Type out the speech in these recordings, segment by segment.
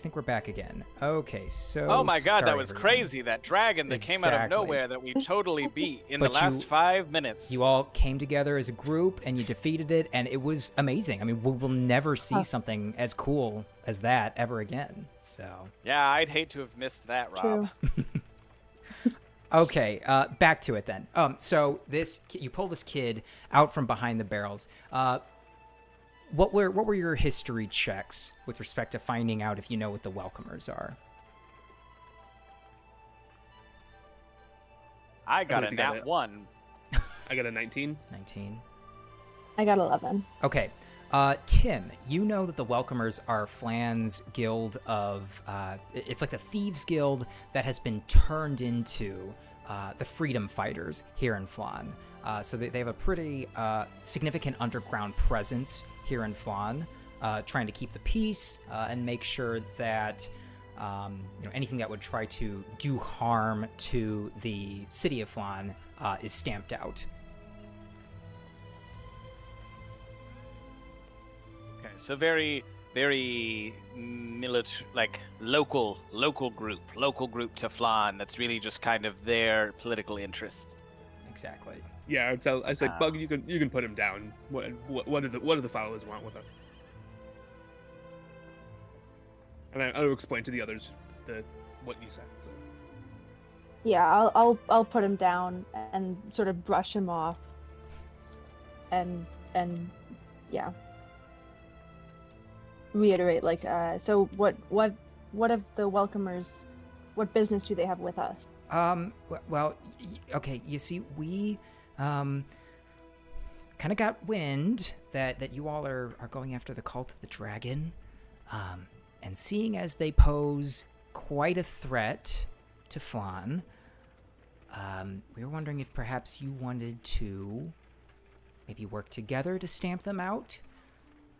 think we're back again. Okay, so Oh my god, that sorry, was everyone. crazy. That dragon that came out of Exactly. nowhere that we totally beat in But the last 5 minutes. You all came together as a group and you defeated it, and it was amazing. I mean, we'll never see something as cool as that ever again. So Yeah, I'd hate to have missed that, Rob. True. okay, back to it then. So you pull this kid out from behind the barrels. What were your history checks with respect to finding out if you know what the welcomers are? I got a nat 1. I got a 19. 19. I got 11. Okay. Tim, you know that the Welcomers are Flan's guild of... it's like the Thieves Guild that has been turned into the Freedom Fighters here in Flan. So they have a pretty significant underground presence here in Flan, trying to keep the peace and make sure that anything that would try to do harm to the city of Flan is stamped out. Okay, so very, very local group to Flan. That's really just kind of their political interests. Exactly. Yeah, I said, Bug, you can put him down. What do the followers want with him? And I'll explain to the others what you said. So. Yeah, I'll put him down and sort of brush him off. And yeah. Reiterate, so what of the welcomers, what business do they have with us? Well, okay, you see, we kind of got wind that you all are going after the Cult of the Dragon, and seeing as they pose quite a threat to Flan, we were wondering if perhaps you wanted to maybe work together to stamp them out.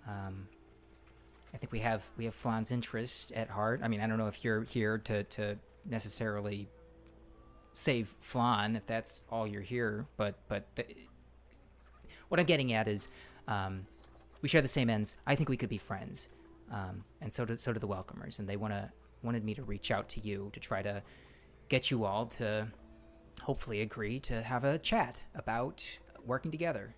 I think we have Flan's interest at heart. I mean, I don't know if you're here to necessarily save Flan, if that's all you're here, but what I'm getting at is we share the same ends. I think we could be friends, and so do the Welcomers, and they wanted me to reach out to you to try to get you all to hopefully agree to have a chat about working together.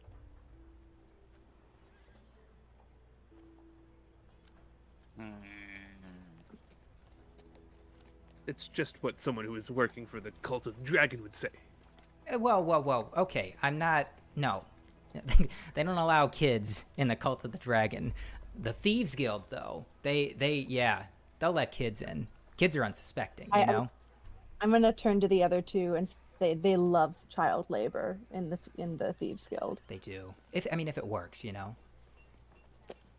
It's just what someone who is working for the Cult of the Dragon would say. Well, okay, I'm not... No. They don't allow kids in the Cult of the Dragon. The Thieves Guild, though, they'll let kids in. Kids are unsuspecting, you know? I'm gonna turn to the other two and say they love child labor in the Thieves Guild. They do. If it works,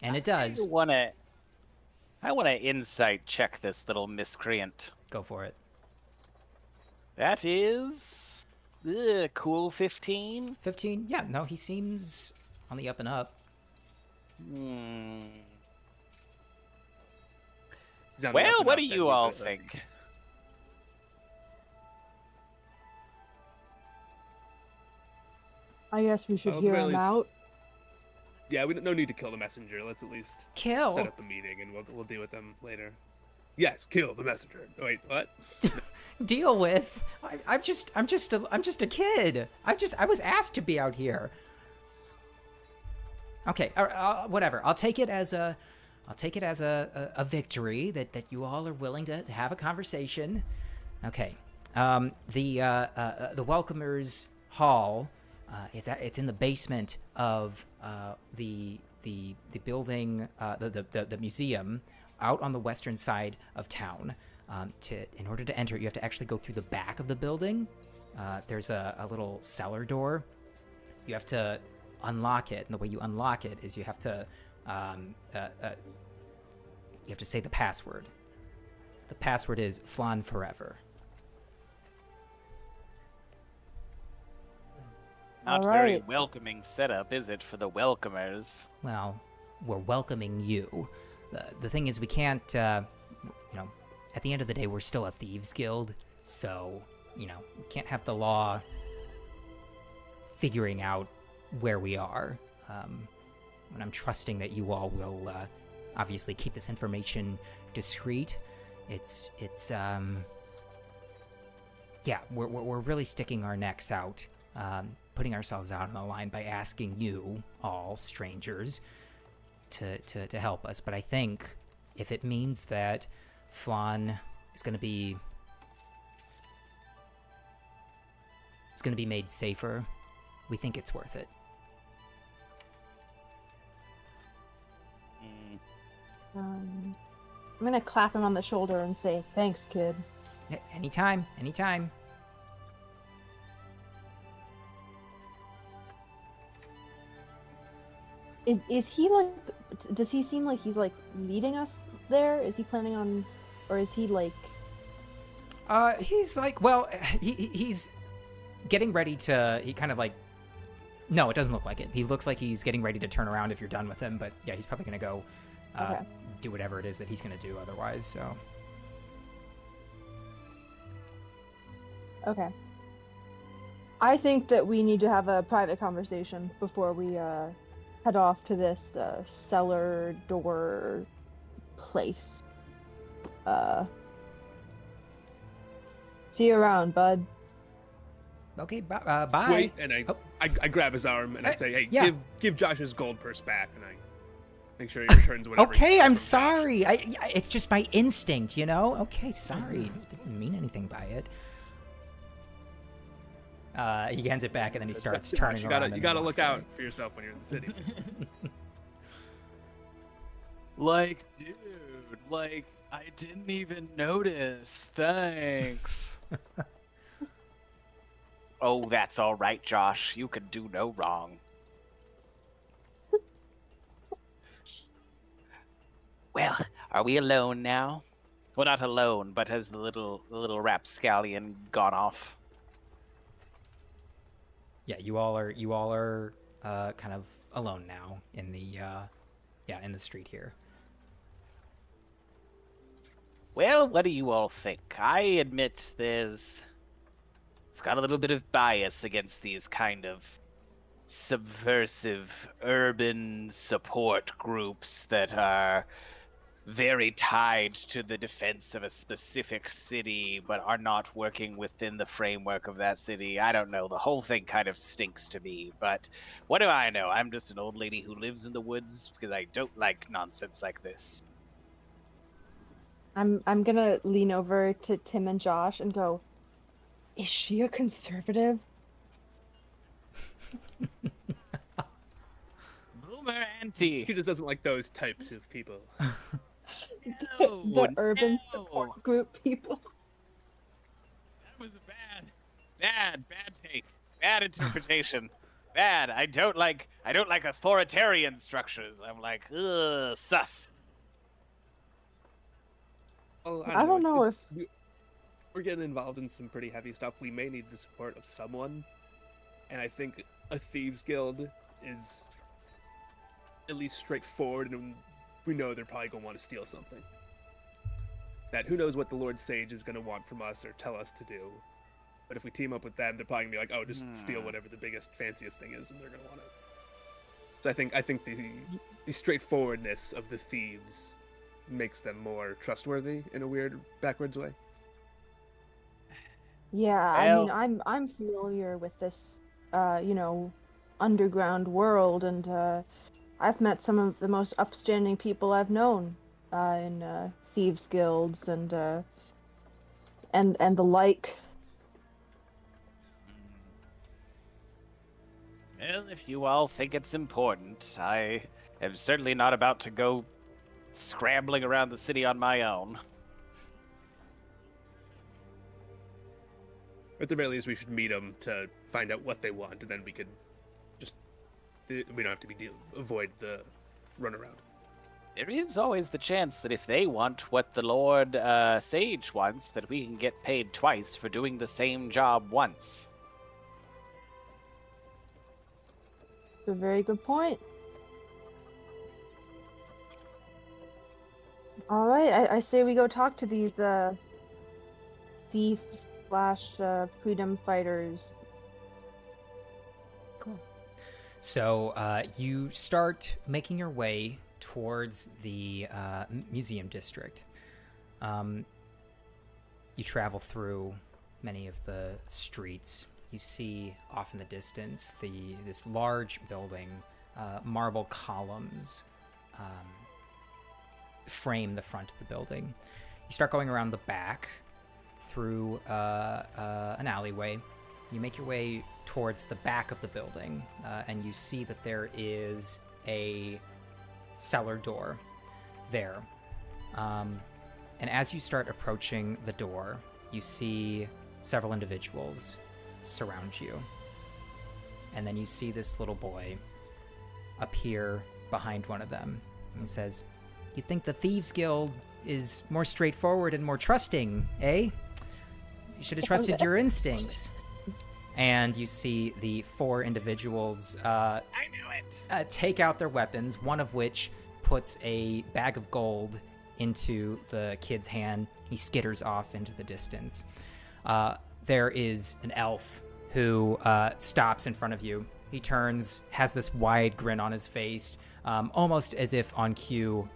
And it does. I want to insight check this little miscreant. Go for it. That is... cool 15? 15? Yeah, no, he seems on the up and up. Well, what do you all think? I guess we should hear him out. Yeah, no need to kill the messenger. Let's at least kill. Set up the meeting, and we'll deal with them later. Yes, kill the messenger. Wait, what? Deal with? I'm just a kid. I was asked to be out here. Okay, whatever. I'll take it as a victory that you all are willing to have a conversation. Okay. The Welcomers Hall. It's in the basement of the building, the museum, out on the western side of town. In order to enter, you have to actually go through the back of the building. There's a little cellar door. You have to unlock it, and the way you unlock it is you have to say the password. The password is Flan Forever. Not very welcoming setup, is it, for the welcomers? Well, we're welcoming you. The thing is, we can't, at the end of the day, we're still a thieves guild, so, we can't have the law figuring out where we are. And I'm trusting that you all will obviously keep this information discreet. It's yeah, we're really sticking our necks out, putting ourselves out on the line by asking you all strangers to help us. But I think if it means that Flan is going to be made safer, we think it's worth it. I'm gonna clap him on the shoulder and say, "Thanks, kid." Yeah, anytime. Is he like? Does he seem like he's like leading us there? Is he planning on, or is he like? He's like, well, he's getting ready to. He kind of like. No, it doesn't look like it. He looks like he's getting ready to turn around if you're done with him. But yeah, he's probably gonna go Okay. do whatever it is that he's gonna do otherwise. So. Okay. I think that we need to have a private conversation before we head off to this cellar door place. See you around, bud. Okay, bye. Wait, and Oh. I grab his arm and I say, hey, yeah. give Josh his gold purse back, and I make sure he returns whatever. Okay, he I'm stole from Josh. sorry. It's just my instinct, you know? Okay, sorry. Didn't mean anything by it. He hands it back and then he starts Josh, turning around. you gotta look out for yourself when you're in the city. Like, dude, like, I didn't even notice. Thanks. Oh, that's all right, Josh. You can do no wrong. Well, are we alone now? Well, not alone, but has the little rapscallion gone off? Yeah, you all are kind of alone now in the in the street here. Well, what do you all think? I admit I've got a little bit of bias against these kind of subversive urban support groups that are very tied to the defense of a specific city but are not working within the framework of that city. I don't know. The whole thing kind of stinks to me, but what do I know? I'm just an old lady who lives in the woods because I don't like nonsense like this. I'm gonna lean over to Tim and Josh and go, "Is she a conservative?" Boomer auntie. He just doesn't like those types of people. The urban support group people. That was a bad take. Bad interpretation. Bad. I don't like authoritarian structures. I'm like, ugh, sus. Well, I don't know if we're getting involved in some pretty heavy stuff. We may need the support of someone, and I think a thieves guild is at least straightforward, and we know they're probably gonna want to steal something. That who knows what the Lord Sage is gonna want from us or tell us to do. But if we team up with them, they're probably gonna be like, "Oh, just steal whatever the biggest, fanciest thing is," and they're gonna want it. So I think the straightforwardness of the thieves makes them more trustworthy in a weird, backwards way. Yeah, I mean, I'm familiar with this, underground world, and I've met some of the most upstanding people I've known in thieves guilds and the like. Well, if you all think it's important, I am certainly not about to go scrambling around the city on my own. At the very least, we should meet them to find out what they want, and then we could we don't have to avoid the runaround. There is always the chance that if they want what the Lord Sage wants, that we can get paid twice for doing the same job once. It's a very good point. All right, I say we go talk to these thieves / freedom fighters. Cool. So you start making your way towards the museum district. You travel through many of the streets. You see off in the distance this large building, marble columns frame the front of the building. You start going around the back through an alleyway. You make your way towards the back of the building, and you see that there is a cellar door there. And as you start approaching the door, you see several individuals surround you. And then you see this little boy appear behind one of them. And he says, "You think the Thieves Guild is more straightforward and more trusting, eh? You should have trusted your instincts." And you see the 4 individuals I knew it. take out their weapons, one of which puts a bag of gold into the kid's hand. He skitters off into the distance. There is an elf who stops in front of you. He turns, has this wide grin on his face, almost as if on cue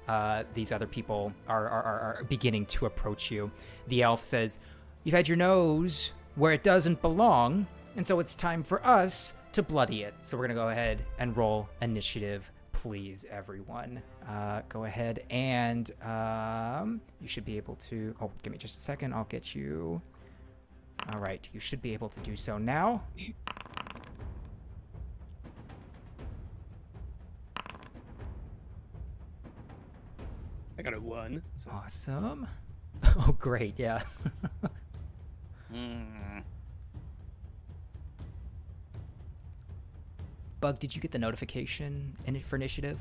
these other people are beginning to approach you. The elf says, "You've had your nose where it doesn't belong, and so it's time for us to bloody it." So we're going to go ahead and roll initiative, please, everyone. Go ahead and you should be able to... Oh, give me just a second. I'll get you... All right, you should be able to do so now. I got a 1. So. Awesome. Oh, great, yeah. Bug, did you get the notification for initiative?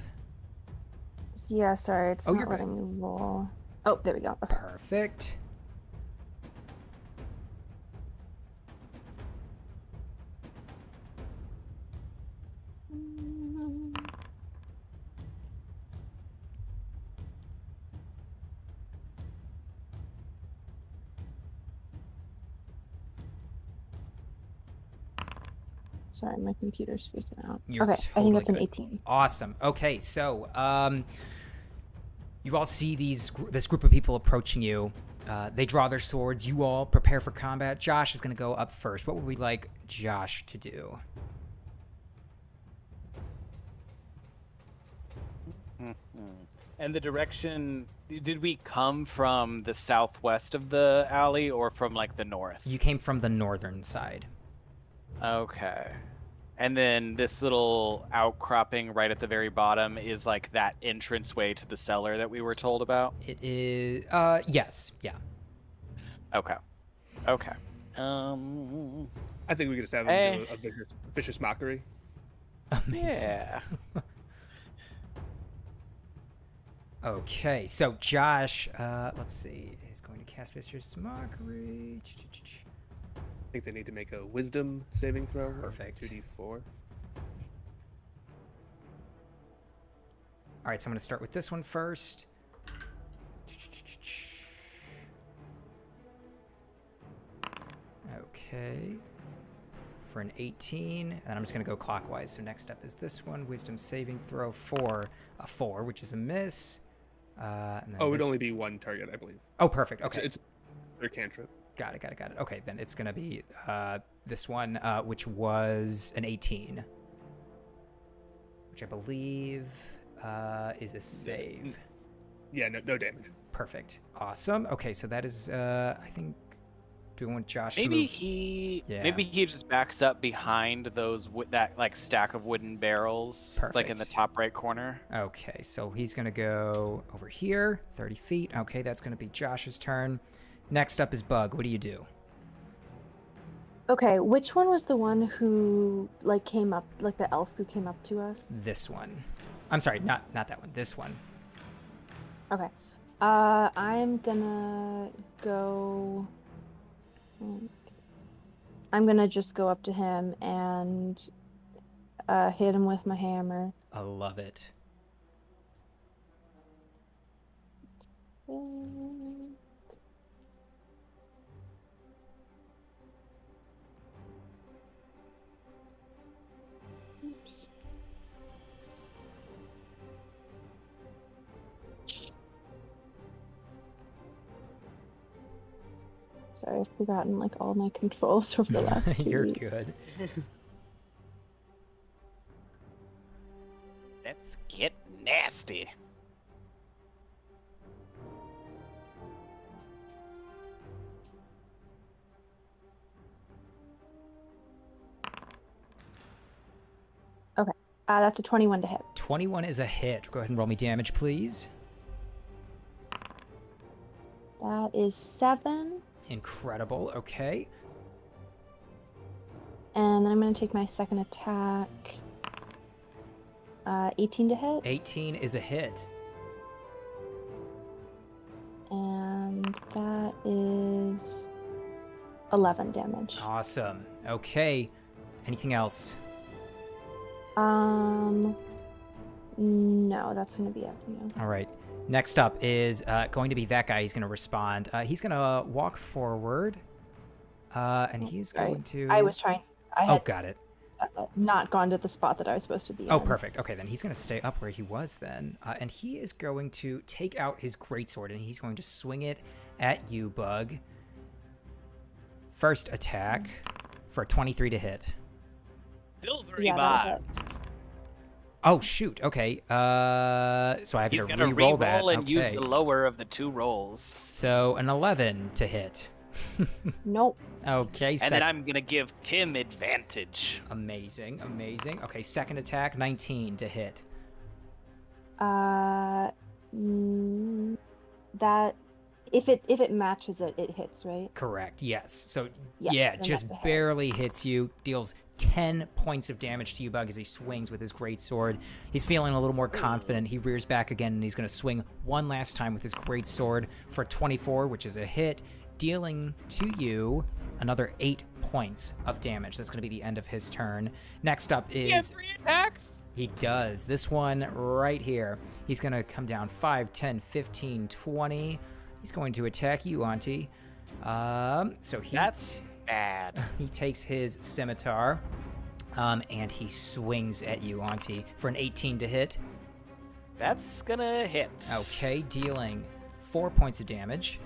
Yeah, sorry, it's Oh, not you're good. letting me roll. Oh, there we go. Okay. Perfect. Sorry, my computer's freaking out. You're okay, I think that's an totally 18. Awesome. Okay, so you all see this group of people approaching you. They draw their swords. You all prepare for combat. Josh is going to go up first. What would we like Josh to do? And the direction, did we come from the southwest of the alley or from like the north? You came from the northern side. Okay. And then this little outcropping right at the very bottom is like that entranceway to the cellar that we were told about? It is, yes, yeah. Okay. Okay. I think we could just have him Hey. do a vicious mockery. Amazing. Yeah. Okay, so Josh, let's see, is going to cast Vicious Mockery. I think they need to make a wisdom saving throw. Perfect. 2d4. All right, so I'm going to start with this one first. Okay. For an 18, and I'm just going to go clockwise. So next up is this one, Wisdom saving throw for a 4, which is a miss. And then Oh, it would this- only be one target, I believe. Oh, perfect. Okay. It's their cantrip. Got it. Okay, then it's going to be this one, which was an 18. Which I believe is a save. Yeah, no damage. Perfect. Awesome. Okay, so that is, I think, do we want Josh to Maybe move? he just backs up behind those that like stack of wooden barrels, like in the Perfect. top right corner. Okay, so he's going to go over here, 30 feet. Okay, that's going to be Josh's turn. Next up is Bug. What do you do? Okay, which one was the one who like came up, like the elf who came up to us? This one. I'm sorry, not that one. This one. Okay. I'm gonna go. I'm gonna just go up to him and hit him with my hammer. I love it. Oops. Sorry, I've forgotten like all my controls over the last 2 You're weeks. good. Let's get nasty. That's a 21 to hit. 21 is a hit. Go ahead and roll me damage, please. That is 7. Incredible. Okay. And then I'm going to take my second attack. 18 to hit. 18 is a hit. And that is 11 damage. Awesome. Okay. Anything else? No, that's going to be it for now. All right. Next up is going to be that guy. He's going to respond. He's going to walk forward. And he's going to... I had got it. not gone to the spot that I was supposed to be Oh, in. perfect. Okay, then he's going to stay up where he was then. And he is going to take out his greatsword, and he's going to swing it at you, Bug. First attack for a 23 to hit. Silvery Yeah, that'll barbs. Oh, shoot. Okay. So I have He's to gonna re-roll that. re-roll and use Okay. the lower of the 2 rolls. So an 11 to hit. Nope. Okay. And then I'm gonna give Tim advantage. Amazing. Amazing. Okay, second attack, 19 to hit. That if it matches it, it hits, right? Correct. Yes. So Yes, yeah, then just that's a hit. barely hits you. Deals 10 points of damage to you, Bug, as he swings with his greatsword. He's feeling a little more confident. He rears back again, and he's going to swing one last time with his greatsword for 24, which is a hit, dealing to you another 8 points of damage. That's going to be the end of his turn. Next up is... He has 3 attacks. He does. This one right here. He's going to come down 5, 10, 15, 20. He's going to attack you, Auntie. So That's bad. he takes his scimitar, and he swings at you, Auntie, for an 18 to hit. That's gonna hit. Okay, dealing 4 points of damage.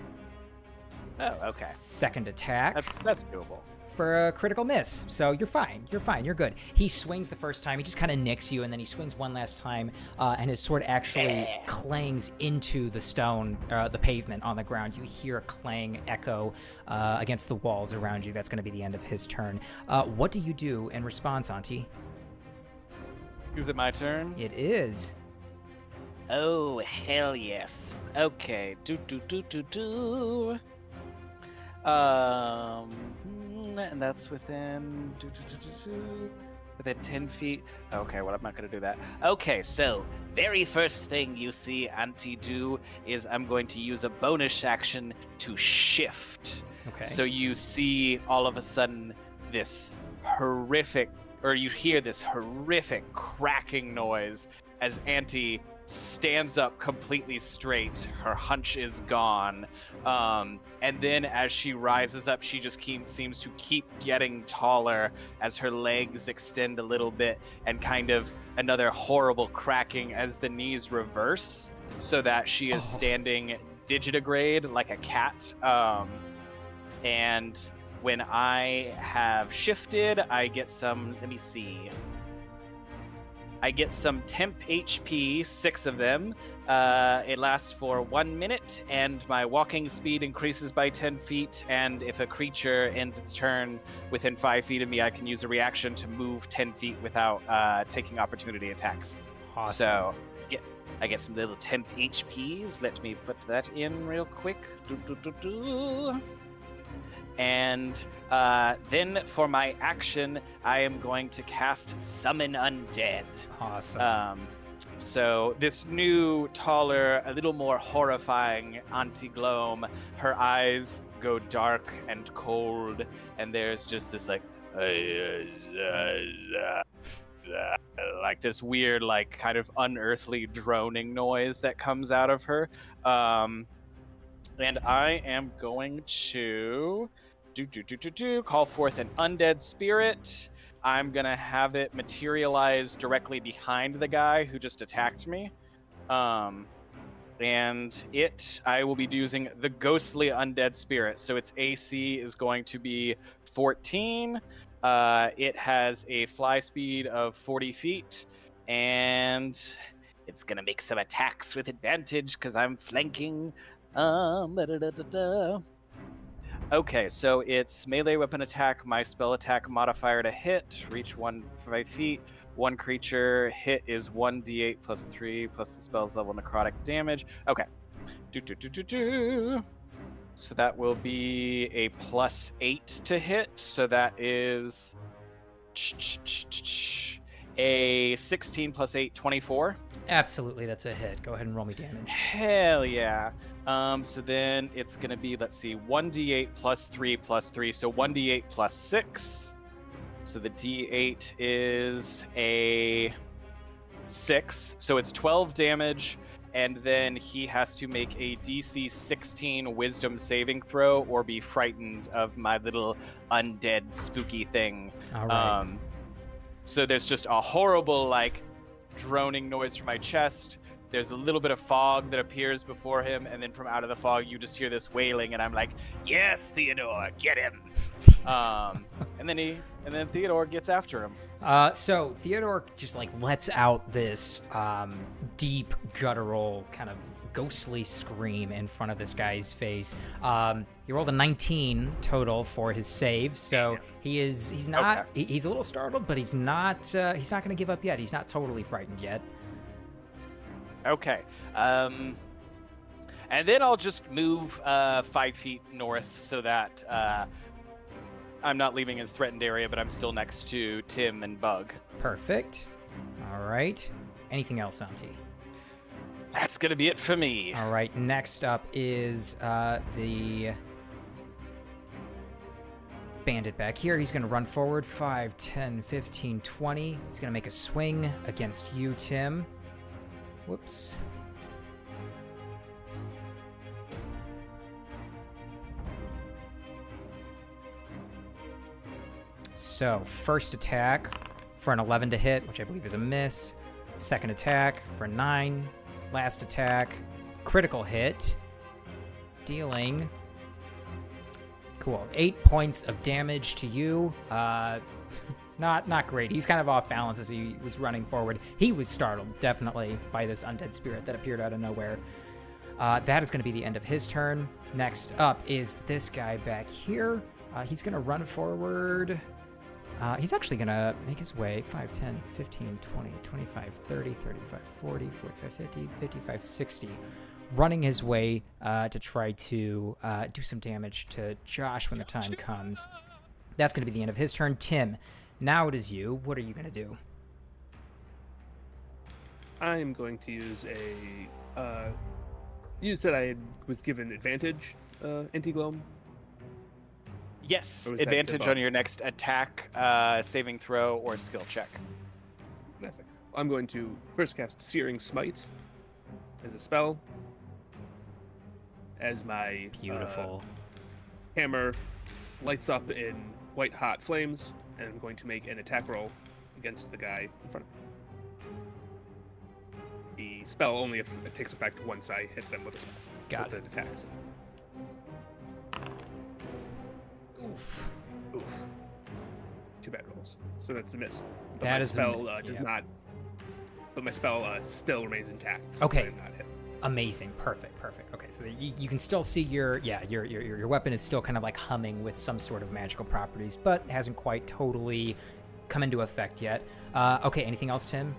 Oh, okay. Second attack That's doable. for a critical miss. So you're fine. You're fine. You're good. He swings the first time. He just kind of nicks you, and then he swings one last time, and his sword actually clangs into the stone, the pavement on the ground. You hear a clang echo against the walls around you. That's going to be the end of his turn. What do you do in response, Auntie? Is it my turn? It is. Oh, hell yes. Okay. And that's within within 10 feet. Okay, well, I'm not gonna do that. Okay, so very first thing you see Auntie do is I'm going to use a bonus action to shift. Okay. So you see all of a sudden this horrific, or you hear this horrific cracking noise as Auntie stands up completely straight. Her hunch is gone. And then as she rises up, she just seems to keep getting taller as her legs extend a little bit, and kind of another horrible cracking as the knees reverse so that she is standing digitigrade like a cat. And when I have shifted, I get some, let me see. I get some temp HP, 6 of them. It lasts for 1 minute, and my walking speed increases by 10 feet. And if a creature ends its turn within 5 feet of me, I can use a reaction to move 10 feet without taking opportunity attacks. Awesome. So I get some little temp HPs. Let me put that in real quick. And then for my action, I am going to cast Summon Undead. Awesome. So this new, taller, a little more horrifying Auntie Gloam, her eyes go dark and cold, and there's just this like this weird, like kind of unearthly droning noise that comes out of her. And I am going to call forth an undead spirit. I'm gonna have it materialize directly behind the guy who just attacked me. And I will be using the Ghostly Undead Spirit. So its AC is going to be 14. It has a fly speed of 40 feet. And it's going to make some attacks with advantage because I'm flanking. Okay, so it's melee weapon attack, my spell attack modifier to hit, reach 5 feet. One creature hit is 1d8 plus 3 plus the spell's level necrotic damage. Okay. So that will be a plus 8 to hit. So that is a 16 plus 8, 24. Absolutely, that's a hit. Go ahead and roll me damage. Hell yeah. So then it's going to be, let's see, 1d8 plus 3 plus 3. So 1d8 plus 6. So the d8 is a 6. So it's 12 damage. And then he has to make a DC 16 wisdom saving throw or be frightened of my little undead spooky thing. All right. So there's just a horrible, like, droning noise from my chest. There's a little bit of fog that appears before him, and then from out of the fog you just hear this wailing, and I'm like, "Yes, Theodore, get him!" and then Theodore gets after him. So Theodore just like lets out this deep, guttural, kind of ghostly scream in front of this guy's face. He rolled a 19 total for his save, so he's not Okay. he's a little startled, but he's not going to give up yet. He's not totally frightened yet. Okay. And then I'll just move 5 feet north so that I'm not leaving his threatened area, but I'm still next to Tim and Bug. Perfect. All right. Anything else, Santi? That's going to be it for me. All right. Next up is the bandit back here. He's going to run forward 5, 10, 15, 20. He's going to make a swing against you, Tim. Whoops. So, first attack for an 11 to hit, which I believe is a miss. Second attack for a 9. Last attack, critical hit, dealing, 8 points of damage to you. Not great. He's kind of off balance as he was running forward. He was startled, definitely, by this undead spirit that appeared out of nowhere. That is going to be the end of his turn. Next up is this guy back here. He's going to run forward. He's actually going to make his way 5, 10, 15, 20, 25, 30, 35, 40, 45, 50, 55, 60. Running his way to try to do some damage to Josh when the time comes. That's going to be the end of his turn. Tim, now it is you. What are you going to do? I'm going to use a. You said I was given advantage, Anti-Gloam? Yes, Or was that advantage debuff? on your next attack, saving throw, or skill check. Nothing. I'm going to first cast Searing Smite as a spell. As my Beautiful. hammer lights up in white hot flames, and I'm going to make an attack roll against the guy in front of me. The spell only it takes effect once I hit them with a spell. Got with an attack. Oof. Oof. 2 bad rolls. So that's a miss. But That my is a spell mi- does yep. not. But my spell still remains intact. So Okay. I'm not hit. Amazing. Perfect. Okay, so you can still see your weapon is still kind of like humming with some sort of magical properties, but hasn't quite totally come into effect yet. Okay, anything else, Tim?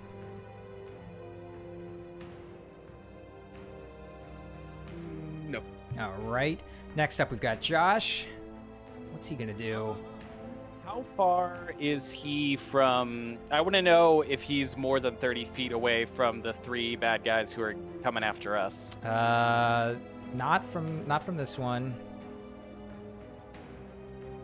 No. All right. Next up, we've got Josh. What's he gonna do? How far is he from... I want to know if he's more than 30 feet away from the 3 bad guys who are coming after us. Not from this one.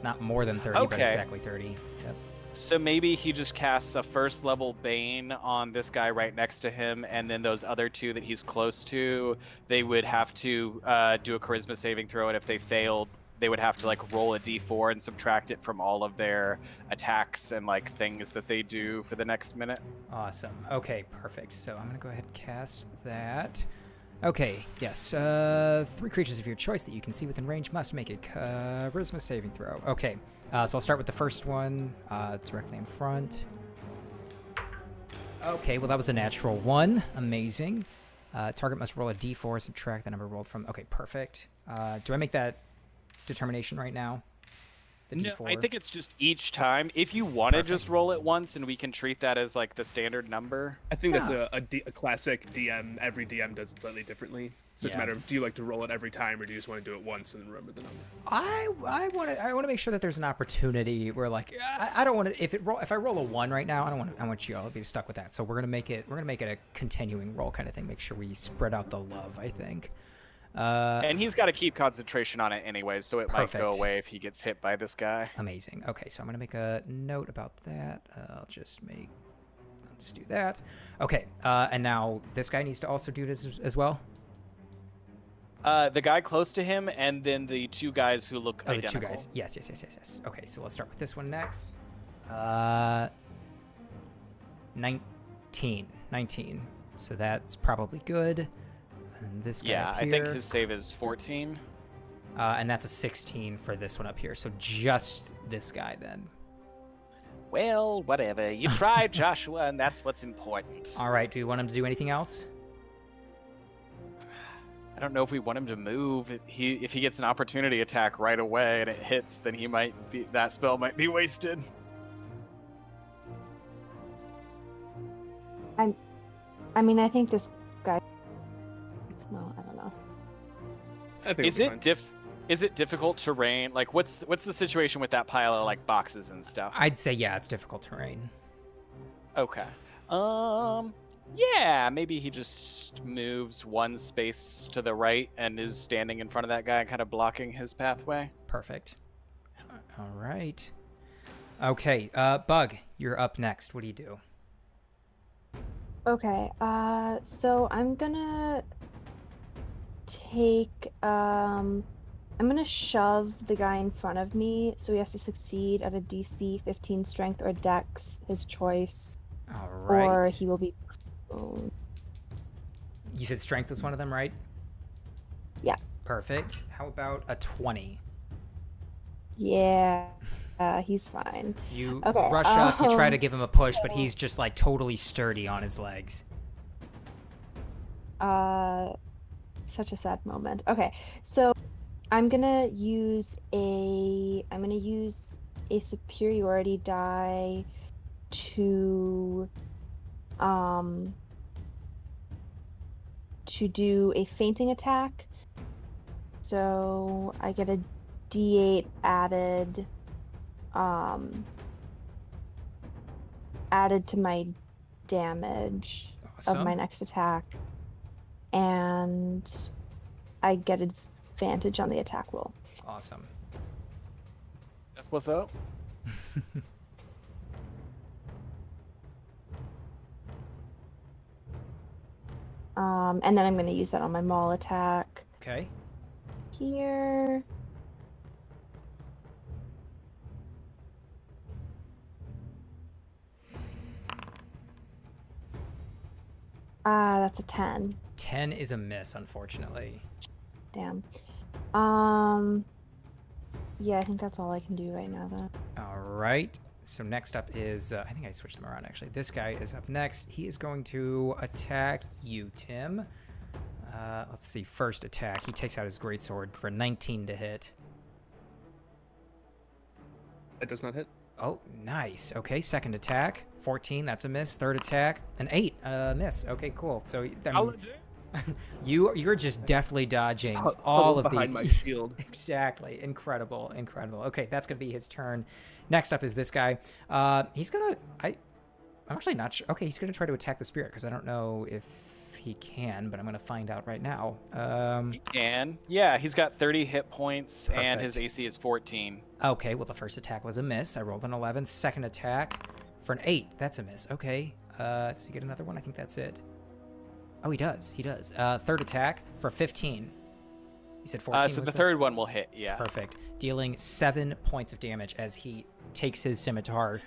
Not more than 30, but Okay. exactly 30. Yep. So maybe he just casts a first level Bane on this guy right next to him, and then those other 2 that he's close to, they would have to do a charisma saving throw, and if they failed, they would have to like roll a d4 and subtract it from all of their attacks and like things that they do for the next minute. Awesome. Okay, perfect. So I'm gonna go ahead and cast that. Okay, yes. 3 creatures of your choice that you can see within range must make a charisma saving throw. Okay, so I'll start with the first one directly in front. Okay, well, that was a natural 1. Amazing. Target must roll a d4, subtract the number rolled from... Okay, perfect. Do I make that determination right now? The No, d4? I think it's just each time. If you want to Perfect. just roll it once and we can treat that as like the standard number. I think that's Yeah. a classic DM. Every DM does it slightly differently. So it's a Yeah. matter of, do you like to roll it every time, or do you just want to do it once and remember the number? I want to make sure that there's an opportunity where, like, I don't want to, if I roll a 1 right now, I want you all to be stuck with that. So we're gonna make it a continuing roll kind of thing. Make sure we spread out the love, I think. And he's got to keep concentration on it anyways, so it might go Perfect. away if he gets hit by this guy. Amazing. Okay, so I'm gonna make a note about that. I'll just do that. Okay, and now this guy needs to also do this as well. The guy close to him, and then the 2 guys who look Oh, identical. the 2 guys. Yes. Okay, so let's start with this one next. 19. So that's probably good. And this guy Yeah, up I here, think his save is 14. and that's a 16 for this one up here. So just this guy then. Well, whatever. You tried, Joshua, and that's what's important. All right. Do you want him to do anything else? I don't know if we want him to move. If he gets an opportunity attack right away and it hits, then that spell might be wasted. I mean, I think this guy. Well, I don't know. I think Is it'll be it fine. is it difficult terrain? Like, what's the situation with that pile of like boxes and stuff? I'd say yeah, it's difficult terrain. Okay. Yeah, maybe he just moves 1 space to the right and is standing in front of that guy, kind of blocking his pathway. Perfect. All right. Okay, Bug, you're up next. What do you do? Okay, so I'm gonna I'm gonna shove the guy in front of me, so he has to succeed at a DC 15 strength or dex, his choice, All right. or he will be prone. You said strength was one of them, right? Yeah. Perfect. How about a 20? Yeah, he's fine. You Okay, rush up, you try to give him a push, but he's just like totally sturdy on his legs. Such a sad moment. Okay, so I'm gonna use a superiority die to do a fainting attack. So I get a D8 added to my damage Awesome. of my next attack, and I get advantage on the attack roll. Awesome. That's what's up. And then I'm going to use that on my maul attack Okay. here. That's a 10. 10 is a miss, unfortunately. Damn. Yeah, I think that's all I can do right now then. All right. So next up is, I think I switched them around actually. This guy is up next. He is going to attack you, Tim. Let's see. First attack. He takes out his greatsword for 19 to hit. That does not hit. Oh, nice. Okay, second attack. 14, that's a miss. Third attack, an 8, miss. Okay, cool. So I mean, you're just definitely dodging all of behind these. my shield. Exactly. Incredible. Okay, that's gonna be his turn. Next up is this guy. He's gonna. I'm actually not sure. Okay, he's gonna try to attack the spirit because I don't know if he can, but I'm gonna find out right now. He can. Yeah, he's got 30 hit points and his Perfect. AC is 14. Okay, well the first attack was a miss. I rolled an 11. Second attack for an 8. That's a miss. Okay. Does he get another one? I think that's it. Oh, he does. Third attack for 15. You said 14. So was the that? third one will hit, yeah. Perfect. Dealing 7 points of damage as he takes his scimitar,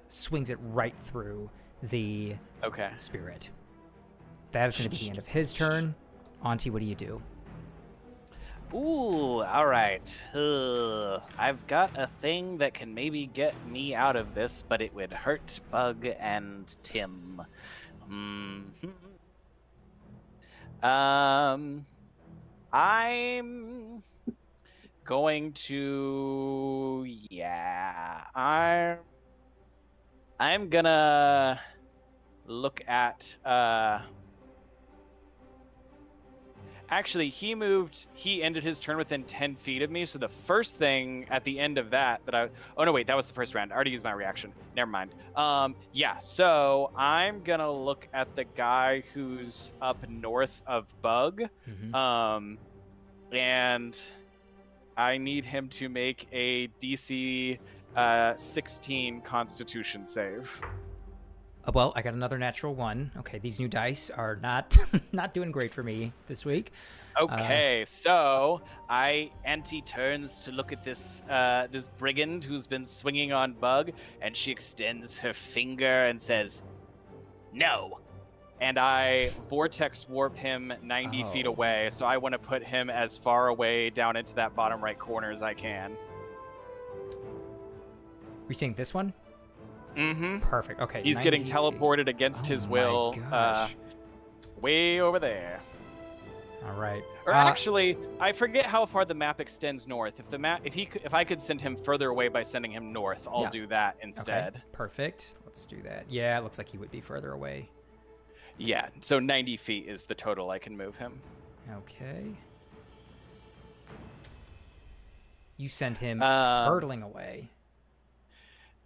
swings it right through the Okay. spirit. That is going to be the end of his turn. Auntie, what do you do? Ooh, all right. I've got a thing that can maybe get me out of this, but it would hurt Bug and Tim. I'm going to, yeah, I'm gonna look at actually, he ended his turn within 10 feet of me, so the first thing at the end of that oh no, wait, that was the first round. I already used my reaction. Never mind. Yeah, so I'm gonna look at the guy who's up north of Bug. And I need him to make a DC 16 Constitution save. Well, I got another natural 1. Okay, these new dice are not not doing great for me this week. Okay, so Auntie turns to look at this this brigand who's been swinging on Bug, and she extends her finger and says, "No." And I vortex warp him 90 feet away, so I want to put him as far away down into that bottom right corner as I can. Are you saying this one? Mm-hmm. Perfect. Okay. He's getting teleported against his will, way over there. All right. Or actually, I forget how far the map extends north. If I could send him further away by sending him north, I'll do that instead. Okay. Perfect. Let's do that. Yeah, it looks like he would be further away. Yeah. So 90 feet is the total I can move him. Okay. You send him hurtling away.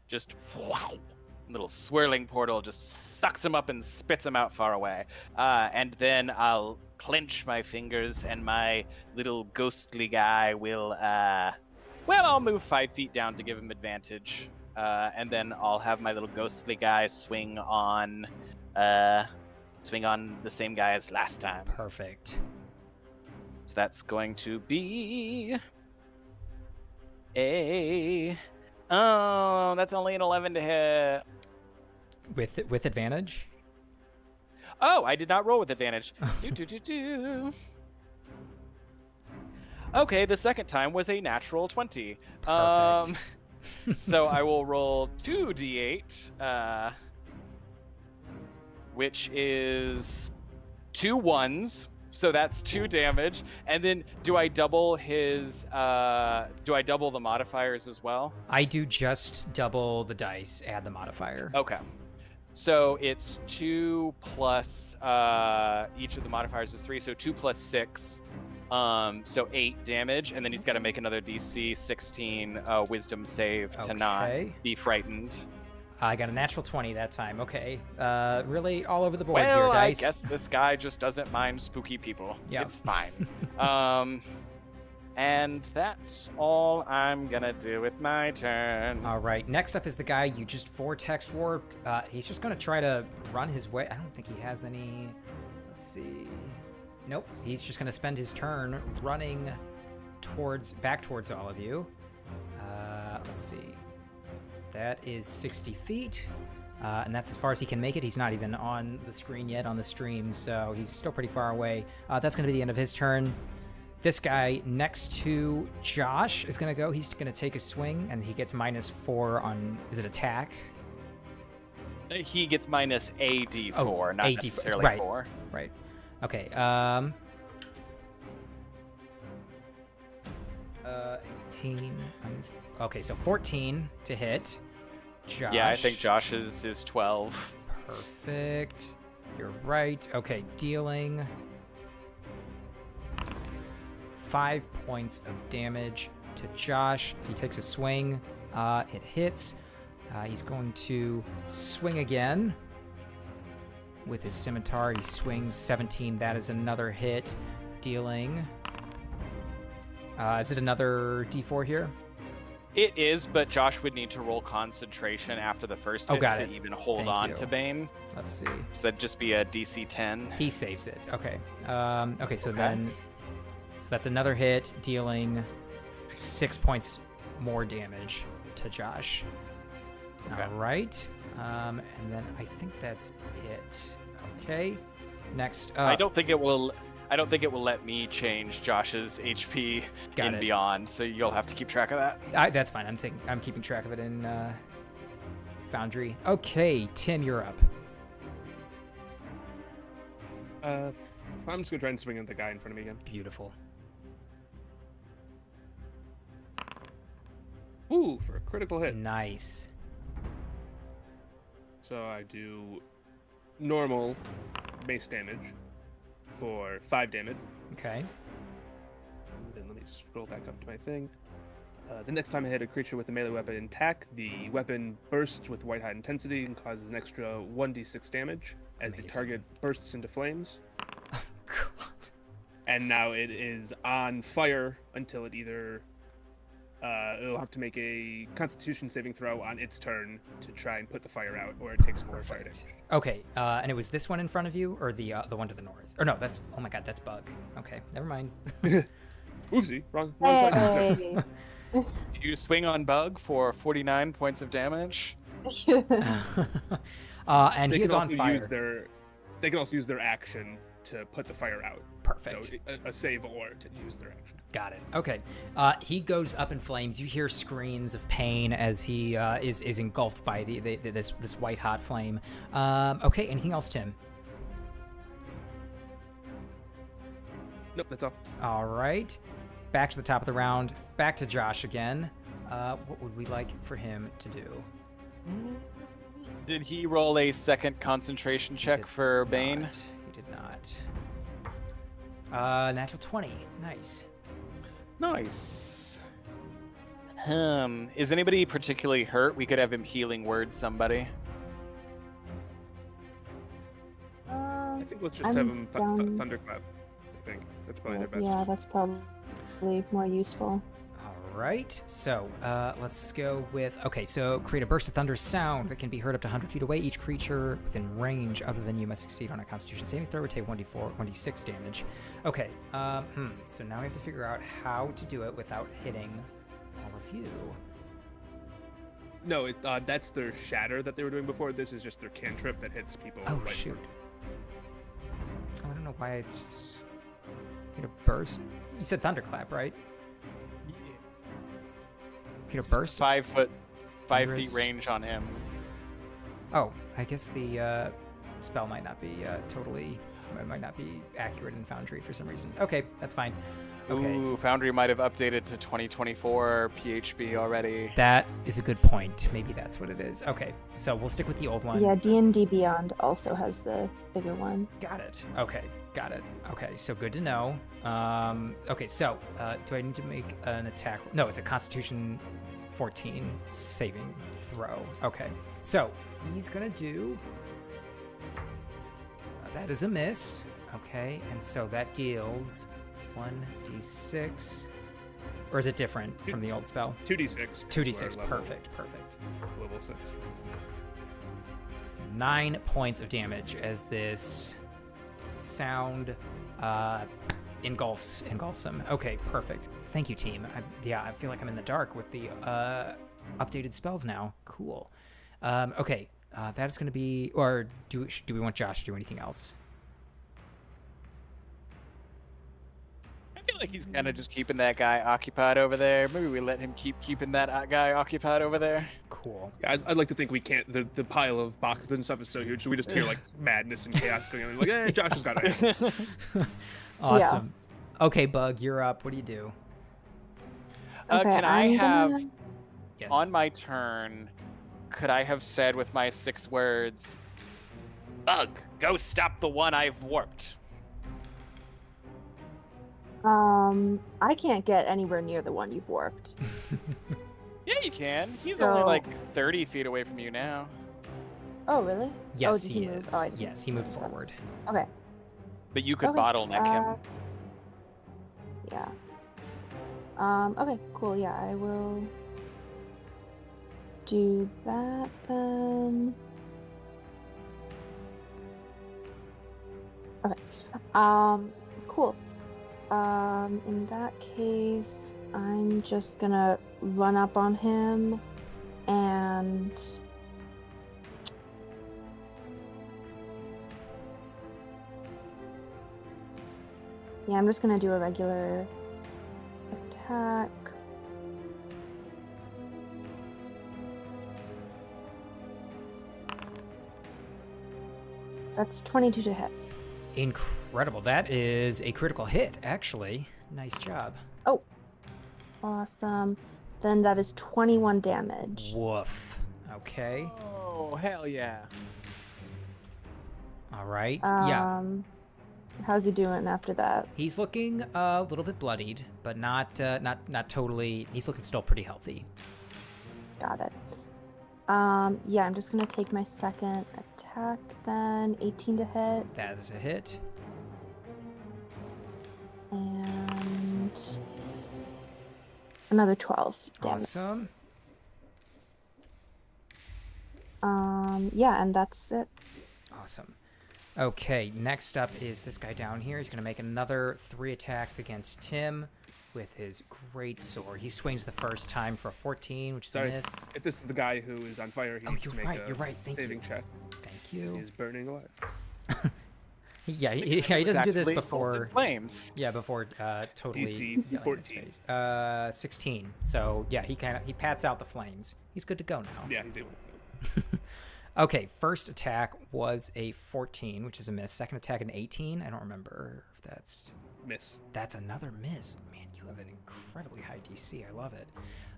Just wow, little swirling portal just sucks him up and spits him out far away. And then I'll clench my fingers and my little ghostly guy will, I'll move 5 feet down to give him advantage. And then I'll have my little ghostly guy swing on the same guy as last time. Perfect. So that's going to be that's only an 11 to hit. With advantage? Oh, I did not roll with advantage. Okay, the second time was a natural 20. Perfect. So I will roll 2d8, which is 2 ones. So that's 2 damage. And then do I double the modifiers as well? I do just double the dice, add the modifier. Okay. So it's 2 plus each of the modifiers is 3, so 2 plus 6. So 8 damage, and then he's got to make another DC 16 wisdom save to not be frightened. I got a natural 20 that time. Okay. Really all over the board here, Well, I dice. guess this guy just doesn't mind spooky people. Yeah. It's fine. And that's all I'm gonna do with my turn. All right. Next up is the guy you just vortex warped. He's just gonna try to run his way. I don't think he has any. Let's see. Nope. He's just gonna spend his turn running back towards all of you. Let's see. That is 60 feet, and that's as far as he can make it. He's not even on the screen yet on the stream, so he's still pretty far away. That's going to be the end of his turn. This guy next to Josh is going to go. He's going to take a swing, and he gets -4 on, is it attack? He gets minus a d4, not necessarily right. 4. Right. Okay. 18. Okay, so 14 to hit. Josh. Yeah, I think Josh's is 12. Perfect. You're right. Okay, dealing 5 points of damage to Josh. He takes a swing. It hits. He's going to swing again with his scimitar. He swings 17. That is another hit, dealing. Is it another D4 here? It is, but Josh would need to roll concentration after the first hit to even hold on to Bane. Let's see. So that'd just be a DC 10. He saves it. Okay. Then so that's another hit, dealing 6 points more damage to Josh. Okay. All right. And then I think that's it. Okay. Next up. I don't think it will I don't think it will let me change Josh's HP Got in it. Beyond, so you'll have to keep track of that. That's fine. I'm keeping track of it in Foundry. Okay, Tim, you're up. I'm just gonna try and swing at the guy in front of me again. Beautiful. Ooh, for a critical hit. Nice. So I do normal base damage for 5 damage. Okay. Then let me scroll back up to my thing. The next time I hit a creature with a melee weapon attack, the weapon bursts with white hot intensity and causes an extra 1d6 damage as the Amazing. target bursts into flames. God. And now it is on fire until it either it'll have to make a Constitution saving throw on its turn to try and put the fire out, or it takes more fire Perfect. damage. Okay, and it was this one in front of you, or the one to the north? Or no, that's, oh my god, that's Bug. Okay, never mind. Oopsie, wrong target. Hey. You swing on Bug for 49 points of damage. And They he is can on also fire. they can also use their action to put the fire out. Perfect. So a save or to use their action. Got it. Okay. He goes up in flames. You hear screams of pain as he is engulfed by this white hot flame. Okay. Anything else, Tim? Nope, that's all. All right. Back to the top of the round. Back to Josh again. What would we like for him to do? Did he roll a second concentration check did for Bane? He did not. Natural 20. Nice. Nice. Is anybody particularly hurt? We could have him healing word somebody. I think let's just I'm have him down. thunderclap. I think that's probably their best. Yeah, that's probably more useful. All right. So let's go with. Okay. So create a burst of thunder sound that can be heard up to 100 feet away. Each creature within range other than you must succeed on a Constitution saving throw or take 1d6 damage. Okay. So now we have to figure out how to do it without hitting all of you. No, that's their shatter that they were doing before. This is just their cantrip that hits people. Oh right shoot. Oh, I don't know why it's. Create a burst. You said thunderclap, right? Create a burst. 5 feet Thunderous. range on him. Oh, I guess the spell might not be it might not be accurate in Foundry for some reason. Okay, that's fine. Okay, Ooh, Foundry might have updated to 2024 PHB already. that is a good point. Maybe that's what it is. Okay, so we'll stick with the old one. Yeah, D&D Beyond also has the bigger one. Got it. Okay, got it. Okay, so good to know. Okay, so do I need to make an attack? No, it's a Constitution 14 saving throw. Okay, so he's gonna do. That is a miss. Okay, and so that deals 1d6. Or is it different from the old spell? 2d6. 2d6. Perfect. Level 6. 9 points of damage as this sound engulfs him. Okay, perfect. Thank you, team. I feel like I'm in the dark with the updated spells now. Cool. Okay, that is going to be. Or do we want Josh to do anything else? I feel like he's kind of just keeping that guy occupied over there. Maybe we let him keep keeping that guy occupied over there. Cool. Yeah, I'd like to think we can't. The pile of boxes and stuff is so huge, so we just hear like madness and chaos going on. Like, Josh has got it. Awesome. Okay, Bug, you're up. What do you do? Can I I'm have gonna- Yes. on my turn? Could I have said with my 6 words, "Bug, go stop the one I've warped"? I can't get anywhere near the one you've warped. Yeah, you can. He's only So- like 30 feet away from you now. Oh, really? Yes, did he move? is. Oh, I didn't Yes, he moved notice that. forward. Okay. But you could Okay, bottleneck him. Yeah. Okay, cool. Yeah, I will do that then. Okay. Cool. In that case, I'm just gonna run up on him and Yeah, I'm just gonna do a regular attack. That's 22 to hit. Incredible. That is a critical hit, actually. Nice job. Oh, awesome. Then that is 21 damage. Woof. Okay. Oh, hell yeah. All right. Yeah. How's he doing after that? He's looking a little bit bloodied, but not totally. He's looking still pretty healthy. Got it. Yeah, I'm just gonna take my second attack then. 18 to hit. That is a hit. And another 12 damage. Awesome. Yeah, and that's it. Awesome. Okay, next up is this guy down here. He's going to make another 3 attacks against Tim with his great sword. He swings the first time for 14, which is a miss. If this is the guy who is on fire, he Oh, needs to you're make right. You're right. a Thank saving you. check. Thank you. He's burning alive. Yeah, he doesn't do this Actually, before. Golden Flames. Yeah, before totally. DC yelling in his 14. face. 16. So yeah, he pats out the flames. He's good to go now. Yeah, he's able. Okay, first attack was a 14, which is a miss. Second attack an 18. I don't remember if that's Miss. That's another miss. Man, you have an incredibly high DC. I love it.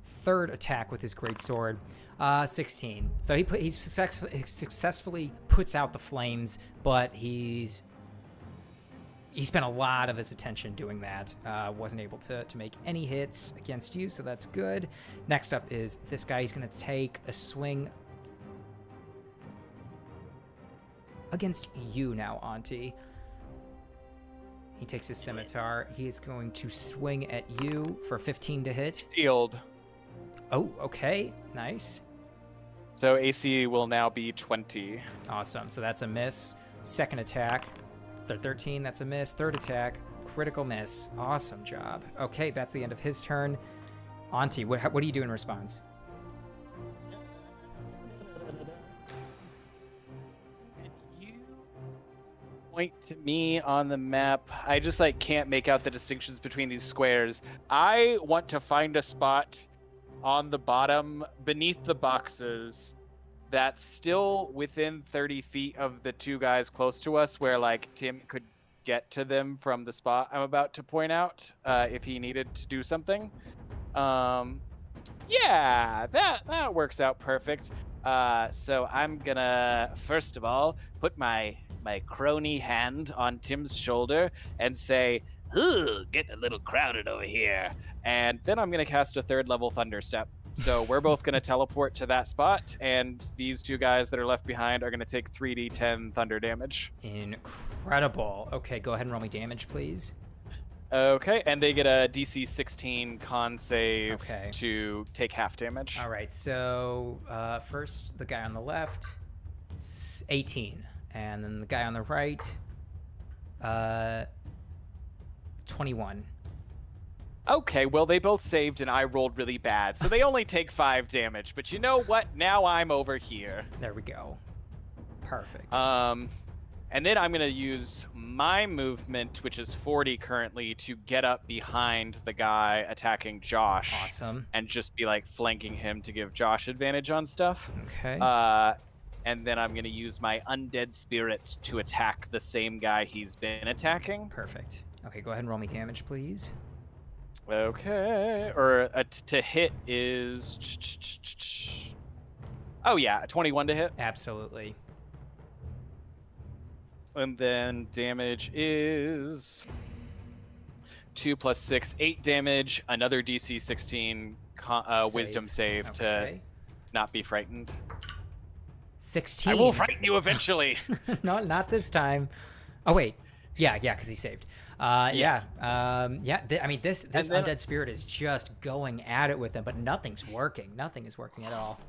Third attack with his great sword, 16. So he successfully puts out the flames, but he spent a lot of his attention doing that. Wasn't able to make any hits against you, so that's good. Next up is this guy. He's going to take a swing against you now, Auntie. He takes his scimitar. He is going to swing at you for 15 to hit. Shield. Oh, okay. Nice. So AC will now be 20. Awesome. So that's a miss. Second attack. 13. That's a miss. Third attack. Critical miss. Awesome job. Okay, that's the end of his turn. Auntie, what do you do in response? You point to me on the map. I just can't make out the distinctions between these squares. I want to find a spot on the bottom beneath the boxes that's still within 30 feet of the two guys close to us, where Tim could get to them from the spot I'm about to point out if he needed to do something. Yeah, that works out perfect. So I'm gonna first of all put my crony hand on Tim's shoulder and say, "Ooh, getting a little crowded over here." And then I'm gonna cast a 3rd level Thunder Step. So we're both gonna teleport to that spot, and these two guys that are left behind are gonna take 3d10 thunder damage. Incredible. Okay, go ahead and roll me damage, please. Okay, and they get a DC 16 con save Okay. to take half damage. All right, so first the guy on the left, 18. And then the guy on the right, 21. Okay, well, they both saved and I rolled really bad, so they only take 5 damage. But you know what? Now I'm over here. There we go. Perfect. And then I'm going to use my movement, which is 40 currently, to get up behind the guy attacking Josh. Awesome. And just be flanking him to give Josh advantage on stuff. Okay. And then I'm going to use my undead spirit to attack the same guy he's been attacking. Perfect. Okay, go ahead and roll me damage, please. Okay. Or to hit is... Oh, yeah. 21 to hit. Absolutely. And then damage is 2 + 6, 8 damage. Another DC 16 wisdom save Okay. to not be frightened. 16. I will frighten you eventually. not this time. Oh wait, yeah, because he saved. Yeah. I mean, this then- undead spirit is just going at it with him, but nothing's working. Nothing is working at all.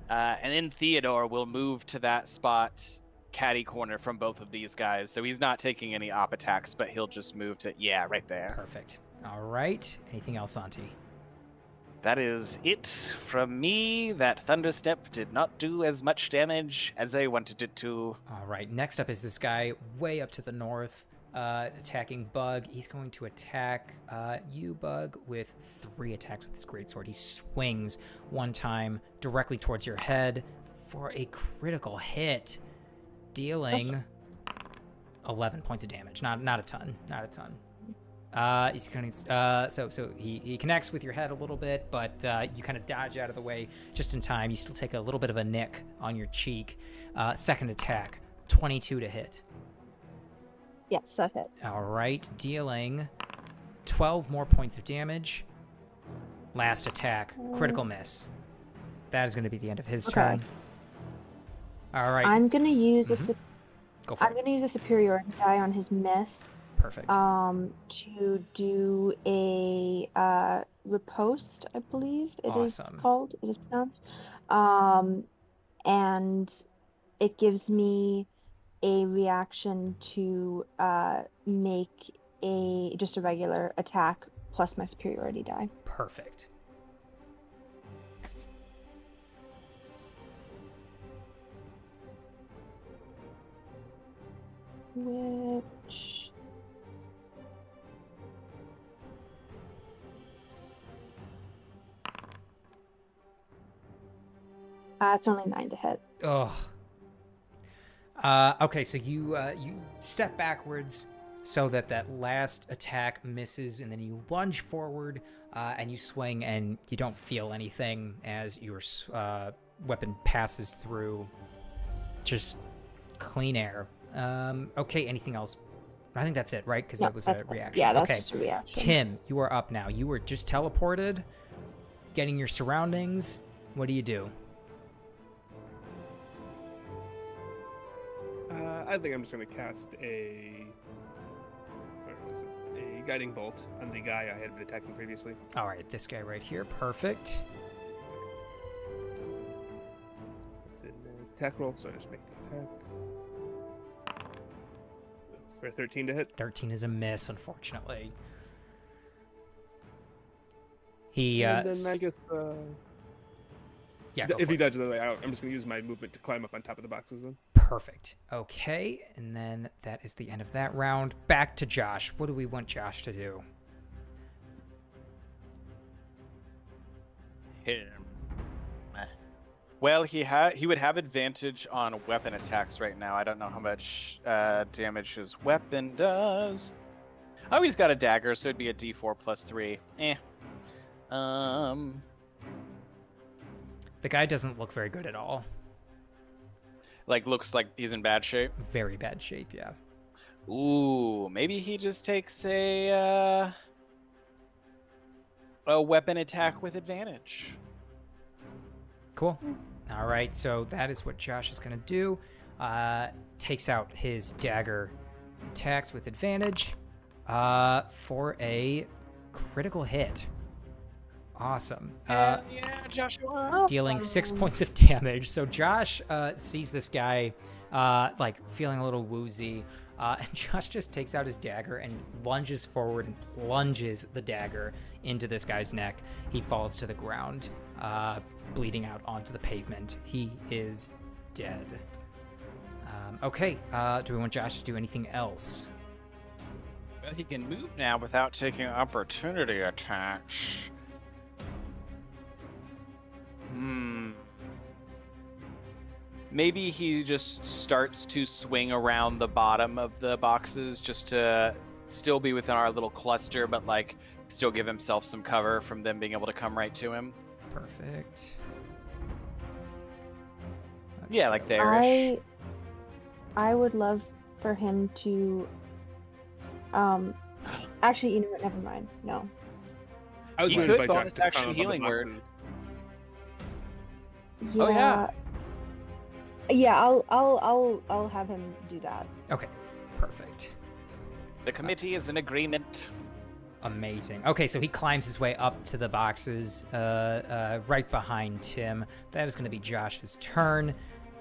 And then Theodore will move to that spot, catty corner from both of these guys. So he's not taking any op attacks, but he'll just move to, right there. Perfect. All right. Anything else, Auntie? That is it from me. That Thunderstep did not do as much damage as I wanted it to. All right. Next up is this guy way up to the north. attacking Bug. He's going to attack you, Bug, with 3 attacks with his greatsword. He swings one time directly towards your head for a critical hit, dealing 11 points of damage. Not a ton. Not a ton. He's kind of so he connects with your head a little bit, but you kind of dodge out of the way just in time. You still take a little bit of a nick on your cheek. Second attack, 22 to hit. Yes, that hits. All right, dealing 12 more points of damage. Last attack, critical miss. That is going to be the end of his turn. All right. I'm gonna use Go for I'm it. gonna use a superiority die on his miss. Perfect. To do a riposte, I believe it is Awesome. called. It is pronounced. And it gives me a reaction to make just a regular attack plus my superiority die. Perfect. Which it's only 9 to hit. Oh. Okay, so you step backwards so that last attack misses, and then you lunge forward and you swing, and you don't feel anything as your weapon passes through. Just clean air. Okay, anything else? I think that's it, right? Because that was a reaction. Yeah, that's okay. just a reaction. Tim, you are up now. You were just teleported, getting your surroundings. What do you do? I think I'm just going to cast a guiding bolt on the guy I had been attacking previously. All right, this guy right here. Perfect. It's an attack roll, so I just make the attack. For 13 to hit. 13 is a miss, unfortunately. He, And then I guess, yeah, go if for he it. dodges the way out, I'm just going to use my movement to climb up on top of the boxes then. Perfect. Okay, and then that is the end of that round. Back to Josh. What do we want Josh to do? Well, he would have advantage on weapon attacks right now. I don't know how much damage his weapon does. Oh, he's got a dagger, so it'd be a D4 plus 3. The guy doesn't look very good at all. Like, looks like he's in bad shape. Very bad shape, yeah. Ooh, maybe he just takes a weapon attack with advantage. Cool. All right, so that is what Josh is going to do. Takes out his dagger, attacks with advantage for a critical hit. Awesome. Yeah, Joshua. Dealing 6 points of damage. So Josh sees this guy like feeling a little woozy, and Josh just takes out his dagger and lunges forward and plunges the dagger into this guy's neck. He falls to the ground, bleeding out onto the pavement. He is dead. Okay, do we want Josh to do anything else? Well, he can move now without taking opportunity attacks. Maybe he just starts to swing around the bottom of the boxes just to still be within our little cluster, but like still give himself some cover from them being able to come right to him. Perfect. Yeah, like there-ish. I would love for him to actually, you know what, never mind. No. I was He going could to invite Josh bonus to action climb up on the healing word. boxes. Yeah. Oh, yeah. Yeah, I'll have him do that. Okay, perfect. The committee is in agreement. Amazing. Okay, so he climbs his way up to the boxes right behind Tim. That is going to be Josh's turn.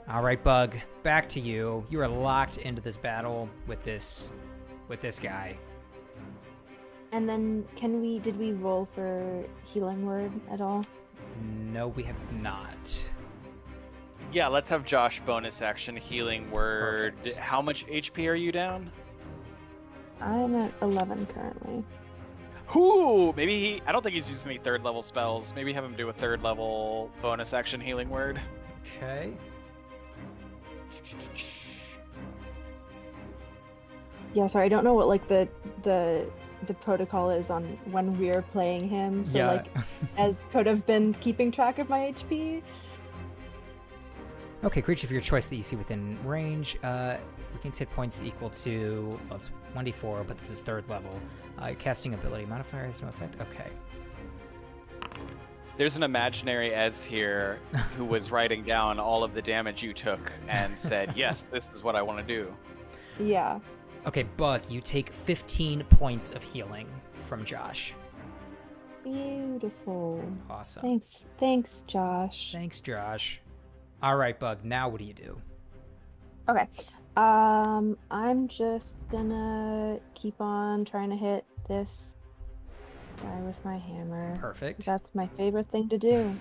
All right, Bug, back to you. You are locked into this battle with this guy. And then did we roll for healing word at all? No, we have not. Yeah, let's have Josh bonus action healing word. Perfect. How much HP are you down? I'm at 11 currently. Ooh, maybe I don't think he's using any 3rd level spells. Maybe have him do a 3rd level bonus action healing word. Okay. Yeah, sorry, I don't know what like the protocol is on when we're playing him. So Yeah. like, as could have been keeping track of my HP. Okay, creature of your choice that you see within range. Regains hit points equal to, well, it's 1d4, but this is 3rd level. Casting ability modifier has no effect. Okay. There's an imaginary Ez here who was writing down all of the damage you took and said, yes, this is what I want to do. Yeah. Okay, Bug, you take 15 points of healing from Josh. Beautiful. Awesome. Thanks, Josh. Thanks, Josh. All right, Bug, now what do you do? Okay. I'm just gonna keep on trying to hit this guy with my hammer. Perfect. That's my favorite thing to do.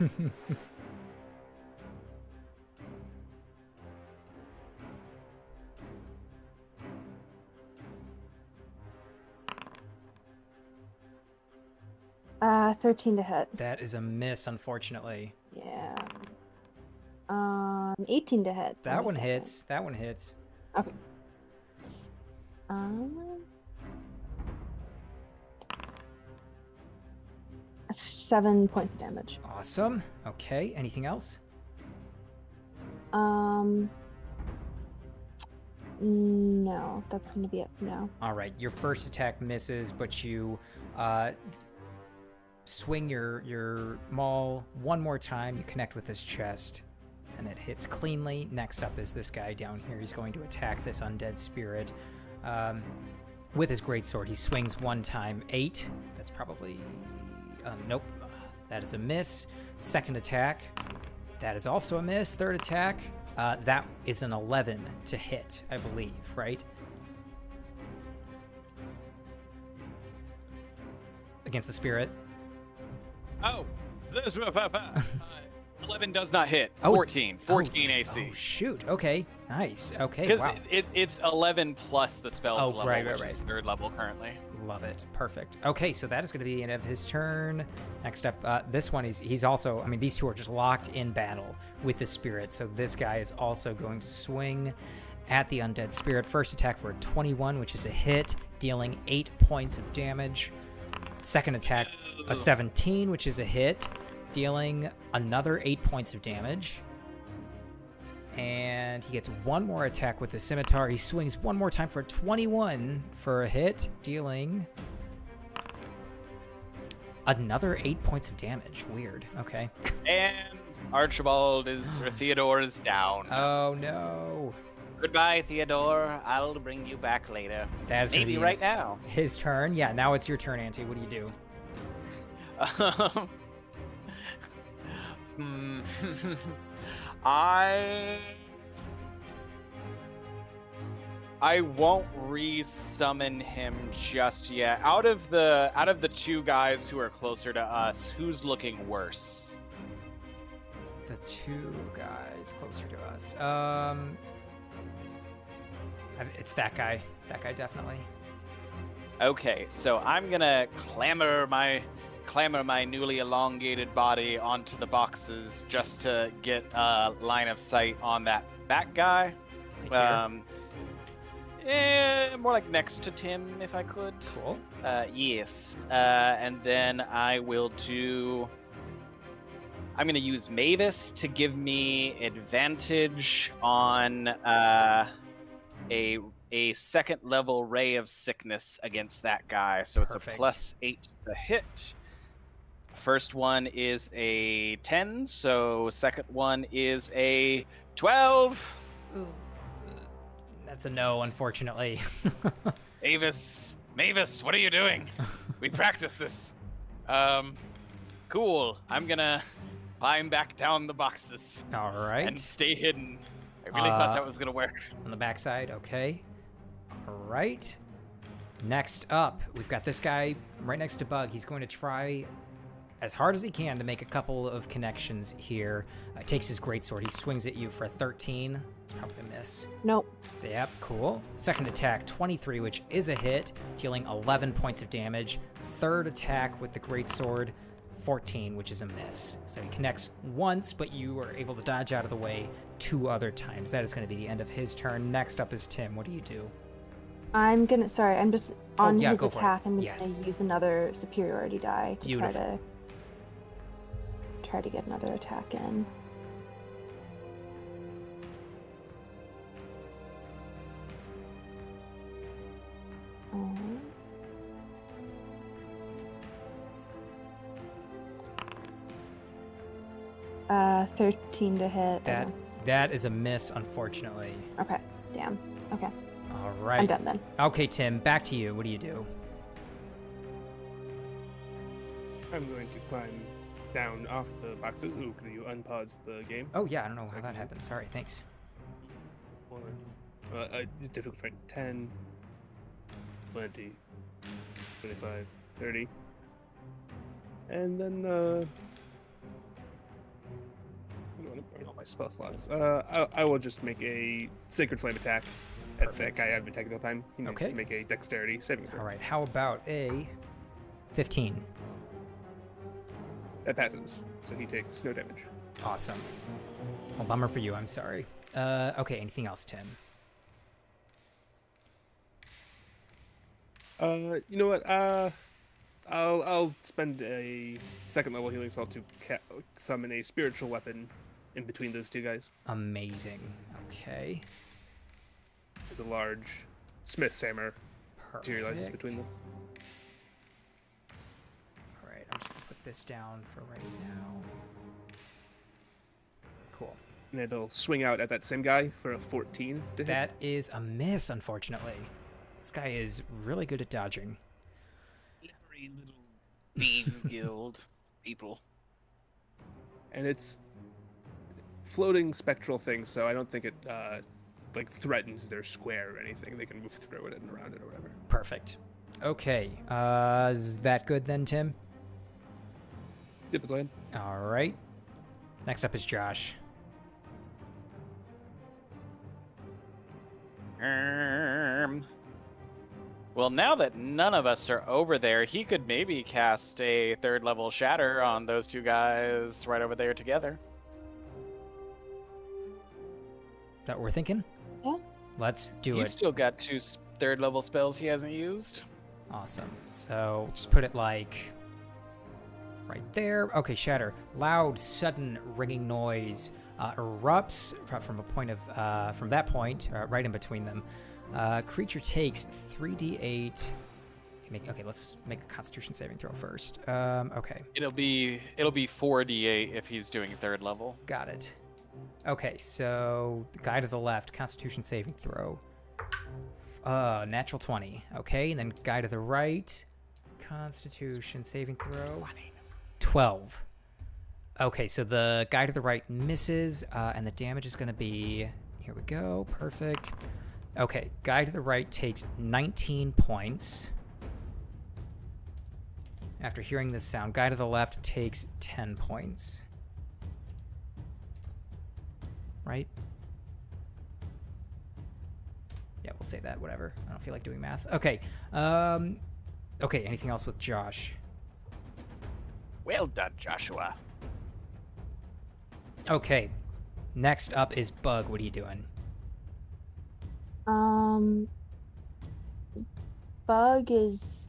13 to hit. That is a miss, unfortunately. Yeah. 18 to hit. That one hits. That one hits. Okay. 7 points of damage. Awesome. Okay, anything else? No, that's gonna be it for now. All right, your first attack misses, but you swing your maul one more time. You connect with his chest, and it hits cleanly. Next up is this guy down here. He's going to attack this undead spirit with his greatsword. He swings one time, 8. That's probably nope. That is a miss. Second attack. That is also a miss. Third attack. That is an 11 to hit, I believe, right? Against the spirit. Oh, 11 does not hit. Oh. 14 AC. Oh, shoot. Okay. Nice. Okay. Because Wow. it's 11 plus the spell's level, right, which right. is 3rd level currently. Love it. Perfect. Okay, so that is going to be the end of his turn. Next up, this one, he's also, I mean, these two are just locked in battle with the spirit. So this guy is also going to swing at the undead spirit. First attack for a 21, which is a hit, dealing 8 points of damage. Second attack, a 17, which is a hit, dealing another 8 points of damage. And he gets one more attack with the scimitar. He swings one more time for a 21 for a hit, dealing another 8 points of damage. Weird. Okay. And Archibald or Theodore is down. Oh no. Goodbye, Theodore. I'll bring you back later. That's gonna maybe be right now. his turn. Yeah, now it's your turn, Auntie. What do you do? I won't re-summon him just yet. Out of the two guys who are closer to us, who's looking worse? The two guys closer to us. It's that guy. That guy definitely. Okay, so I'm gonna clamber my newly elongated body onto the boxes just to get a line of sight on that back guy. More like next to Tim, if I could. Cool. Yes. And then I'm gonna use Mavis to give me advantage on a second level ray of sickness against that guy. So it's Perfect. a +8 to hit. First one is a 10, so second one is a 12. Ooh, that's a no, unfortunately. Mavis, what are you doing? We practiced this. Cool. I'm gonna climb back down the boxes All right. and stay hidden. I really thought that was gonna work. On the backside, okay. All right. Next up, we've got this guy right next to Bug. He's going to try as hard as he can to make a couple of connections here. Takes his greatsword. He swings at you for a 13. It's probably a miss. Nope. Yep, cool. Second attack, 23, which is a hit, dealing 11 points of damage. Third attack with the greatsword, 14, which is a miss. So he connects once, but you are able to dodge out of the way 2 other times. That is going to be the end of his turn. Next up is Tim. What do you do? I'm just on yeah, his go for it. attack. I'm Yes. gonna use another superiority die to Beautiful. try to get another attack in. Um, 13 to hit. That is a miss, unfortunately. Okay, damn. Okay, All I'm right. done then. Okay, Tim, back to you. What do you do? I'm going to climb down off the boxes. Ooh, can you unpause the game? Oh, yeah, I don't know how Second that hit. happened. Sorry, thanks. One. It's difficult, right? 10, 20, 25, 30. And then, I don't want to burn all my spell slots. I will just make a Sacred Flame attack at that Perfect. guy I've been attacking the whole time. He needs Okay. to make a Dexterity saving throw. All right, how about a 15? That passes, so he takes no damage. Awesome. Well, bummer for you. I'm sorry. Okay, anything else, Tim? You know what? I'll spend a second level healing spell to summon a spiritual weapon in between those two guys. Amazing. Okay. There's a large smith's hammer materializes Perfect. between them. All right, I'm just gonna put this down for right now. Cool. And it'll swing out at that same guy for a 14 to hit. That is a miss, unfortunately. This guy is really good at dodging. Slippery little thieves guild people. And it's floating spectral thing, so I don't think it like threatens their square or anything. They can move through it and around it or whatever. Perfect. Okay. Is that good then, Tim? Yep, it's fine. All right. Next up is Josh. Well, now that none of us are over there, he could maybe cast a 3rd level shatter on those two guys right over there together. That what we're thinking? Yeah. Let's do He's it. still got 2 3rd level spells he hasn't used. Awesome. So just put it like right there. Okay, shatter. Loud, sudden ringing noise erupts from a point of from that point, right in between them. Creature takes 3d8. Okay, let's make a Constitution saving throw first. Okay, It'll be 4d8 if he's doing 3rd level. got it. Okay, so the guy to the left, Constitution saving throw. Natural 20. Okay, and then guy to the right, Constitution saving throw. 12. Okay, so the guy to the right misses, and the damage is going to be... Here we go. Perfect. Okay, guy to the right takes 19 points. After hearing this sound, guy to the left takes 10 points. Right? Yeah, we'll say that, whatever. I don't feel like doing math. Okay. Okay, anything else with Josh? Well done, Joshua. Okay. Next up is Bug. What are you doing? Bug is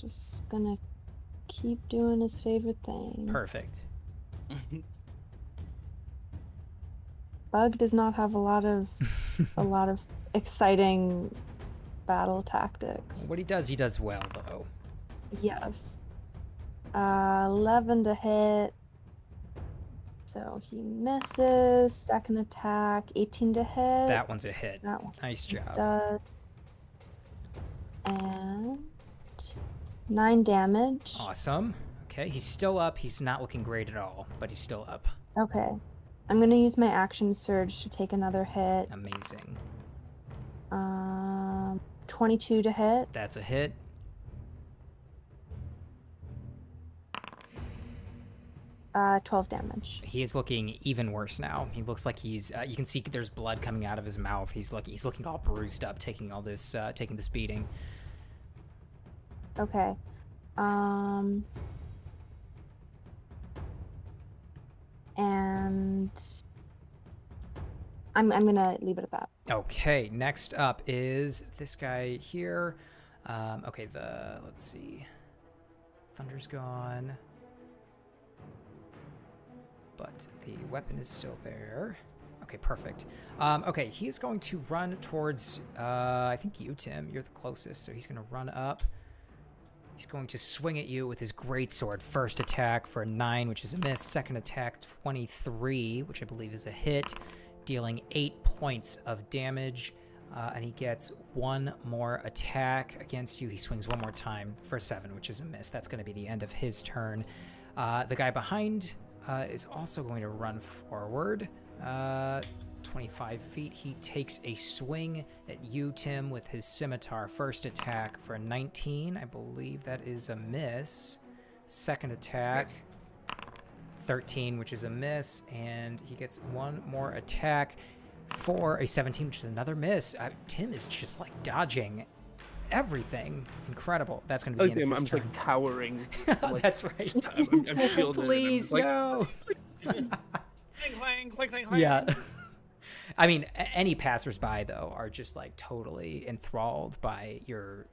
just gonna keep doing his favorite thing. Perfect. Bug does not have a lot of exciting battle tactics. What he does well, though. Yes. 11 to hit. So he misses. Second attack, 18 to hit. That one's a hit. That one Nice job. does. And 9 damage. Awesome. Okay, he's still up. He's not looking great at all, but he's still up. Okay. I'm gonna use my action surge to take another hit. Amazing. 22 to hit. That's a hit. 12 damage. He is looking even worse now. He looks like he's. You can see there's blood coming out of his mouth. He's looking all bruised up, taking this beating. Okay. And I'm gonna leave it at that. Okay. Next up is this guy here. Okay. Let's see. Thunder's gone. But the weapon is still there. Okay, perfect. Okay, he's going to run towards, I think you, Tim. You're the closest, so he's going to run up. He's going to swing at you with his greatsword. First attack for a 9, which is a miss. Second attack, 23, which I believe is a hit, dealing 8 points of damage. And he gets one more attack against you. He swings one more time for 7, which is a miss. That's going to be the end of his turn. The guy behind is also going to run forward 25 feet. He takes a swing at you, Tim, with his scimitar. First attack for a 19. I believe that is a miss. Second attack, 13, which is a miss. And he gets one more attack for a 17, which is another miss. Tim is just like dodging everything. Incredible. That's going to be the end of I'm his just turn. like cowering. Like, That's right. I'm shielded. Please, and I'm just no. Clang, clang, clang, clang, clang. Yeah. I mean, any passersby, though, are just like totally enthralled by your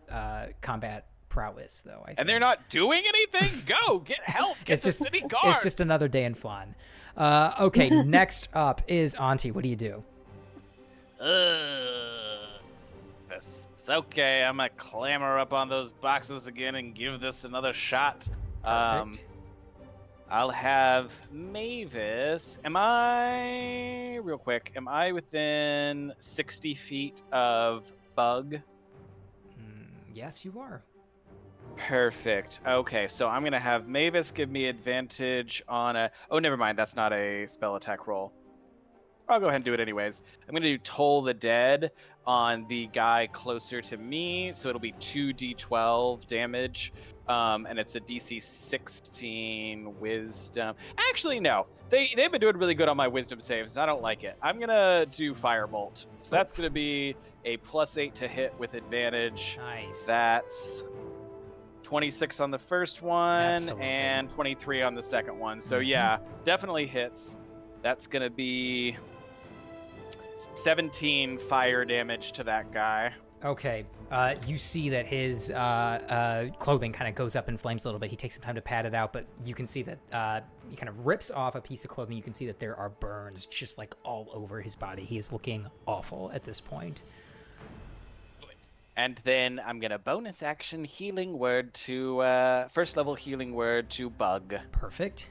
combat prowess, though. I think. And they're not doing anything? Go! Get help! Get the city guard! It's just another day in Flan. Okay, next up is Auntie. What do you do? This okay. I'm gonna clamber up on those boxes again and give this another shot. Perfect. I'll have Mavis. Am I within 60 feet of Bug? Yes, you are. Perfect. Okay, so I'm gonna have Mavis give me advantage on a. Oh, never mind. That's not a spell attack roll. I'll go ahead and do it anyways. I'm gonna do Toll the Dead on the guy closer to me, so it'll be 2d12 damage, and it's a DC 16 Wisdom. Actually, no, they've been doing really good on my Wisdom saves, and I don't like it. I'm gonna do Firebolt, so that's gonna be a +8 to hit with advantage. Nice. That's 26 on the first one, Absolutely. and 23 on the second one. So yeah, definitely hits. That's gonna be 17 fire damage to that guy. Okay. You see that his clothing kind of goes up in flames a little bit. He takes some time to pat it out, but you can see that he kind of rips off a piece of clothing. You can see that there are burns just like all over his body. He is looking awful at this point. And then I'm gonna bonus action healing word to first level healing word to Bug. Perfect.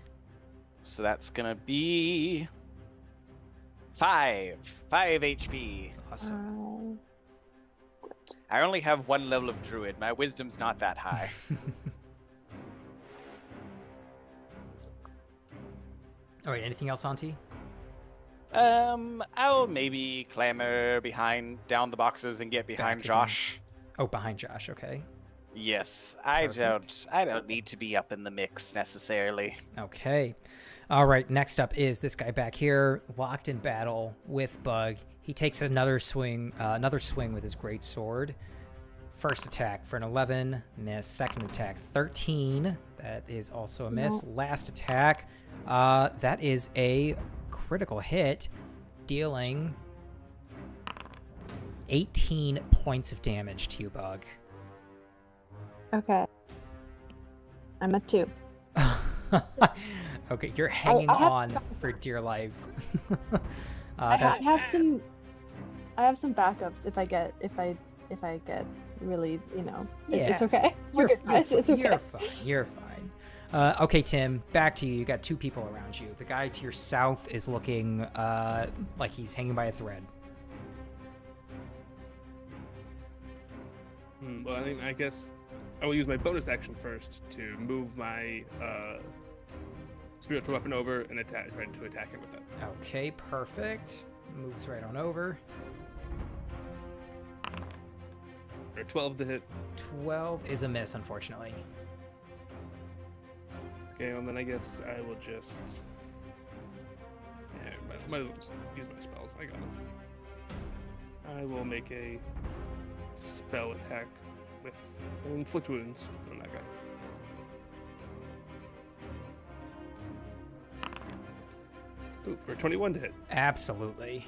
So that's gonna be 5 HP. Awesome. I only have 1 level of druid. My wisdom's not that high. All right. Anything else, Auntie? I'll maybe clamber down the boxes and get behind Back again. Josh. Oh, behind Josh. Okay. Yes, Perfect. I don't need to be up in the mix necessarily. Okay. All right. Next up is this guy back here, locked in battle with Bug. He takes another swing with his great sword. First attack for an 11, miss. Second attack, 13. That is also a miss. Last attack, that is a critical hit, dealing 18 points of damage to you, Bug. Okay. I'm at 2. Okay, you're hanging I have on for dear life. I That's have some backups if I get really, Yeah. it's okay. You're, We're good, guys. It's okay. you're fine. You're fine. Okay, Tim, back to you. You got 2 people around you. The guy to your south is looking like he's hanging by a thread. Well, I guess I will use my bonus action first to move my spiritual weapon over and try to attack him with that. Okay, perfect. Moves right on over. Or 12 to hit. 12 is a miss, unfortunately. Okay, well then I guess I will just. Yeah, might as well just use my spells. I got it. I will make a spell attack with inflict wounds on that guy. Ooh, for 21 to hit. Absolutely.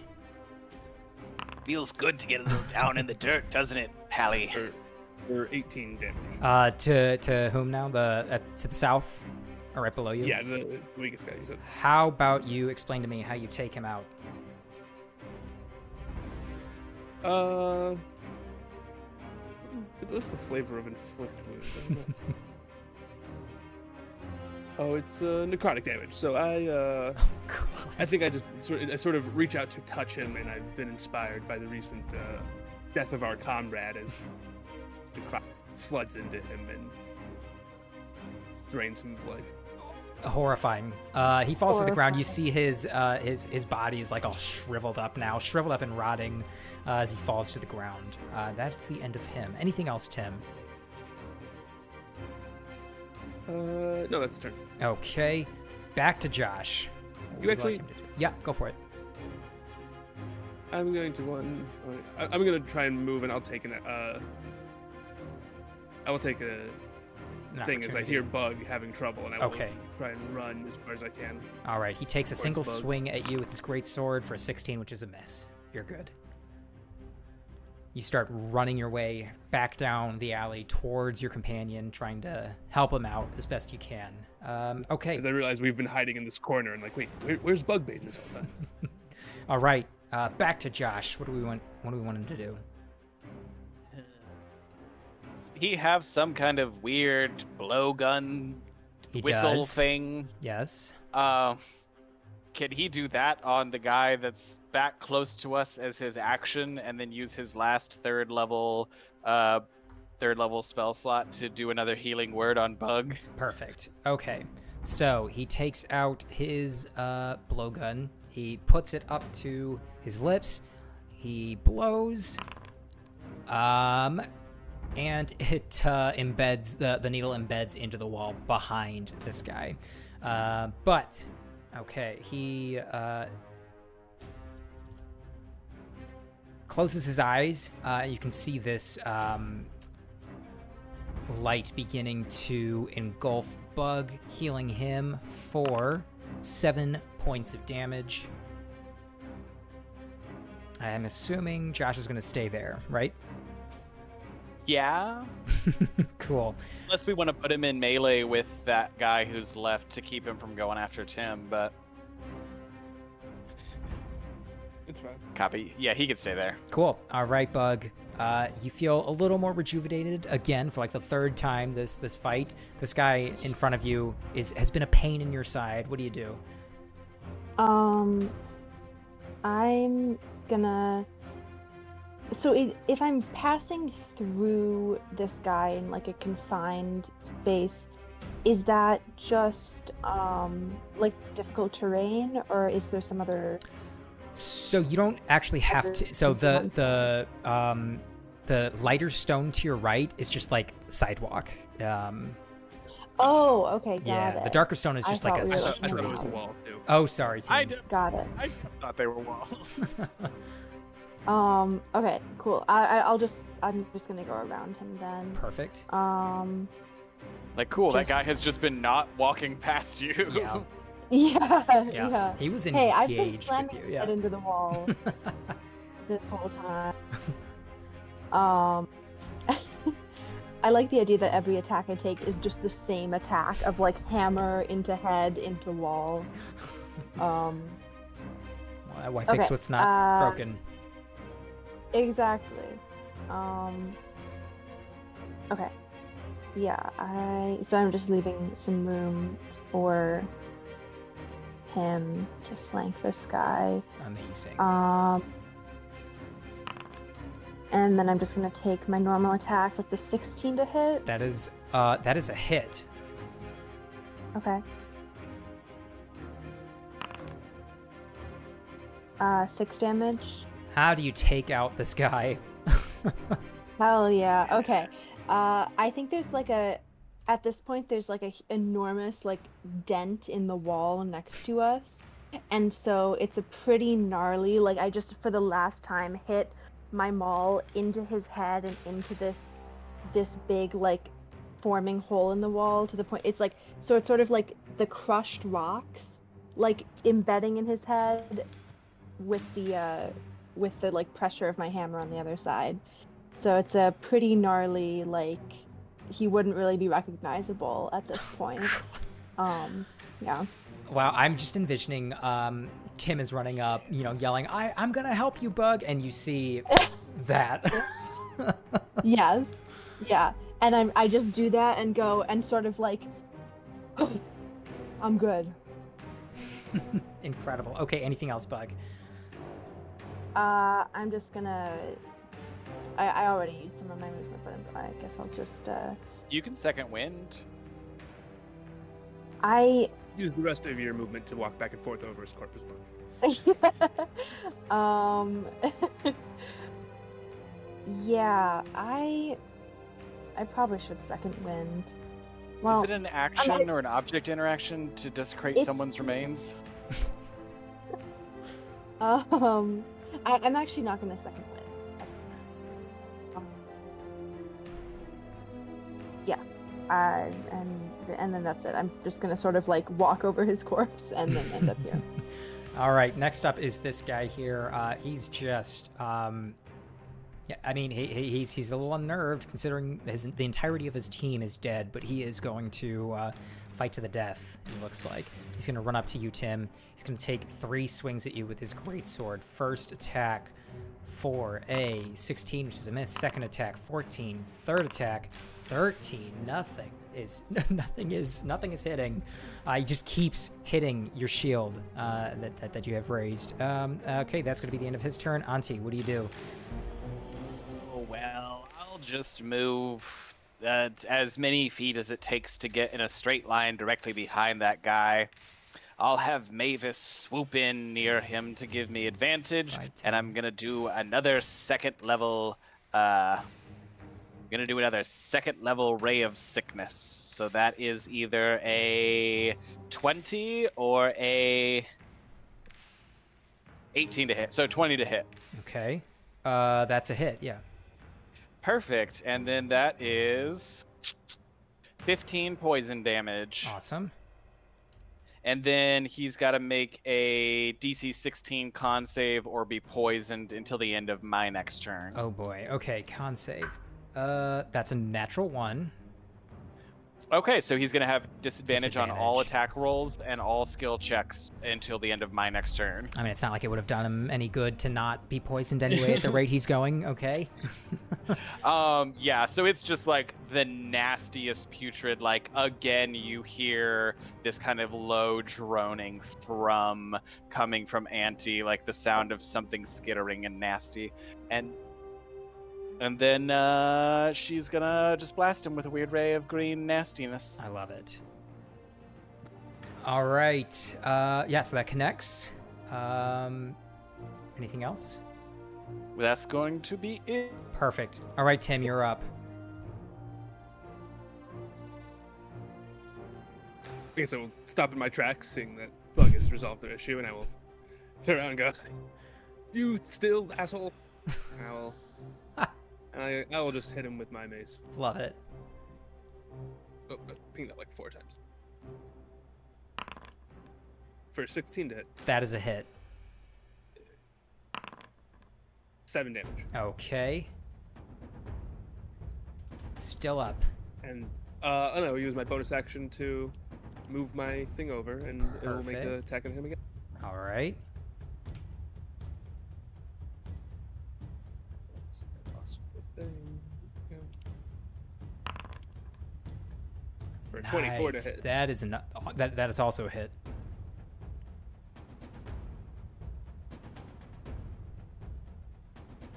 Feels good to get a little down in the dirt, doesn't it, Pally? For 18 damage. To whom now? To the south, or right below you? Yeah, the weakest guy you said. How about you explain to me how you take him out? What's the flavor of inflict wound? Oh, it's necrotic damage. So I think I just sort of reach out to touch him, and I've been inspired by the recent death of our comrade as necrotic floods into him and drains him of life. Horrifying. He falls to the ground. You see his body is like all shriveled up now, shriveled up and rotting as he falls to the ground. That's the end of him. Anything else, Tim? No, that's the turn. Okay, back to Josh. What You would actually- like him to do? Yeah, go for it. I'm going to I'm going to try and move, and I'll take I will take a An thing as I opportunity. hear Bug having trouble, and I will Okay. try and run as far as I can. All right, he takes a Towards single Bug. swing at you with his great sword for a 16, which is a miss. You're good. You start running your way back down the alley towards your companion, trying to help him out as best you can. Okay. And I realize we've been hiding in this corner, and like, wait, where's Bug baiting this whole time? All right. Back to Josh. What do we want him to do? He have some kind of weird blowgun He whistle does. thing. Yes. Can he do that on the guy that's back close to us as his action, and then use his last third level spell slot to do another healing word on Bug? Perfect. Okay. So he takes out his blowgun. He puts it up to his lips. He blows. And it embeds the needle embeds into the wall behind this guy. But okay, he closes his eyes. You can see this light beginning to engulf Bug, healing him for 7 points of damage. I'm assuming Josh is going to stay there, right? Yeah. Cool. Unless we want to put him in melee with that guy who's left to keep him from going after Tim, but It's fine. copy. Yeah, he could stay there. Cool. All right, Bug. You feel a little more rejuvenated again for like the third time this fight. This guy in front of you has been a pain in your side. What do you do? I'm gonna. So if I'm passing through this guy in like a confined space, is that just like difficult terrain, or is there some other? So you don't actually have to. So the lighter stone to your right is just like sidewalk. Oh, okay, got Yeah, it. the darker stone is I just like thought a we were I looking thought street. it was a wall too. Oh, sorry, Tim. Got it. I thought they were walls. Okay, cool. I'm just gonna go around him then. Perfect. Like, cool, that guy Just- has just been not walking past you. Yeah. Yeah, Yeah. yeah. He was Hey, I've been engaged with slamming you. my Yeah. head into the wall this whole time. I like the idea that every attack I take is just the same attack of like hammer into head into wall. Why fix Okay, what's not broken? Exactly. Okay. Yeah, so I'm just leaving some room for him to flank this guy. Amazing. And then I'm just gonna take my normal attack. That's a 16 to hit. That is a hit. Okay. 6 damage. How do you take out this guy? Hell yeah. Okay. I think there's like a at this point there's like a enormous like dent in the wall next to us, and so it's a pretty gnarly, like I just for the last time hit my maul into his head and into this big like forming hole in the wall to the point it's like, so it's sort of like the crushed rocks like embedding in his head with the like pressure of my hammer on the other side. So it's a pretty gnarly, like he wouldn't really be recognizable at this point. Yeah. Wow, I'm just envisioning Tim is running up, yelling, I'm gonna help you, Bug, and you see that. Yes. Yeah. And I just do that and go and sort of like I'm good. Incredible. Okay, anything else, Bug? I'm just gonna I already used some of my movement, but I guess I'll just You can second wind. I Use the rest of your movement to walk back and forth over his corpus book. Yeah, I probably should second wind. Well, Is it an action or an object interaction to desecrate It's- someone's remains? I'm actually not gonna second wind. Yeah, and then that's it. I'm just gonna sort of like walk over his corpse and then end up here. All right, next up is this guy here. He's just, yeah, I mean, he's a little unnerved considering the entirety of his team is dead, but he is going to fight to the death, it looks like. He's going to run up to you, Tim. He's going to take 3 swings at you with his greatsword. First attack for a 16, which is a miss. Second attack, 14. Third attack, 13. Nothing is hitting. He just keeps hitting your shield that you have raised. Okay, that's going to be the end of his turn. Auntie, what do you do? Oh, well, I'll just move as many feet as it takes to get in a straight line directly behind that guy. I'll have Mavis swoop in near him to give me advantage, and I'm gonna do another second level. Gonna do another second level Ray of Sickness. So that is either a 20 or a 18 to hit. So 20 to hit. Okay, that's a hit. Yeah. Perfect. And then that is 15 poison damage. Awesome. And then he's got to make a DC 16 con save or be poisoned until the end of my next turn. Oh boy. Okay, con save. That's a natural 1. Okay, so he's going to have disadvantage on all Disadvantage. attack rolls and all skill checks until the end of my next turn. I mean, it's not like it would have done him any good to not be poisoned anyway at the rate he's going. Okay. Yeah, so it's just like the nastiest putrid, like again you hear this kind of low droning thrum coming from Auntie, like the sound of something skittering and nasty. And then she's gonna just blast him with a weird ray of green nastiness. I love it. All right. Yeah, so that connects. Anything else? That's going to be it. Perfect. All right, Tim, you're up. Okay, so we'll stop in my tracks, seeing that Bug has resolved their issue, and I will turn around and go, "You still, asshole!" I will just hit him with my mace. Love it. Oh, I pinged that like 4 times. For 16 to hit, That is a hit. 7 damage. Okay. Still up. And oh no, use my bonus action to move my thing over, and it will make the Perfect. attack on him again. All right. For 24 to Nice. hit. That is that is also a hit.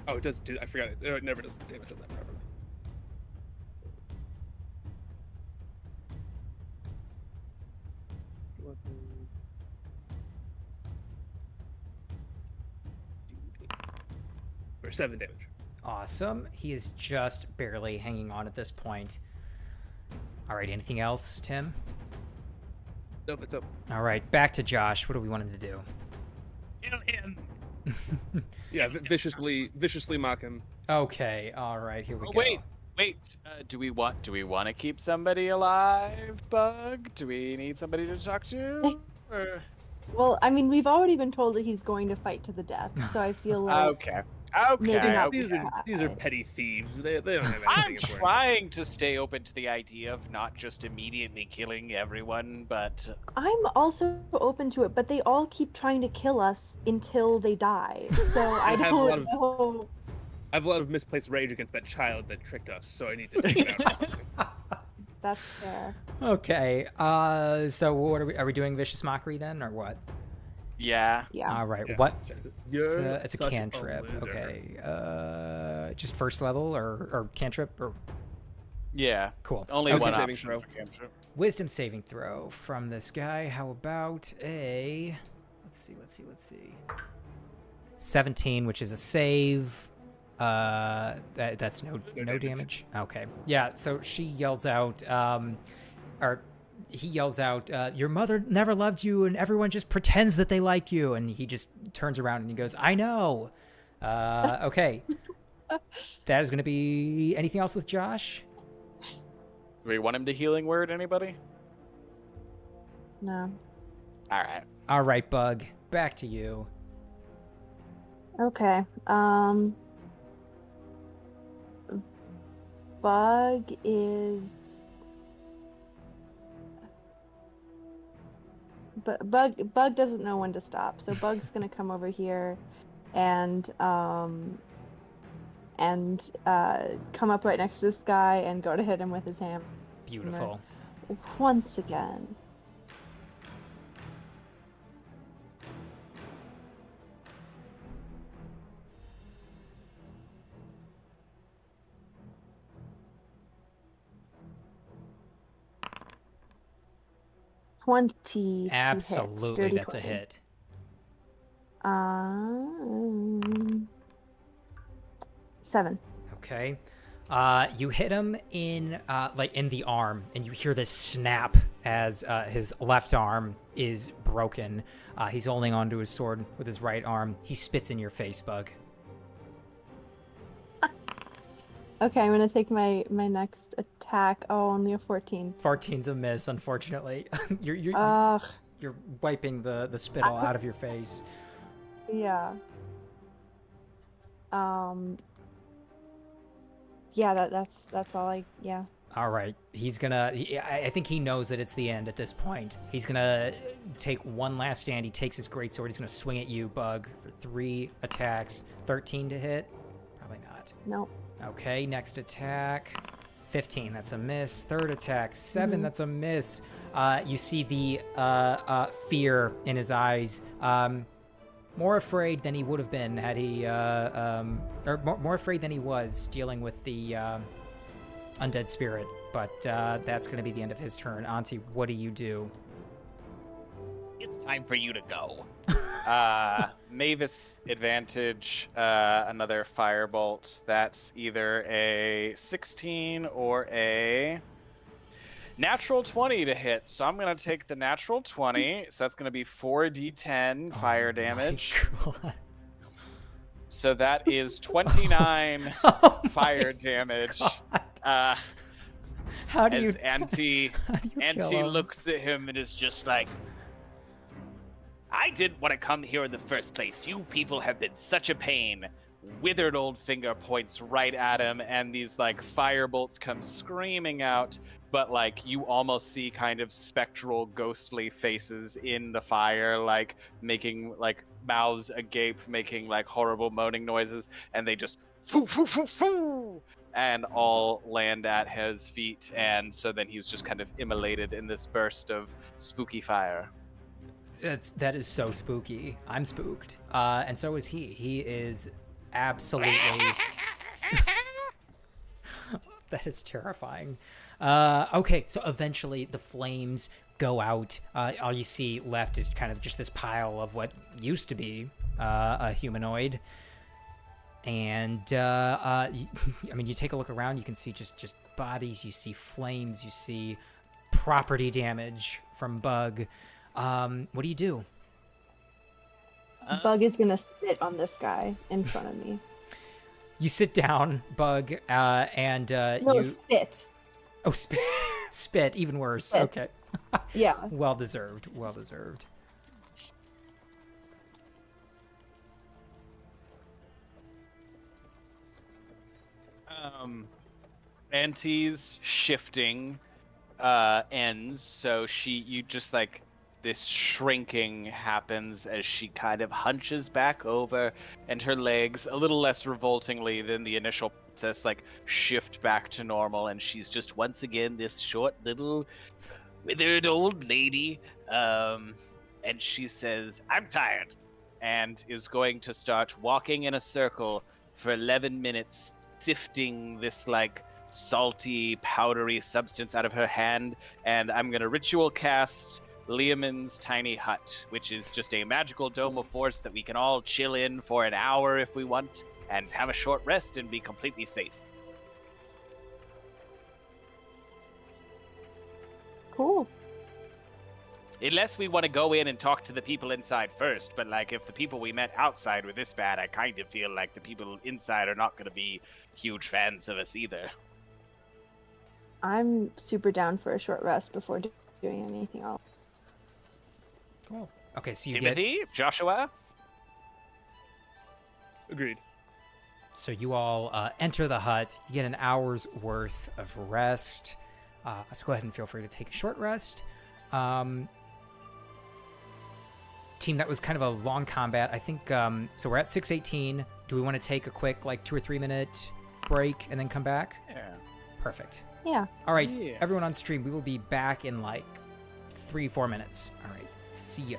Oh, it does do. I forgot it. It never does the damage on that properly. For 7 damage. Awesome. He is just barely hanging on at this point. All right, anything else, Tim? Nope, it's up. All right, back to Josh. What do we want him to do? Kill him. Yeah, viciously mock him. Okay, all right, here we Oh, go. wait. Do we want to keep somebody alive, Bug? Do we need somebody to talk to? Or... Well, I mean, we've already been told that he's going to fight to the death, so I feel like Okay. maybe not These that. are petty thieves. They don't have anything I'm important. trying to stay open to the idea of not just immediately killing everyone, but I'm also open to it, but they all keep trying to kill us until they die. So I have a lot don't of- know. I have a lot of misplaced rage against that child that tricked us, so I need to take it out on something. That's fair. Okay, so what are we doing vicious mockery then, or what? yeah. Yeah. All right, Yeah. what? You're It's a such cantrip. loser. Okay, just first level or cantrip or Yeah. cool. Only Okay. one Saving option throw. for cantrip. Wisdom saving throw from this guy. How about a? Let's see. 17, which is a save. That's no damage. damage. Okay. Yeah. So she yells out, or he yells out, "Your mother never loved you, and everyone just pretends that they like you." And he just turns around and he goes, "I know." Okay. That is going to be anything else with Josh? Do we want him to healing word, anybody? No. Alright. All right, Bug. Back to you. Okay. Bug is. But Bug doesn't know when to stop, so Bug's gonna come over here, and come up right next to this guy and go to hit him with his hammer Beautiful. once again. $20. Absolutely, that's a hit. 7. Okay. You hit him in in the arm, and you hear this snap as his left arm is broken. He's holding onto his sword with his right arm. He spits in your face, Bug. Okay, I'm gonna take my next attack. Oh, only a 14. 14's a miss, unfortunately. you're Ugh, you're wiping the spittle out of your face. yeah. Yeah, that's all yeah. All right, he's gonna. I think he knows that it's the end at this point. He's gonna take one last stand. He takes his greatsword. He's gonna swing at you, Bug, for 3 attacks. 13 to hit. Probably not. Nope. Okay, next attack. 15, that's a miss. Third attack, 7, that's a miss. You see the fear in his eyes. More afraid than he would have been had he, or more afraid than he was dealing with the undead spirit. But that's going to be the end of his turn. Auntie, what do you do? It's time for you to go. Mavis advantage, another firebolt. That's either a 16 or a natural 20 to hit. So I'm going to take the natural 20. So that's going to be 4d10 fire damage. God. So that is 29 Oh my fire damage. God. How do As you... Auntie how do you kill him? looks at him and is just like, I didn't want to come here in the first place. You people have been such a pain. Withered old finger points right at him, and these like fire bolts come screaming out, but like you almost see kind of spectral ghostly faces in the fire, like making like mouths agape, making like horrible moaning noises, and they just foo, foo, foo, foo, and all land at his feet, and so then he's just kind of immolated in this burst of spooky fire. That is so spooky. I'm spooked. And so is he. He is absolutely... That is terrifying. Okay, so eventually the flames go out. All you see left is kind of just this pile of what used to be a humanoid. And, I mean, you take a look around, you can see just bodies, you see flames, you see property damage from Bug. What do you do? Bug is gonna spit on this guy in front of me. You sit down, Bug, and No, you... spit. Oh, spit, even worse. Spit. Okay. Yeah. Well deserved. Well deserved. Auntie's shifting ends, so you just like this shrinking happens as she kind of hunches back over, and her legs, a little less revoltingly than the initial process, like shift back to normal, and she's just once again this short little withered old lady. And she says, "I'm tired," and is going to start walking in a circle for 11 minutes, sifting this like salty, powdery substance out of her hand. And I'm going to ritual cast Liamon's Tiny Hut, which is just a magical dome of force that we can all chill in for an hour if we want, and have a short rest and be completely safe. Cool. Unless we want to go in and talk to the people inside first, but like if the people we met outside were this bad, I kind of feel like the people inside are not going to be huge fans of us either. I'm super down for a short rest before doing anything else. Cool. Okay, so you Timothy, Joshua? Agreed. So you all enter the hut. You get an hour's worth of rest. So go ahead and feel free to take a short rest. Team, that was kind of a long combat. I think, so we're at 6:18. Do we want to take a quick, like, 2 or 3 minute break and then come back? Yeah. Perfect. Yeah. All right, Yeah. everyone on stream, we will be back in, like, 3-4 minutes. All right, see ya.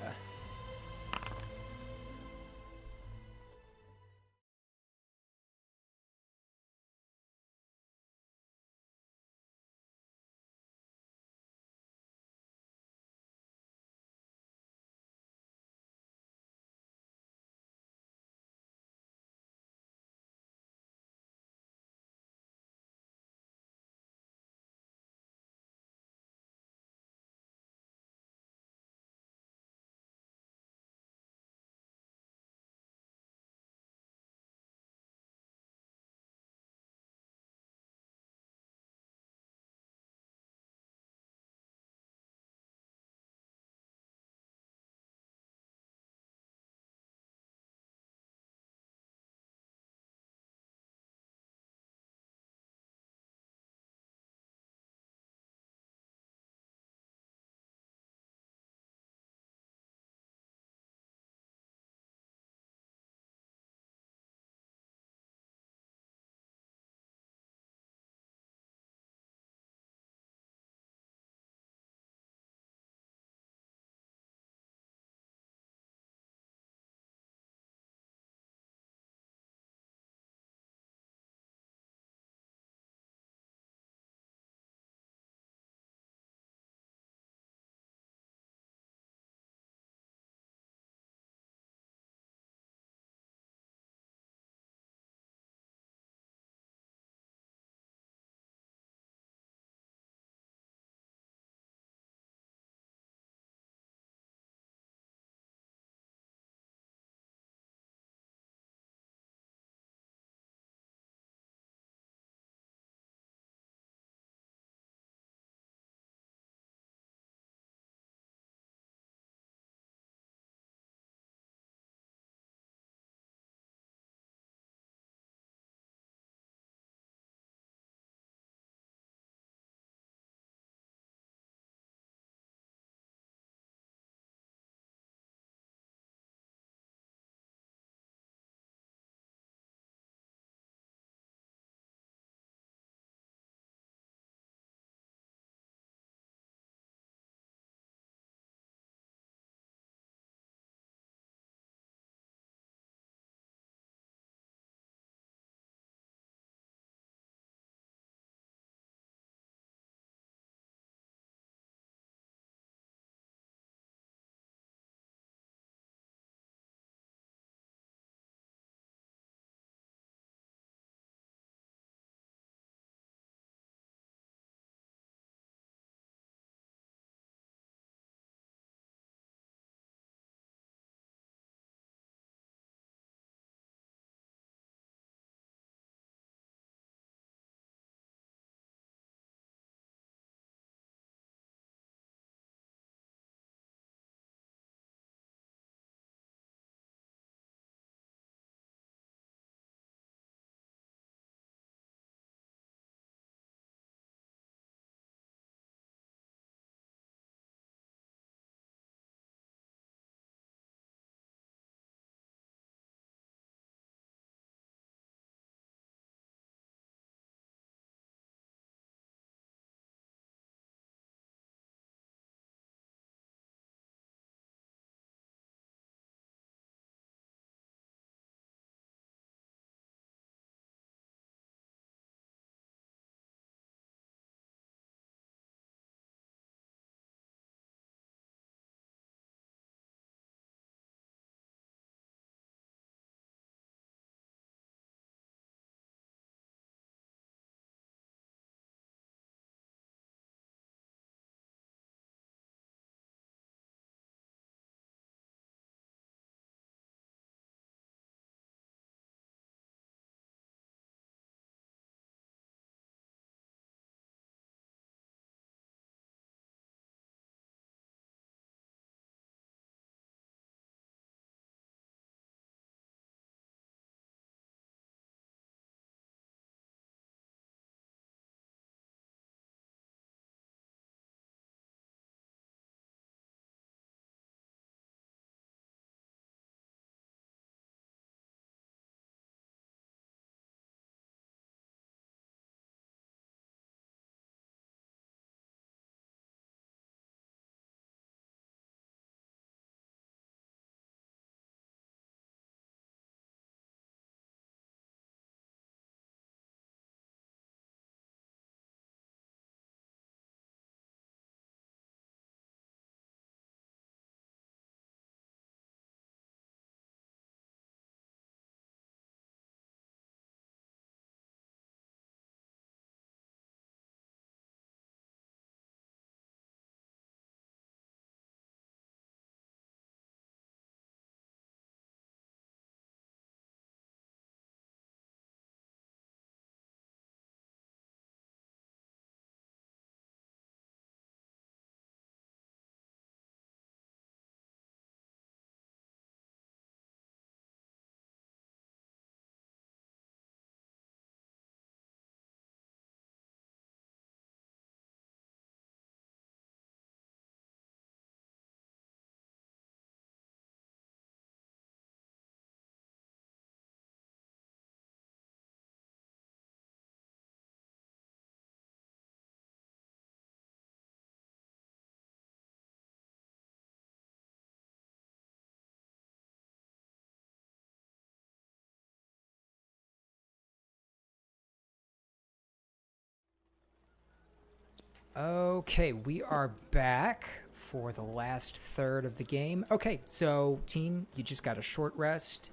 Okay, we are back for the last third of the game. Okay, so team, you just got a short rest.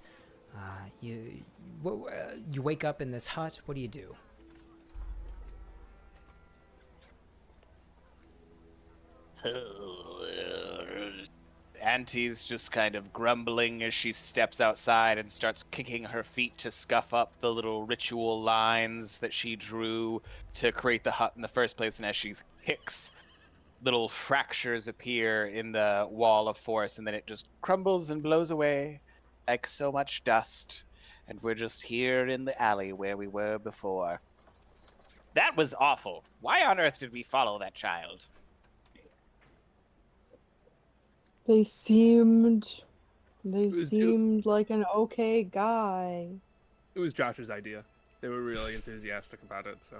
You wake up in this hut. What do you do? Auntie's just kind of grumbling as she steps outside and starts kicking her feet to scuff up the little ritual lines that she drew to create the hut in the first place. And as she kicks, little fractures appear in the wall of force, and then it just crumbles and blows away like so much dust. And we're just here in the alley where we were before. That was awful. Why on earth did we follow that child? They seemed was- like an okay guy. It was Josh's idea. They were really enthusiastic about it, so.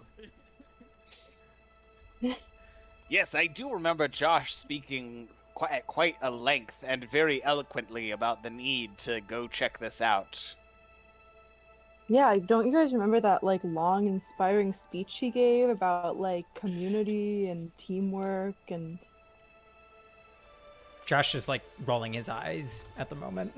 Yes, I do remember Josh speaking at quite a length and very eloquently about the need to go check this out. Yeah, don't you guys remember that like long inspiring speech he gave about like community and teamwork and Josh is like rolling his eyes at the moment.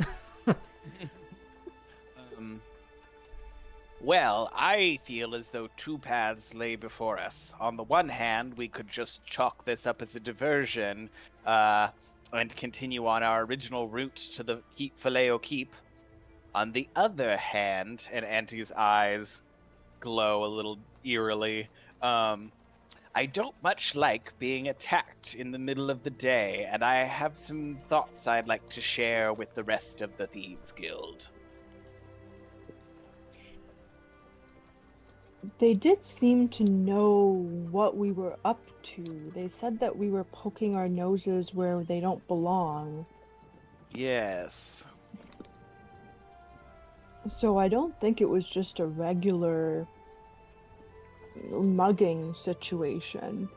Well, I feel as though two paths lay before us. On the one hand, we could just chalk this up as a diversion and continue on our original route to the Faleo Keep. On the other hand, and Auntie's eyes glow a little eerily, I don't much like being attacked in the middle of the day, and I have some thoughts I'd like to share with the rest of the Thieves Guild. they did seem to know what we were up to. They said that we were poking our noses where they don't belong. Yes. So I don't think it was just a regular mugging situation.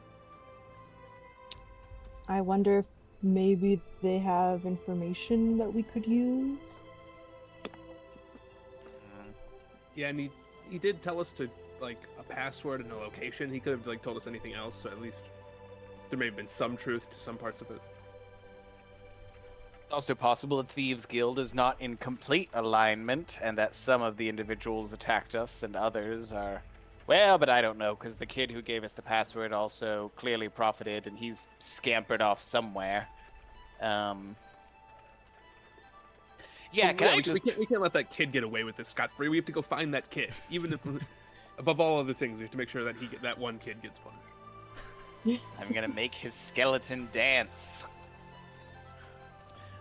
I wonder if maybe they have information that we could use. Yeah, and he did tell us to, like, a password and a location. He could have, like, told us anything else, so at least there may have been some truth to some parts of it. It's also possible that Thieves Guild is not in complete alignment, and that some of the individuals attacked us and others are... Well, but I don't know, because the kid who gave us the password also clearly profited, and he's scampered off somewhere. Yeah, we can't let that kid get away with this scot-free. We have to go find that kid. Even if, above all other things, we have to make sure that that one kid gets punished. I'm gonna make his skeleton dance.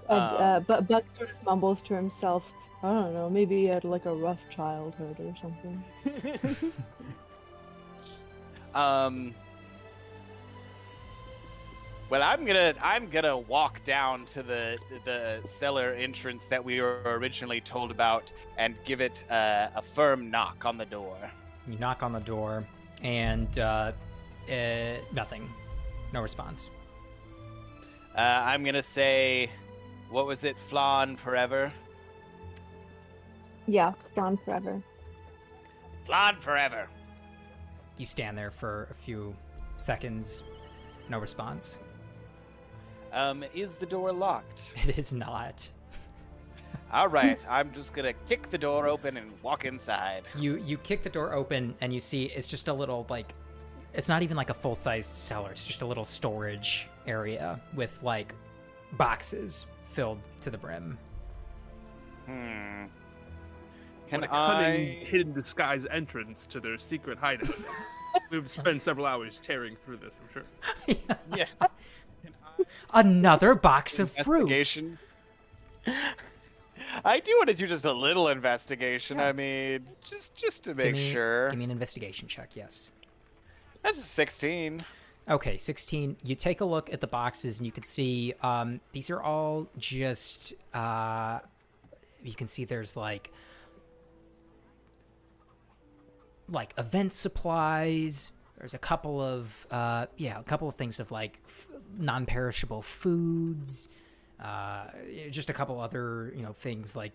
But Buck sort of mumbles to himself, I don't know, maybe he had like a rough childhood or something. Well, I'm gonna walk down to the cellar entrance that we were originally told about and give it a firm knock on the door. You knock on the door, and nothing. No response. I'm gonna say, what was it? Flan forever. Yeah, gone forever. Flan forever. You stand there for a few seconds. No response. Is the door locked? It is not. All right, I'm just gonna kick the door open and walk inside. You kick the door open and you see it's just a little like, it's not even like a full-sized cellar. It's just a little storage area with like boxes filled to the brim. What a cunning hidden disguise entrance to their secret hideout. We've spent several hours tearing through this, I'm sure. Yeah. Another box of fruits. Investigation. I do want to do just a little investigation. Yeah. I mean, just to make sure. Give me an investigation check, yes. That's a 16. Okay, 16. You take a look at the boxes and you can see these are all just, you can see there's like event supplies. There's a couple of, things of like non-perishable foods. Just a couple other, things like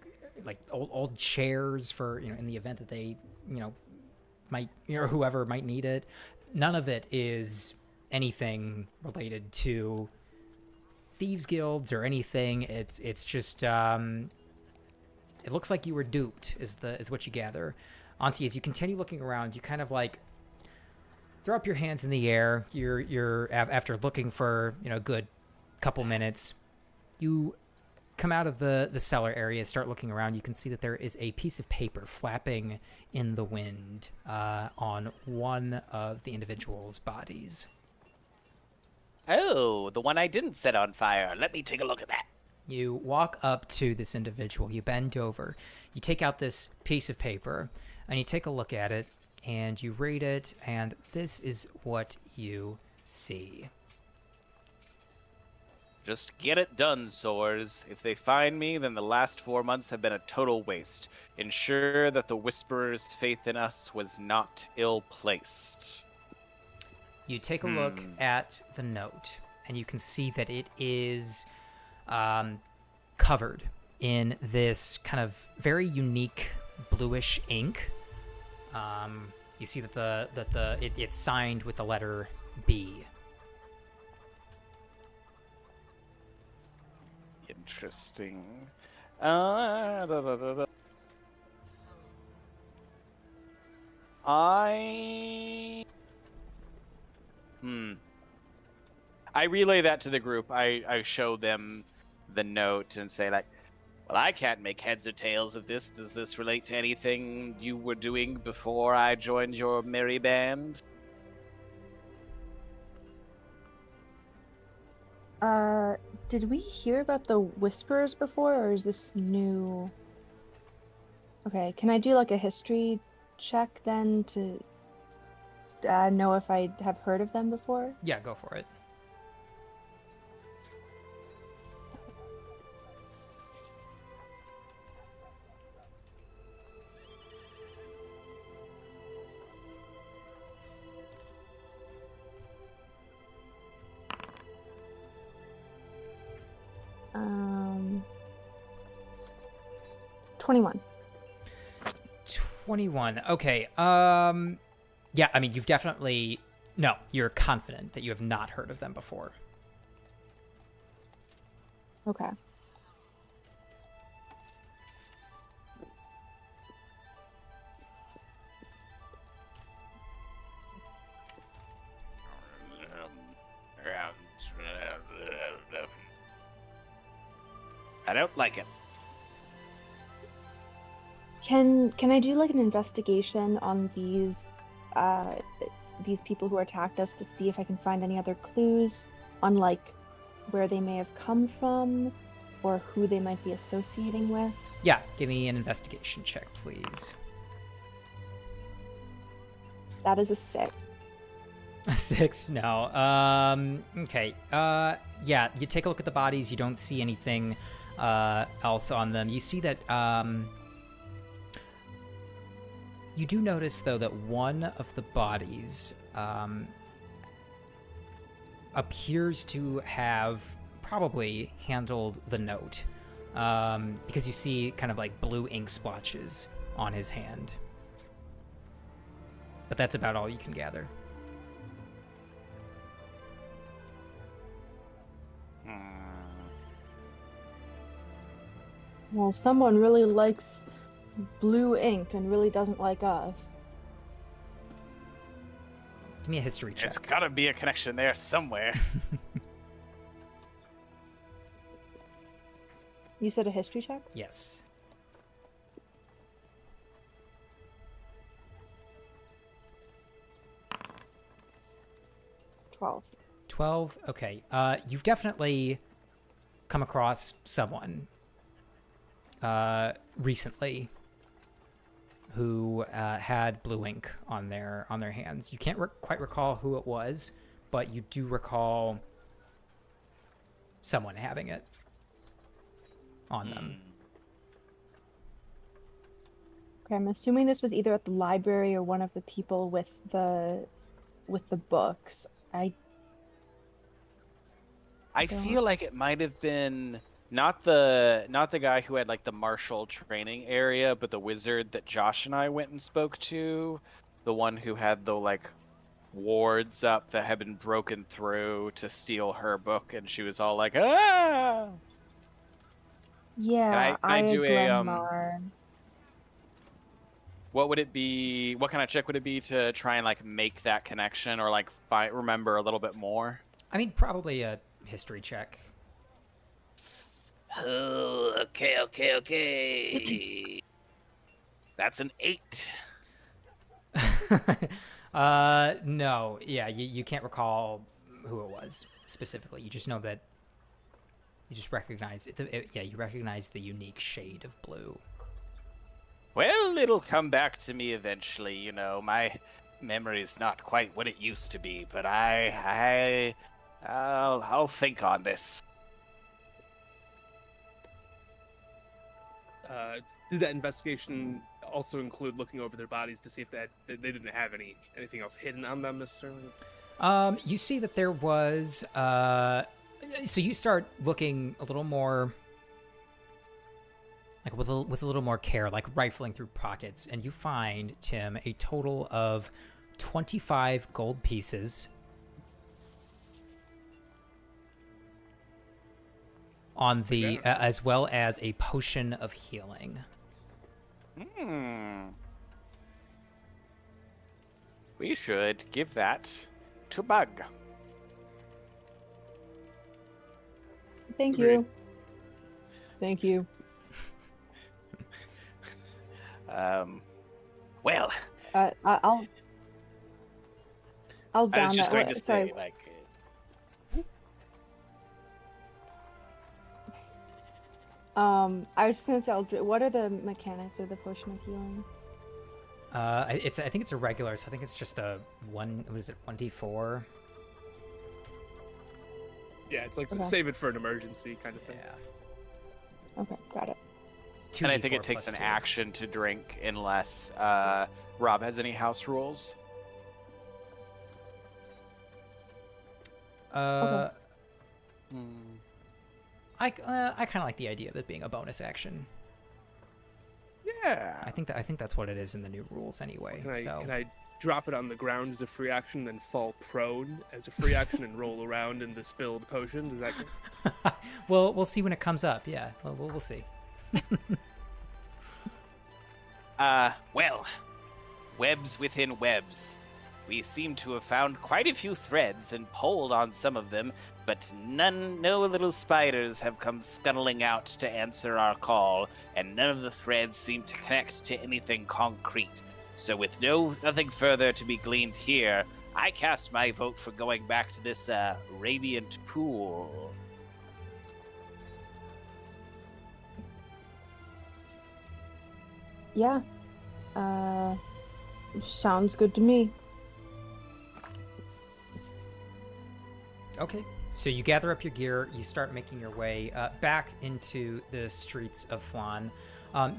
old chairs for, in the event that they, might, or whoever might need it. None of it is anything related to thieves guilds or anything. It's just it looks like you were duped is what you gather. Auntie, as you continue looking around, you kind of like throw up your hands in the air. You're after looking for a good couple minutes, you come out of the cellar area, start looking around. You can see that there is a piece of paper flapping in the wind on one of the individual's bodies. Oh, the one I didn't set on fire. Let me take a look at that. You walk up to this individual, you bend over, you take out this piece of paper, and you take a look at it, and you read it, and this is what you see. Just get it done, Soars. If they find me, then the last 4 months have been a total waste. Ensure that the Whisperer's faith in us was not ill-placed. You take a look at the note, and you can see that it is covered in this kind of very unique bluish ink. You see that it's signed with the letter B. Interesting. I relay that to the group. I show them the note and say, like, Well, I can't make heads or tails of this. Does this relate to anything you were doing before I joined your merry band? Did we hear about the Whisperers before, or is this new? Okay, can I do like a history check then to know if I have heard of them before? Yeah, go for it. Um, 21. 21. Okay. Yeah, I mean, you've definitely... No, you're confident that you have not heard of them before. Okay. I don't like it. Can I do like an investigation on these people who attacked us to see if I can find any other clues on like where they may have come from or who they might be associating with? Yeah, give me an investigation check, please. That is a 6. A 6? No. Okay. Yeah, you take a look at the bodies. You don't see anything else on them. You see that... You do notice, though, that one of the bodies appears to have probably handled the note, because you see kind of like blue ink splotches on his hand. But that's about all you can gather. Well, someone really likes blue ink and really doesn't like us. Give me a history check. There's gotta be a connection there somewhere. You said a history check? Yes. $12. 12? Okay. You've definitely come across someone recently who had blue ink on their hands. You can't quite recall who it was, but you do recall someone having it on them. Okay, I'm assuming this was either at the library or one of the people with the books. I feel like it might have been not the guy who had like the martial training area, but the wizard that Josh and I went and spoke to, the one who had the like wards up that had been broken through to steal her book, and she was all like, ah! Yeah, Can I do a Glenmar. what would it be? What kind of check would it be to try and like make that connection or like remember a little bit more? I mean, probably a history check. Oh, okay. That's an 8. No, yeah, you can't recall who it was specifically. You just know that you just recognize you recognize the unique shade of blue. Well, it'll come back to me eventually, you know. My memory's not quite what it used to be, but I'll think on this. Did that investigation also include looking over their bodies to see if they didn't have anything else hidden on them necessarily? You see that there was so you start looking a little more like with a little more care, like rifling through pockets, and you find, Tim, a total of 25 gold pieces on the as well as a potion of healing. We should give that to Bug. Thank Agreed. you. Thank you. Well, I'll I down was just that. going to Sorry. say, like, I was just gonna say, what are the mechanics of the potion of healing? I think it's a regular, so I think it's just a 1d4? Yeah, it's like Okay. save it for an emergency kind of thing. Yeah. Okay, got it. And I think 2d4 it takes an plus 2. action to drink unless Rob has any house rules. I kind of like the idea of it being a bonus action. Yeah. I think that's what it is in the new rules anyway. Can I drop it on the ground as a free action, then fall prone as a free action and roll around in the spilled potion? Does that count? Well, we'll see when it comes up. Yeah, we'll see. well, webs within webs. We seem to have found quite a few threads and pulled on some of them, but no little spiders have come scuttling out to answer our call, and none of the threads seem to connect to anything concrete. So with nothing further to be gleaned here, I cast my vote for going back to this radiant pool. Yeah. Sounds good to me. Okay, so you gather up your gear, you start making your way back into the streets of Flan.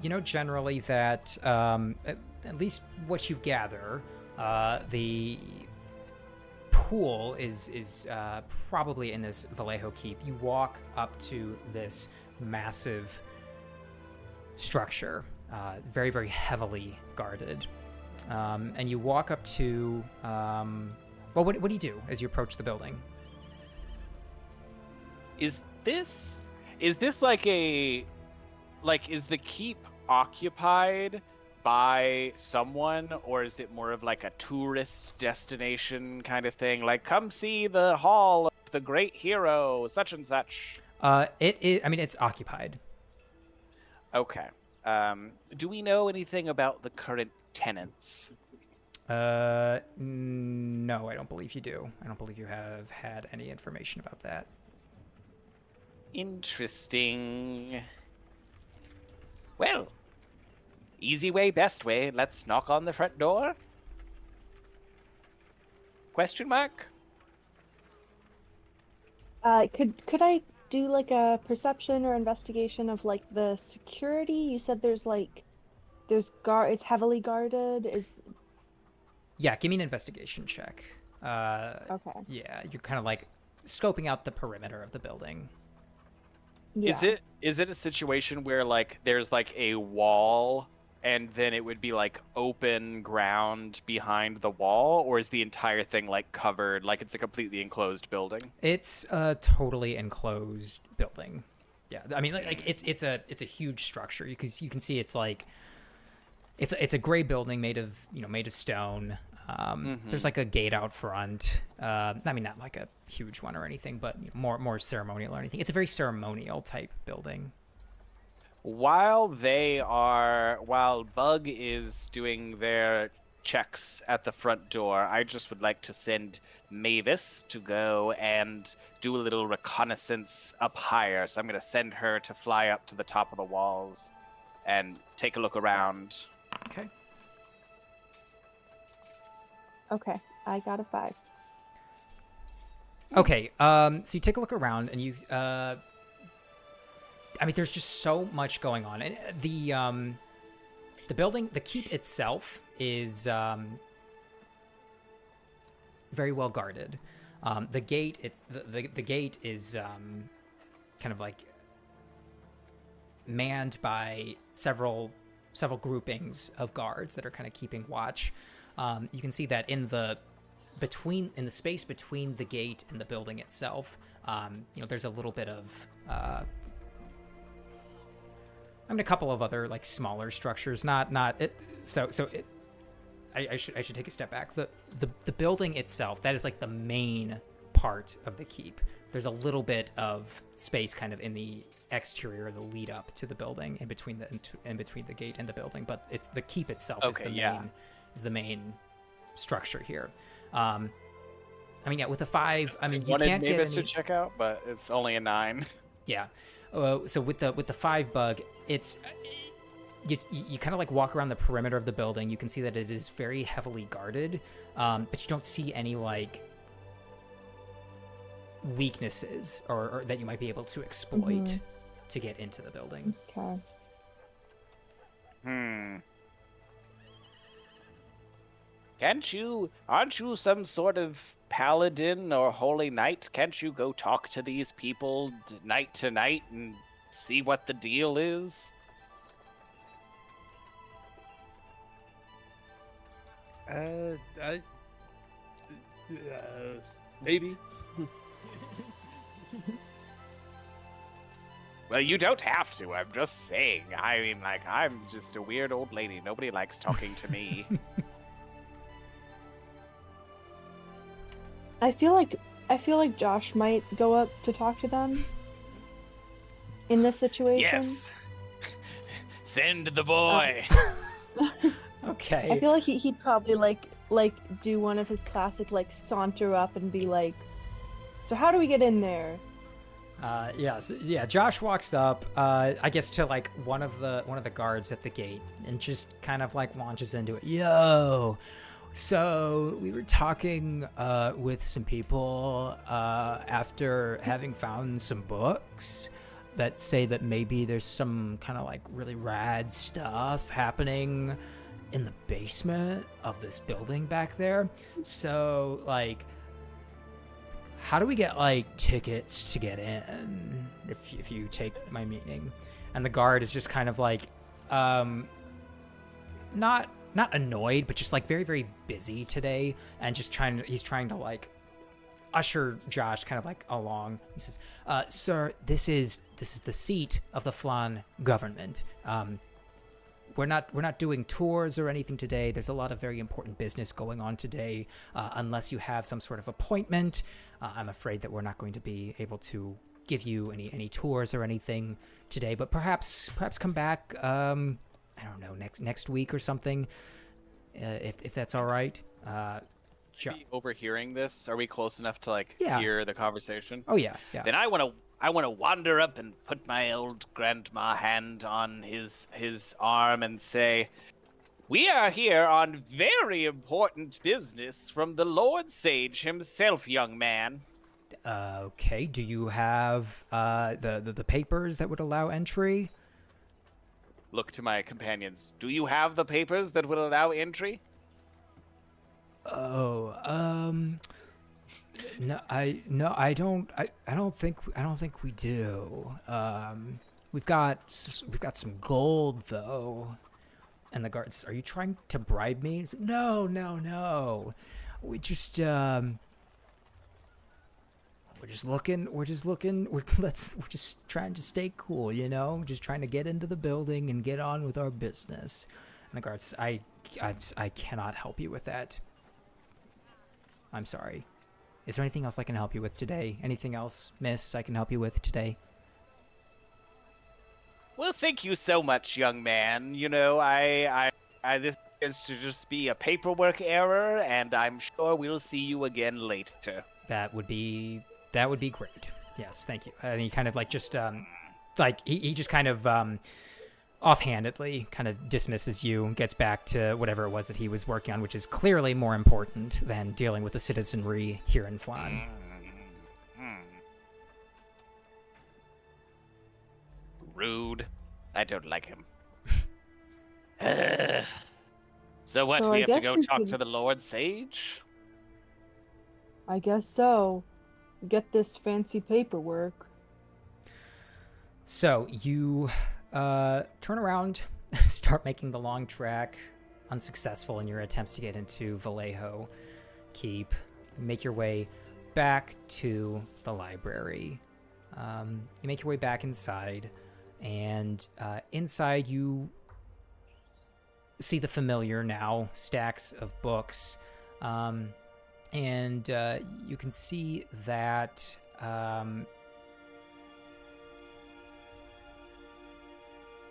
You know generally that, at least what you gather, the pool is probably in this Vallejo Keep. You walk up to this massive structure, very, very heavily guarded. And you walk up to, well, what do you do as you approach the building? Is this like is the keep occupied by someone, or is it more of like a tourist destination kind of thing? Like, come see the hall of the great hero, such and such. It is, I mean, it's occupied. Okay. Do we know anything about the current tenants? No, I don't believe you do. I don't believe you have had any information about that. Interesting. Well, easy way, best way. Let's knock on the front door. Question mark? Could I do like a perception or investigation of like the security? You said there's it's heavily guarded. Yeah, give me an investigation check. Okay. Yeah, you're kind of like scoping out the perimeter of the building. Yeah. Is it a situation where like there's like a wall and then it would be like open ground behind the wall, or is the entire thing like covered, like it's a completely enclosed building? It's a totally enclosed building. Yeah, I mean, like it's a huge structure because you can see it's like it's a gray building made of stone. There's like a gate out front. I mean, not like a huge one or anything, but more ceremonial or anything. It's a very ceremonial type building. While Bug is doing their checks at the front door, I just would like to send Mavis to go and do a little reconnaissance up higher. So I'm going to send her to fly up to the top of the walls and take a look around. Okay. Okay, I got a 5. Okay. So you take a look around, and you. I mean, there's just so much going on, and the building, the keep itself, is very well guarded. The gate, the gate is kind of like manned by several groupings of guards that are kind of keeping watch. You can see that in the space between the gate and the building itself, there's a little bit of a couple of other like smaller structures. I should take a step back. The building itself, that is like the main part of the keep. There's a little bit of space kind of in the exterior, the lead up to the building, in between the gate and the building. But it's the keep itself is the main structure here. I mean, yeah, with a 5, I mean, you can't get Mavis to check out, but it's only a 9. Yeah. So with the 5 bug, it's you kind of like walk around the perimeter of the building. You can see that it is very heavily guarded, but you don't see any like weaknesses or that you might be able to exploit to get into the building. Okay. Aren't you some sort of paladin or holy knight? Can't you go talk to these people night to night and see what the deal is? Maybe. Well, you don't have to. I'm just saying. I mean, like, I'm just a weird old lady. Nobody likes talking to me. I feel like Josh might go up to talk to them in this situation. Yes. Send the boy. Okay. I feel like he'd probably like do one of his classic like saunter up and be like, "So how do we get in there?" Josh walks up, I guess to like one of the guards at the gate, and just kind of like launches into it. Yo, so we were talking with some people after having found some books that say that maybe there's some kind of like really rad stuff happening in the basement of this building back there. So like, how do we get like tickets to get in, if you take my meaning? And the guard is just kind of like not annoyed, but just like very, very busy today, and just he's trying to like usher Josh kind of like along. He says, "Sir, this is the seat of the Flan government. We're not doing tours or anything today. There's a lot of very important business going on today. Unless you have some sort of appointment, I'm afraid that we're not going to be able to give you any tours or anything today. But perhaps come back. I don't know, next week or something, if that's all right." Be overhearing this? Are we close enough to like Yeah. hear the conversation? Oh yeah. Then I want to wander up and put my old grandma hand on his arm and say, "We are here on very important business from the Lord Sage himself, young man." Okay. Do you have the papers that would allow entry? Look to my companions. Do you have the papers that would allow entry? No, I don't think we do. We've got some gold though, And the guard says, "Are you trying to bribe me?" He's like, no, no, no. We just we're just looking. We're just looking. We're just trying to stay cool, you know. Just trying to get into the building and get on with our business. And the guard says, I cannot help you with that. I'm sorry. Is there anything else I can help you with today? Anything else, miss, I can help you with today? Well, thank you so much, young man. You know, this appears to just be a paperwork error, and I'm sure we'll see you again later. That would be great. Yes, thank you. And he kind of like just like he just kind of offhandedly kind of dismisses you, gets back to whatever it was that he was working on, which is clearly more important than dealing with the citizenry here in Flan. Rude. I don't like him. So what, So we I have to guess go we talk could- to the Lord Sage? I guess so. Get this fancy paperwork. So you turn around, start making the long trek, unsuccessful in your attempts to get into Vallejo Keep. Make your way back to the library. You make your way back inside, and inside you see the familiar now, stacks of books. And you can see that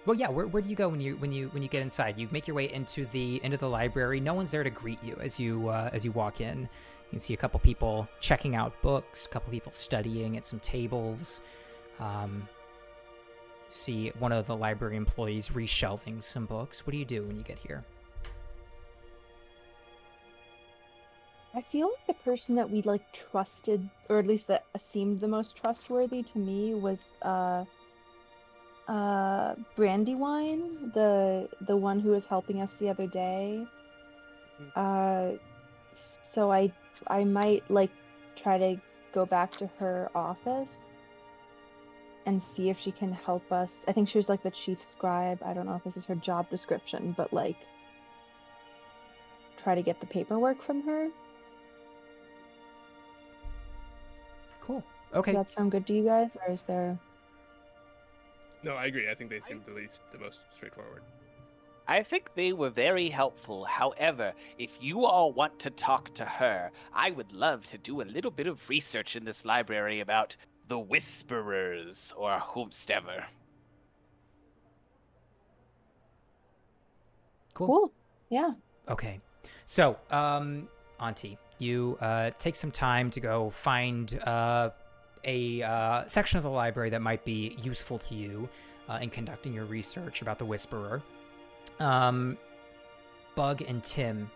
well, yeah. Where do you go when you get inside? You make your way into the library. No one's there to greet you as you walk in. You can see a couple people checking out books, a couple people studying at some tables. See one of the library employees reshelving some books. What do you do when you get here? I feel like the person that we like trusted, or at least that seemed the most trustworthy to me, was Brandywine, the one who was helping us the other day. So I might like try to go back to her office and see if she can help us. I think she was like the chief scribe. I don't know if this is her job description, but like try to get the paperwork from her. Cool. Okay. Does that sound good to you guys, or is there? No, I agree. I think they seem at least the most straightforward. I think they were very helpful. However, if you all want to talk to her, I would love to do a little bit of research in this library about the Whisperers or whomstever. Cool. Yeah. Okay. So, Auntie, you take some time to go find a section of the library that might be useful to you in conducting your research about the Whisperer. Bug and Tim,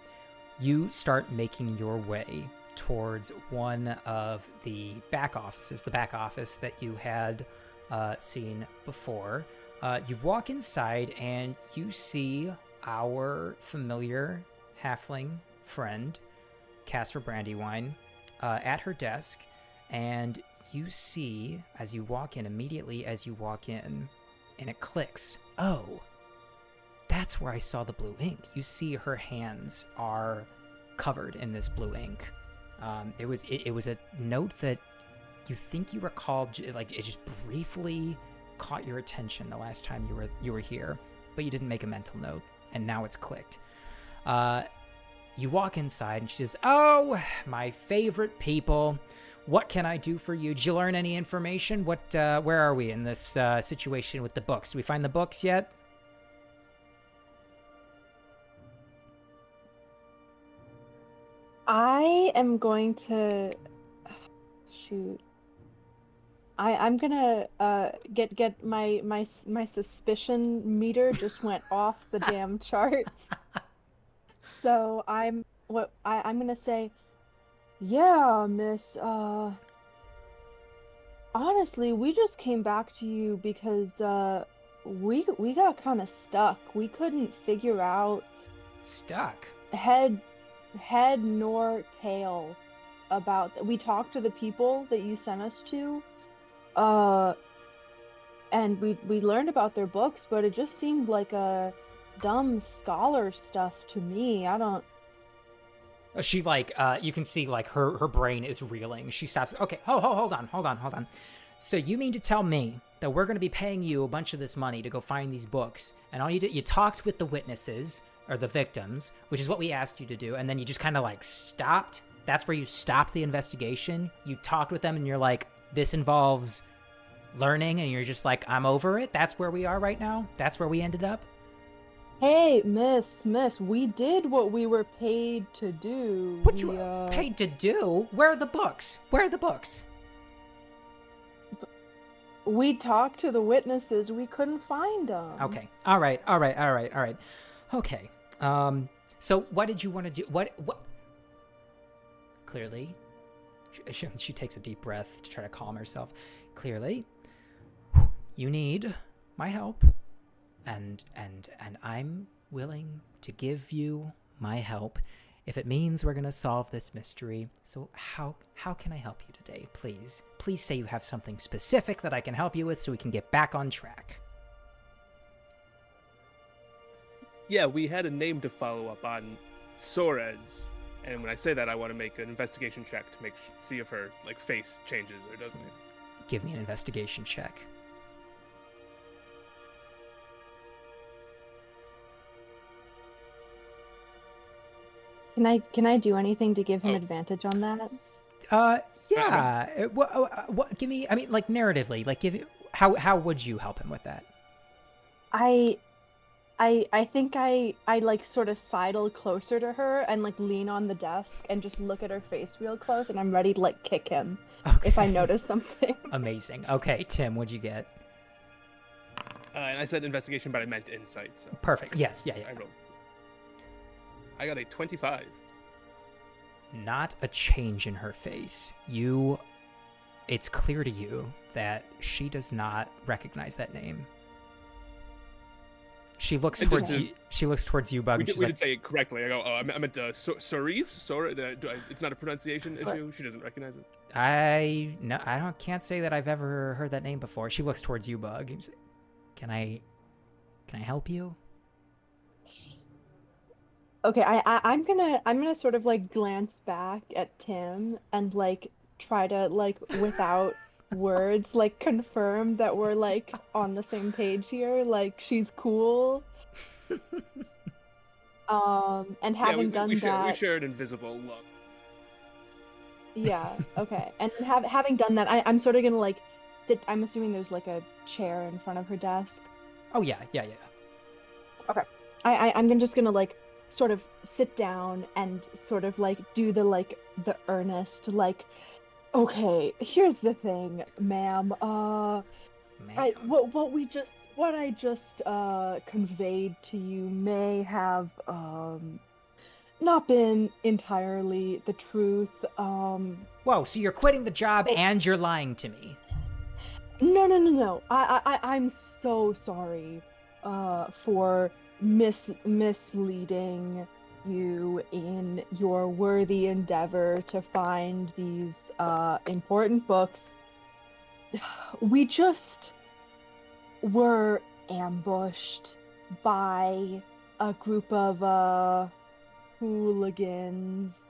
you start making your way towards one of the back offices, the back office that you had seen before. You walk inside and you see our familiar halfling friend, Casper Brandywine, at her desk, and you see, as you walk in, immediately as you walk in, and it clicks, oh, that's where I saw the blue ink. You see her hands are covered in this blue ink. It was a note that you think you recalled, like it just briefly caught your attention the last time you were here, but you didn't make a mental note, and now it's clicked. You walk inside, and she says, "Oh, my favorite people. What can I do for you? Did you learn any information? Where are we in this situation with the books? Do we find the books yet?" I am going to shoot. I'm gonna get my suspicion meter just went off the damn charts. So I'm gonna say, yeah, miss, honestly, we just came back to you because we got kind of stuck. We couldn't figure out Stuck. head nor tail about. We talked to the people that you sent us to, and we learned about their books, but it just seemed like dumb scholar stuff to me. I don't. She like you can see like her brain is reeling. She stops. Okay, hold on. So you mean to tell me that we're going to be paying you a bunch of this money to go find these books, and all you did, you talked with the witnesses or the victims, which is what we asked you to do, and then you just kind of like stopped? That's where you stopped the investigation? You talked with them and you're like, this involves learning, and you're just like, I'm over it? That's where we are right now? That's where we ended up? Hey, miss, we did what we were paid to do. What you paid to do? Where are the books? We talked to the witnesses. We couldn't find them. Okay. All right. Okay. So what did you want to do? What? Clearly, she takes a deep breath to try to calm herself. Clearly, you need my help, and I'm willing to give you my help if it means we're gonna solve this mystery. So how can I help you today? Please say you have something specific that I can help you with, so we can get back on track. Yeah, we had a name to follow up on, Soares. And when I say that, I want to make an investigation check to see if her like face changes or doesn't it. Give me an investigation check. Can I do anything to give him advantage on that? Yeah. What? Give me. I mean, like narratively, like how would you help him with that? I think I like sort of sidle closer to her and like lean on the desk and just look at her face real close, and I'm ready to like kick him if I notice something. Amazing. Okay, Tim, what'd you get? And I said investigation, but I meant insight. So Perfect. Yes. Yeah. I got a 25. Not a change in her face. It's clear to you that she does not recognize that name. She looks towards you. She looks towards you, Bug. We did say it correctly. I go, I meant Soares. It's not a pronunciation issue. She doesn't recognize it. I can't say that I've ever heard that name before. She looks towards you, Bug. Can I help you? Okay, I'm gonna sort of like glance back at Tim and like try to like without words like confirm that we're like on the same page here, like she's cool. And having done that, we share an invisible look. Yeah, okay. And having done that, I'm sort of gonna like sit. I'm assuming there's like a chair in front of her desk. Oh yeah. Okay. I'm just gonna like sort of sit down and sort of like do the earnest like, okay, here's the thing, ma'am. What I just conveyed to you may have not been entirely the truth. Whoa, so you're quitting the job and you're lying to me? No. I'm so sorry for misleading you in your worthy endeavor to find these important books. We just were ambushed by a group of hooligans,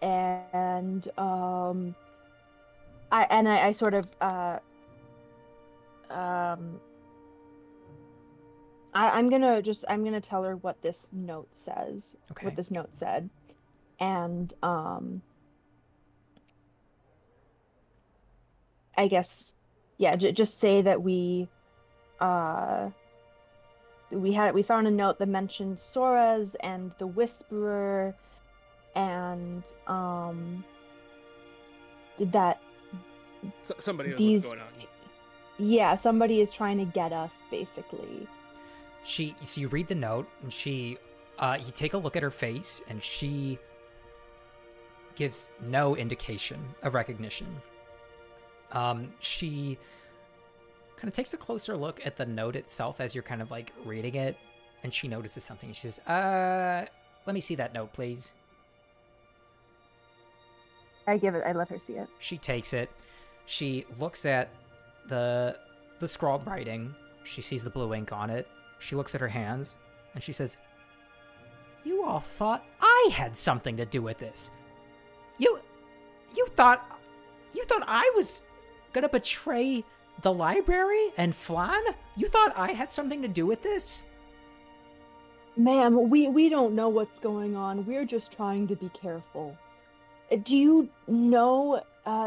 and I sort of I'm gonna tell her what this note says. Okay. What this note said, and I guess, yeah, just say that we found a note that mentioned Soares and the Whisperer, and that somebody knows what's going on. Yeah, somebody is trying to get us, basically. So you read the note, and you take a look at her face, and she gives no indication of recognition. She kind of takes a closer look at the note itself as you're kind of like reading it, and she notices something. She says, let me see that note, please. I let her see it. She takes it. She looks at the scrawled writing. She sees the blue ink on it. She looks at her hands, and she says, "You all thought I had something to do with this. You thought I was gonna betray the library and Flan? You thought I had something to do with this?" Ma'am, we don't know what's going on. We're just trying to be careful. Do you know,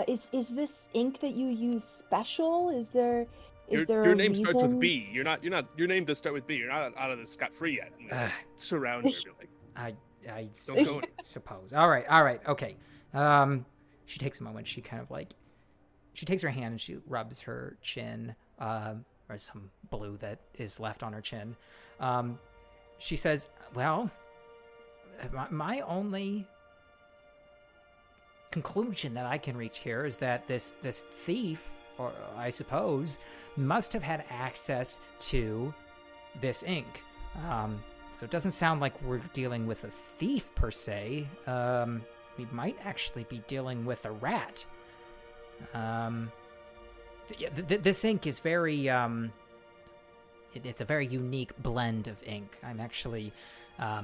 is this ink that you use special? Is there Your a name starts with reason? B. You're not. Your name does start with B. You're not out of this scot free yet. And they surround you. You're like, I don't go. suppose. All right, okay. She takes a moment. She kind of like, she takes her hand and she rubs her chin, or some blue that is left on her chin. She says, "Well, my only conclusion that I can reach here is that this thief, or I suppose, must have had access to this ink. So it doesn't sound like we're dealing with a thief per se. We might actually be dealing with a rat. This ink is very it's a very unique blend of ink. I'm actually a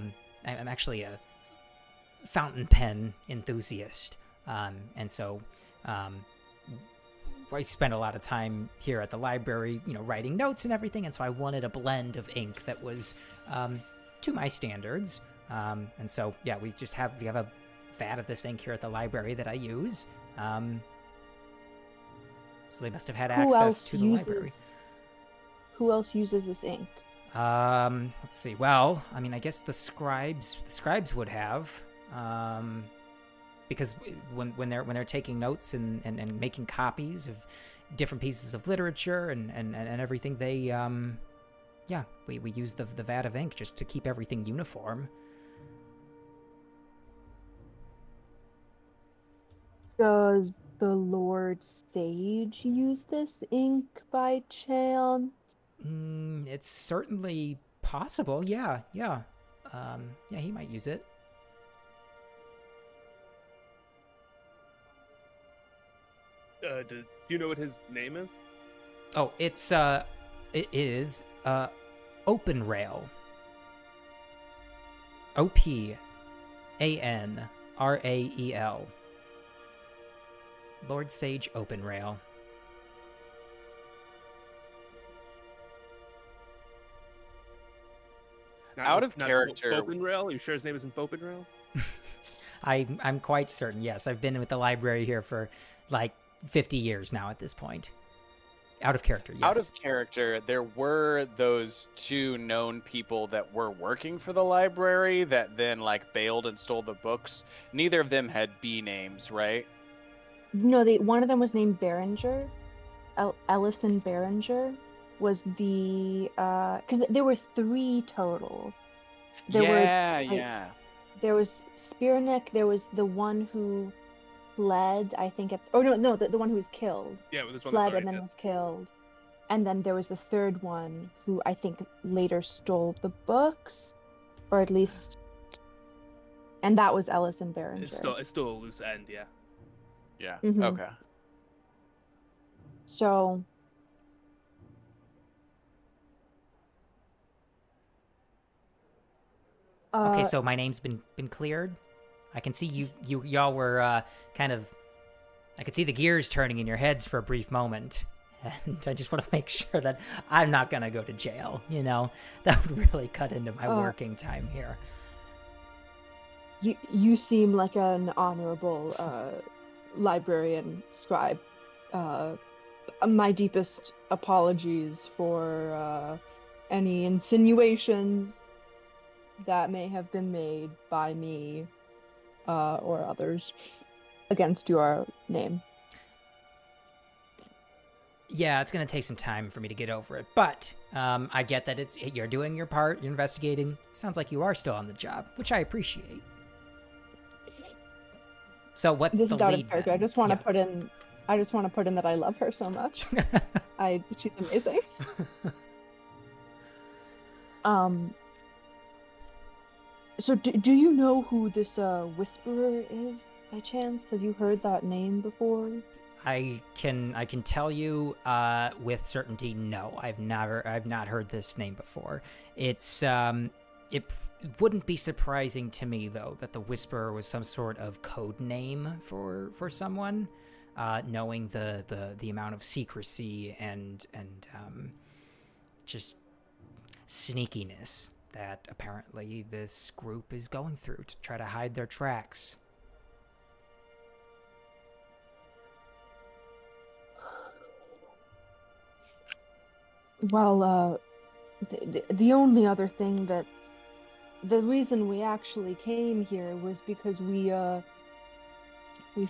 fountain pen enthusiast, and so I spent a lot of time here at the library, writing notes and everything, and so I wanted a blend of ink that was to my standards. And so yeah, we have a vat of this ink here at the library that I use. So they must have had access to the library. Who else uses this ink? Let's see. Well, I mean, I guess the scribes would have, because when they're taking notes and making copies of different pieces of literature and everything, they we use the vat of ink just to keep everything uniform. Does the Lord Sage use this ink by chance? It's certainly possible. Yeah. Yeah, he might use it. Do you know what his name is? Oh, it is Open Rail. OPANRAEL. Lord Sage Open Rail. Out of character. Open Rail? Are you sure his name isn't Open Rail? I'm quite certain. Yes, I've been with the library here for like 50 years now at this point. Out of character, yes. Out of character, there were those two known people that were working for the library that then bailed and stole the books. Neither of them had B names, right? No, one of them was named Behringer. Ellison Behringer was the because there were 3 total. Yeah. There was Spearneck. There was the one who fled, I think. The one who was killed. Yeah, well, this one Fled and then was killed. And then there was the 3rd one who I think later stole the books, or at least, and that was Ellison Behringer. It's still a loose end, yeah. Yeah. Mhm. Okay. So. Okay, so my name's been cleared. I can see y'all were kind of. I could see the gears turning in your heads for a brief moment, and I just want to make sure that I'm not gonna go to jail. That would really cut into my working time here. You seem like an honorable librarian scribe. My deepest apologies for any insinuations that may have been made by me or others against your name. Yeah, it's gonna take some time for me to get over it, but I get that you're doing your part, you're investigating. Sounds like you are still on the job, which I appreciate. So what's This the is out lead? of character. Then? I just want to put in that I love her so much. She's amazing. So do you know who this Whisperer is by chance? Have you heard that name before? I can tell you with certainty, no. I've not heard this name before. It's It wouldn't be surprising to me, though, that the Whisperer was some sort of code name for someone, knowing the amount of secrecy and just sneakiness that apparently this group is going through to try to hide their tracks. Well, the only other thing that the reason we actually came here was because we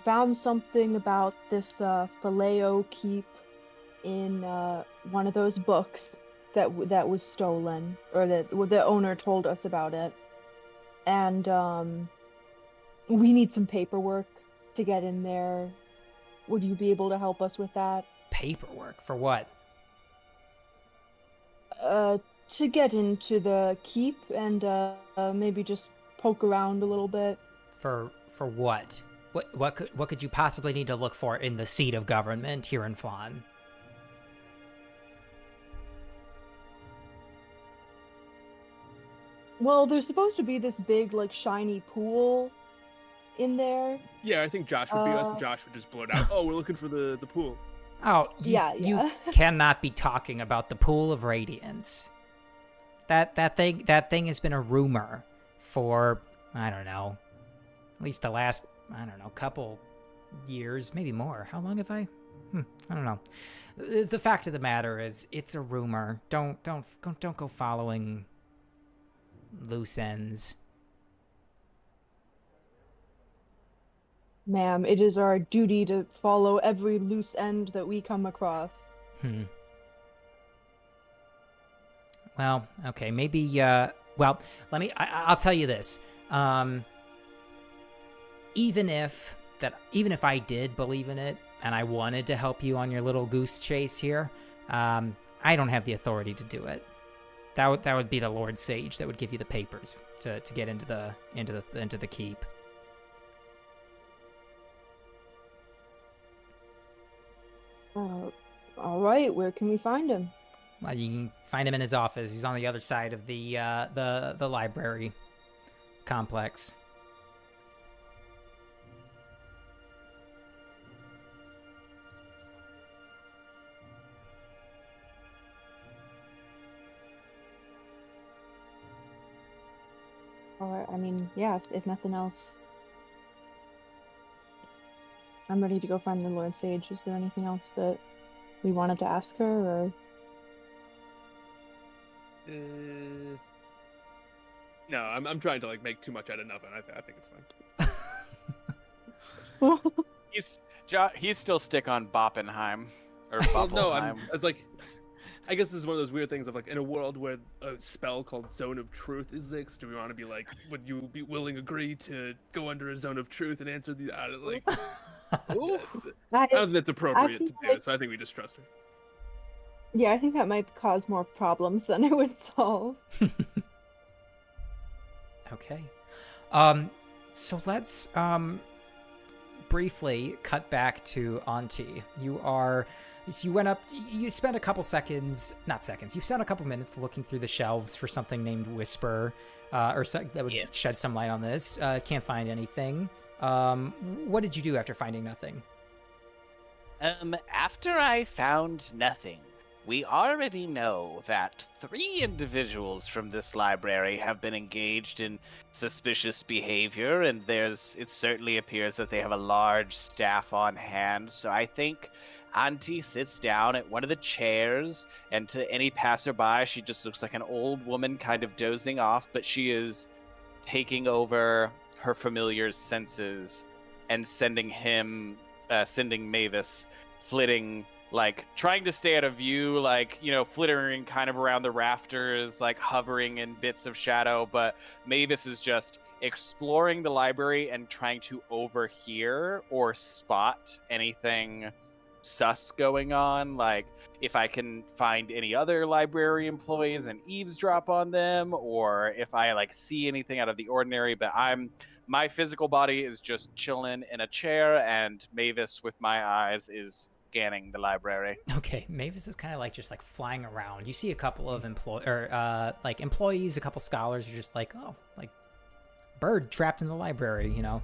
found something about this Phileo keep in one of those books that was stolen, or that the owner told us about it, and we need some paperwork to get in there. Would you be able to help us with that? Paperwork for what? To get into the keep and maybe just poke around a little bit. For what? What could you possibly need to look for in the seat of government here in Flan? Well, there's supposed to be this big, like, shiny pool in there. Yeah, I think Josh would be us, and Josh would just blurt out, "Oh, we're looking for the pool." Oh, Yeah. you cannot be talking about the Pool of Radiance. That thing has been a rumor for, I don't know, at least the last, I don't know, couple years, maybe more. How long have I don't know. The fact of the matter is, it's a rumor. Don't go following loose ends. Ma'am, it is our duty to follow every loose end that we come across. Well, okay, maybe, well, I'll tell you this. Even if I did believe in it, and I wanted to help you on your little goose chase here, I don't have the authority to do it. That would be the Lord Sage that would give you the papers to get into the keep. All right, where can we find him? Well, you can find him in his office. He's on the other side of the library complex. Or, I mean, yeah, if nothing else, I'm ready to go find the Lord Sage. Is there anything else that we wanted to ask her, or? No, I'm trying to like make too much out of nothing. I think it's fine. He's still stick on Boppenheim or Well, no, Boppelheim. it's like, I guess this is one of those weird things of like, in a world where a spell called Zone of Truth exists, do we want to be like, would you be willing agree to go under a Zone of Truth and answer the like? I don't think that's appropriate to do, so I think we just trust her. Yeah, I think that might cause more problems than it would solve. Okay. So let's briefly cut back to Auntie. You went up, you spent a couple you spent a couple minutes looking through the shelves for something named Whisper, that would shed some light on this. Can't find anything. What did you do after finding nothing? After I found nothing, we already know that 3 individuals from this library have been engaged in suspicious behavior, and it certainly appears that they have a large staff on hand. So I think Auntie sits down at one of the chairs, and to any passerby, she just looks like an old woman kind of dozing off, but she is taking over her familiar's senses and sending Mavis flitting, like trying to stay out of view, like, flittering kind of around the rafters, like hovering in bits of shadow. But Mavis is just exploring the library and trying to overhear or spot anything sus going on, like if I can find any other library employees and eavesdrop on them, or if I like see anything out of the ordinary. But my physical body is just chilling in a chair, and Mavis with my eyes is scanning the library. Okay, Mavis is kind of like just like flying around. You see a couple of employees, a couple scholars are just like, oh, like bird trapped in the library, you know.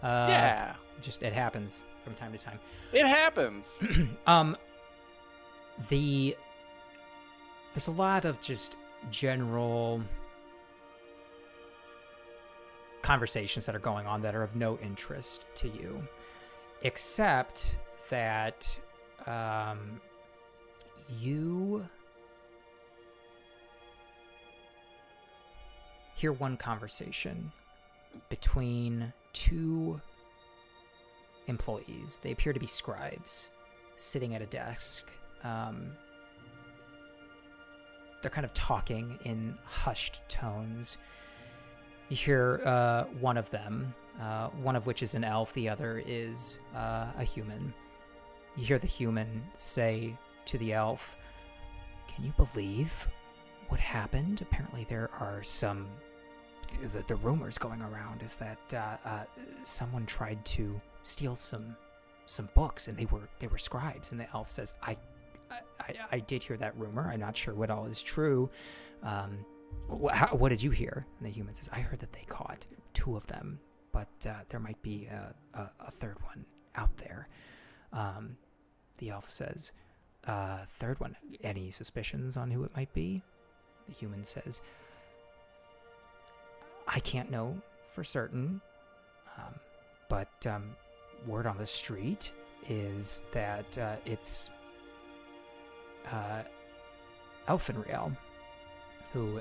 Yeah, Just it happens from time to time. it happens. There's a lot of just general conversations that are going on that are of no interest to you, except that you hear one conversation between two employees. They appear to be scribes sitting at a desk. They're kind of talking in hushed tones. You hear one of them, one of which is an elf, the other is a human. You hear the human say to the elf, "Can you believe what happened? Apparently there are some... The rumors going around is that someone tried to steal some books, and they were scribes." And the elf says, I did hear that rumor. I'm not sure what all is true. What did you hear?" And the human says, "I heard that they caught 2 of them, but there might be a third one out there." The elf says, "Third one, any suspicions on who it might be?" The human says, "I can't know for certain, but word on the street is that it's Elfinriel who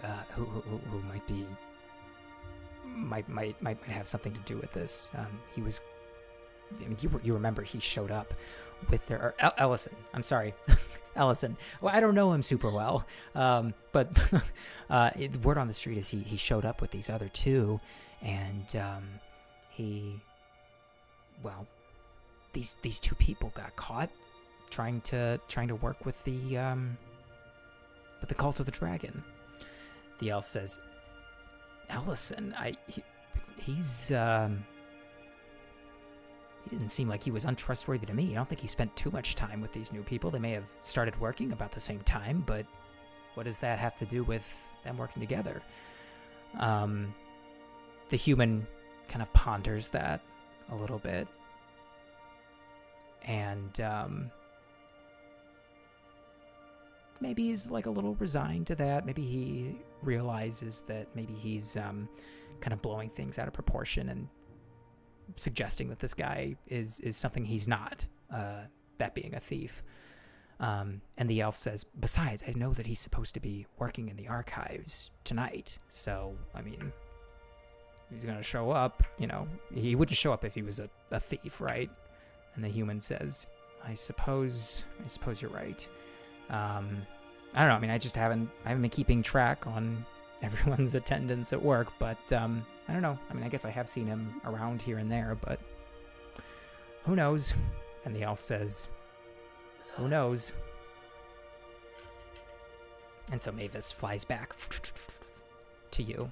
might have something to do with this. He was, I mean, you remember he showed up with their Ellison. I'm sorry, Ellison. Well, I don't know him super well, but the word on the street is he showed up with these other 2, and these 2 people got caught trying to work with the cult of the dragon." The elf says, "Ellison, he's he didn't seem like he was untrustworthy to me. I don't think he spent too much time with these new people. They may have started working about the same time, but what does that have to do with them working together?" The human kind of ponders that a little bit, and maybe he's like a little resigned to that. Maybe he realizes that maybe he's kind of blowing things out of proportion and suggesting that this guy is something he's not, that being a thief. And the elf says, "Besides, I know that he's supposed to be working in the archives tonight, so, I mean, he's gonna show up, you know, he wouldn't show up if he was a thief, right?" And the human says, I suppose you're right. I don't know, I mean, I haven't been keeping track on everyone's attendance at work, but I don't know. I mean, I guess I have seen him around here and there, but who knows?" And the elf says, "Who knows?" And so Mavis flies back to you.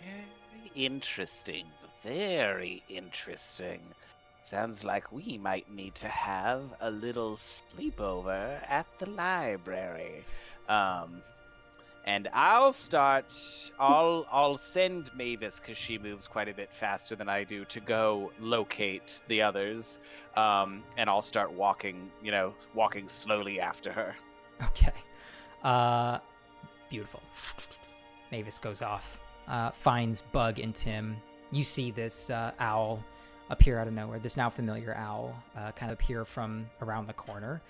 Very interesting. Very interesting. Sounds like we might need to have a little sleepover at the library. And I'll send Mavis, because she moves quite a bit faster than I do, to go locate the others. And I'll start walking slowly after her. Okay. Beautiful. Mavis goes off, finds Bug and Tim. You see this owl appear out of nowhere, this now familiar owl kind of appear from around the corner.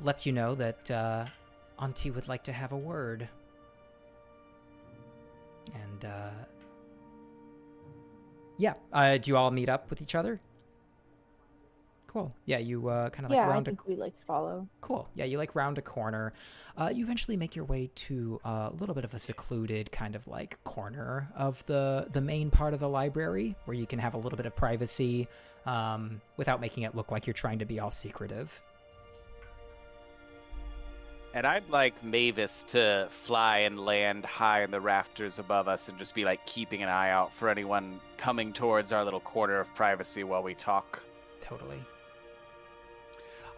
Lets you know that Auntie would like to have a word. And do you all meet up with each other? Cool. Yeah, you kind of like round I think we like follow. Cool. Yeah, you like round a corner. You eventually make your way to a little bit of a secluded kind of like corner of the main part of the library where you can have a little bit of privacy without making it look like you're trying to be all secretive. And I'd like Mavis to fly and land high in the rafters above us and just be like keeping an eye out for anyone coming towards our little corner of privacy while we talk. Totally.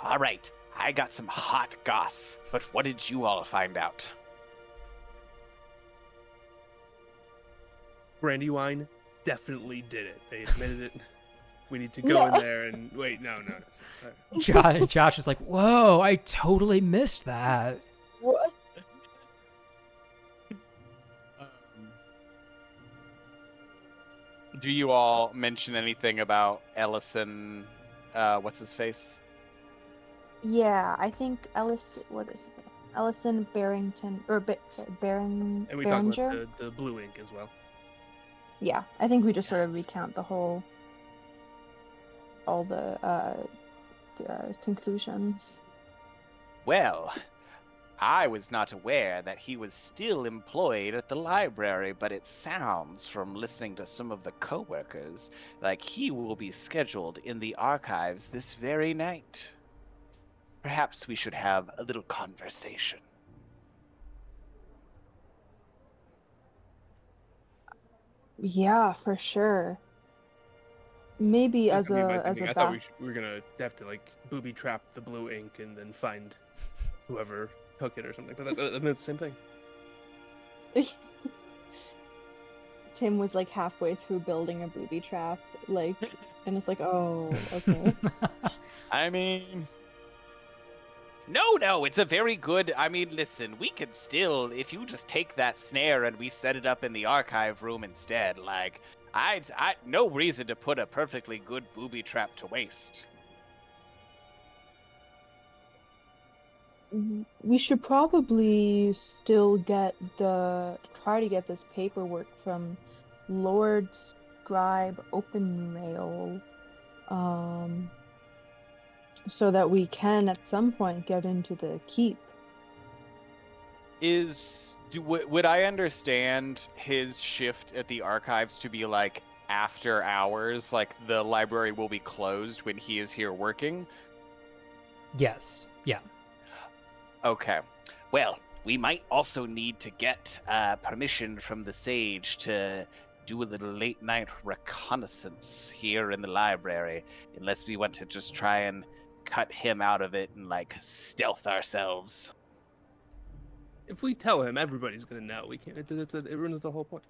All right, I got some hot goss, but what did you all find out? Brandywine definitely did it. They admitted it. We need to go in there and wait. No. Josh is like, whoa, I totally missed that. What? Do you all mention anything about Ellison? What's his face? Yeah, I think what is it? Ellison Barrington, or And we talked Barringer? about the blue ink as well. Yeah, I think we just sort of Yes. recount all the conclusions. Well, I was not aware that he was still employed at the library, but it sounds from listening to some of the coworkers like he will be scheduled in the archives this very night. Perhaps we should have a little conversation. Yeah, for sure. Maybe That's as gonna be my a thinking. I thought we were gonna have to like booby trap the blue ink and then find whoever took it or something. But that's the same thing. Tim was like halfway through building a booby trap, like, and it's like, oh, okay. I mean, No, it's a very good. I mean, listen, we could still, if you just take that snare and we set it up in the archive room instead, like, I no reason to put a perfectly good booby trap to waste. We should probably still try to get this paperwork from Lord Scribe Open Mail, so that we can at some point get into the keep. would I understand his shift at the archives to be like after hours? Like the library will be closed when he is here working? Yes. Yeah. Okay. Well, we might also need to get permission from the sage to do a little late night reconnaissance here in the library, unless we want to just try and cut him out of it and like stealth ourselves. If we tell him, everybody's gonna know. We can't. It ruins the whole point.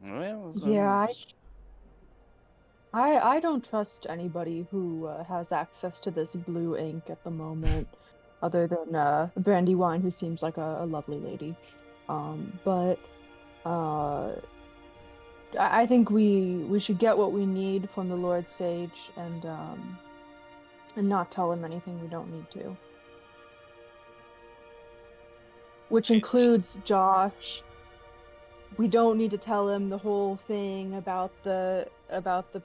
Well, Yeah, I don't trust anybody who has access to this blue ink at the moment, other than Brandywine, who seems like a lovely lady. But I think we should get what we need from the Lord Sage and not tell him anything we don't need to. Which includes Josh. We don't need to tell him the whole thing about the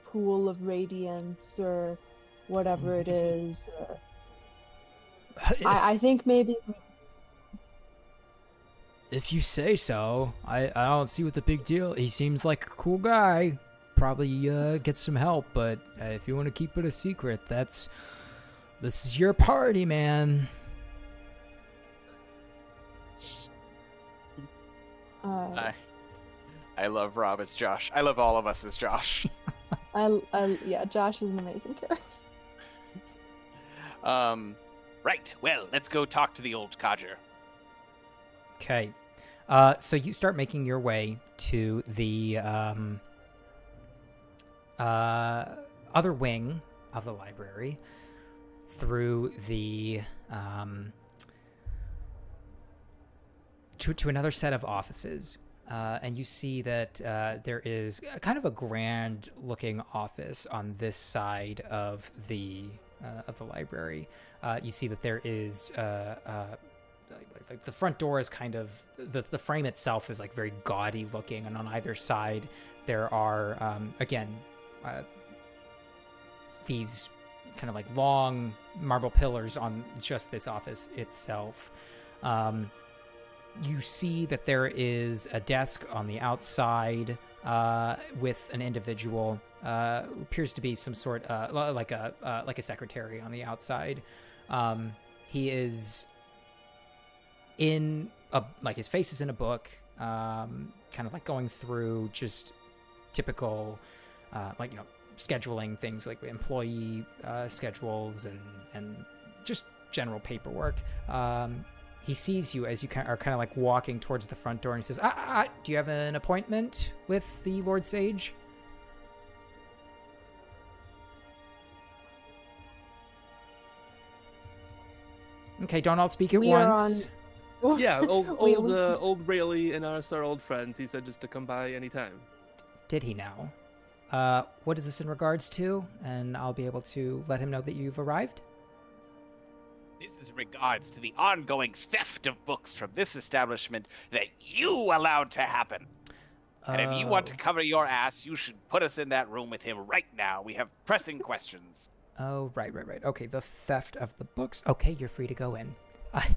pool of radiance or whatever it is. I think maybe. If you say so, I don't see what the big deal. He seems like a cool guy. Probably get some help, but if you want to keep it a secret, this is your party, man. I love Rob as Josh. I love all of us as Josh. Yeah, Josh is an amazing character. Right. Well, let's go talk to the old codger. Okay. So you start making your way to the other wing of the library through the to another set of offices. And you see that there is kind of a grand-looking office on this side of the library. You see that there is like the front door is kind of the frame itself is like very gaudy looking, and on either side there are again these kind of like long marble pillars on just this office itself. You see that there is a desk on the outside with an individual who appears to be some sort like a secretary on the outside. He is in like his face is in a book, kind of like going through just typical scheduling things like employee schedules and just general paperwork. He sees you as you are kind of like walking towards the front door, and he says, do you have an appointment with the Lord Sage? Okay, don't all speak at We are once. Yeah, We- old Rayleigh and us are old friends. He said just to come by anytime. Did he now? What is this in regards to? And I'll be able to let him know that you've arrived. This is in regards to the ongoing theft of books from this establishment that you allowed to happen. And if you want to cover your ass, you should put us in that room with him right now. We have pressing questions. Oh, right. Okay, the theft of the books. Okay, you're free to go in.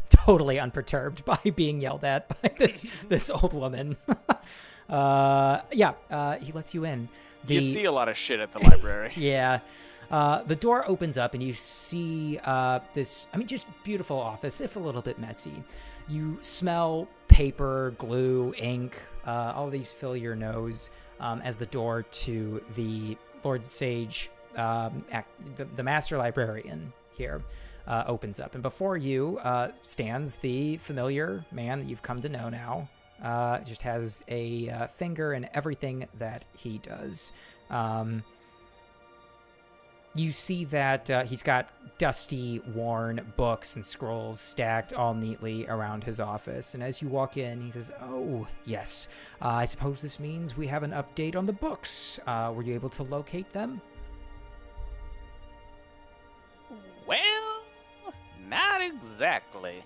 Totally unperturbed by being yelled at by this old woman. He lets you in. You see a lot of shit at the library. Yeah. The door opens up and you see this, just beautiful office, if a little bit messy. You smell paper, glue, ink, all of these fill your nose as the door to the Lord Sage, the master librarian here, opens up. And before you stands the familiar man that you've come to know now. Just has a finger in everything that he does. You see that he's got dusty, worn books and scrolls stacked all neatly around his office. And as you walk in, he says, "Oh, yes. I suppose this means we have an update on the books. Were you able to locate them?" Well, not exactly.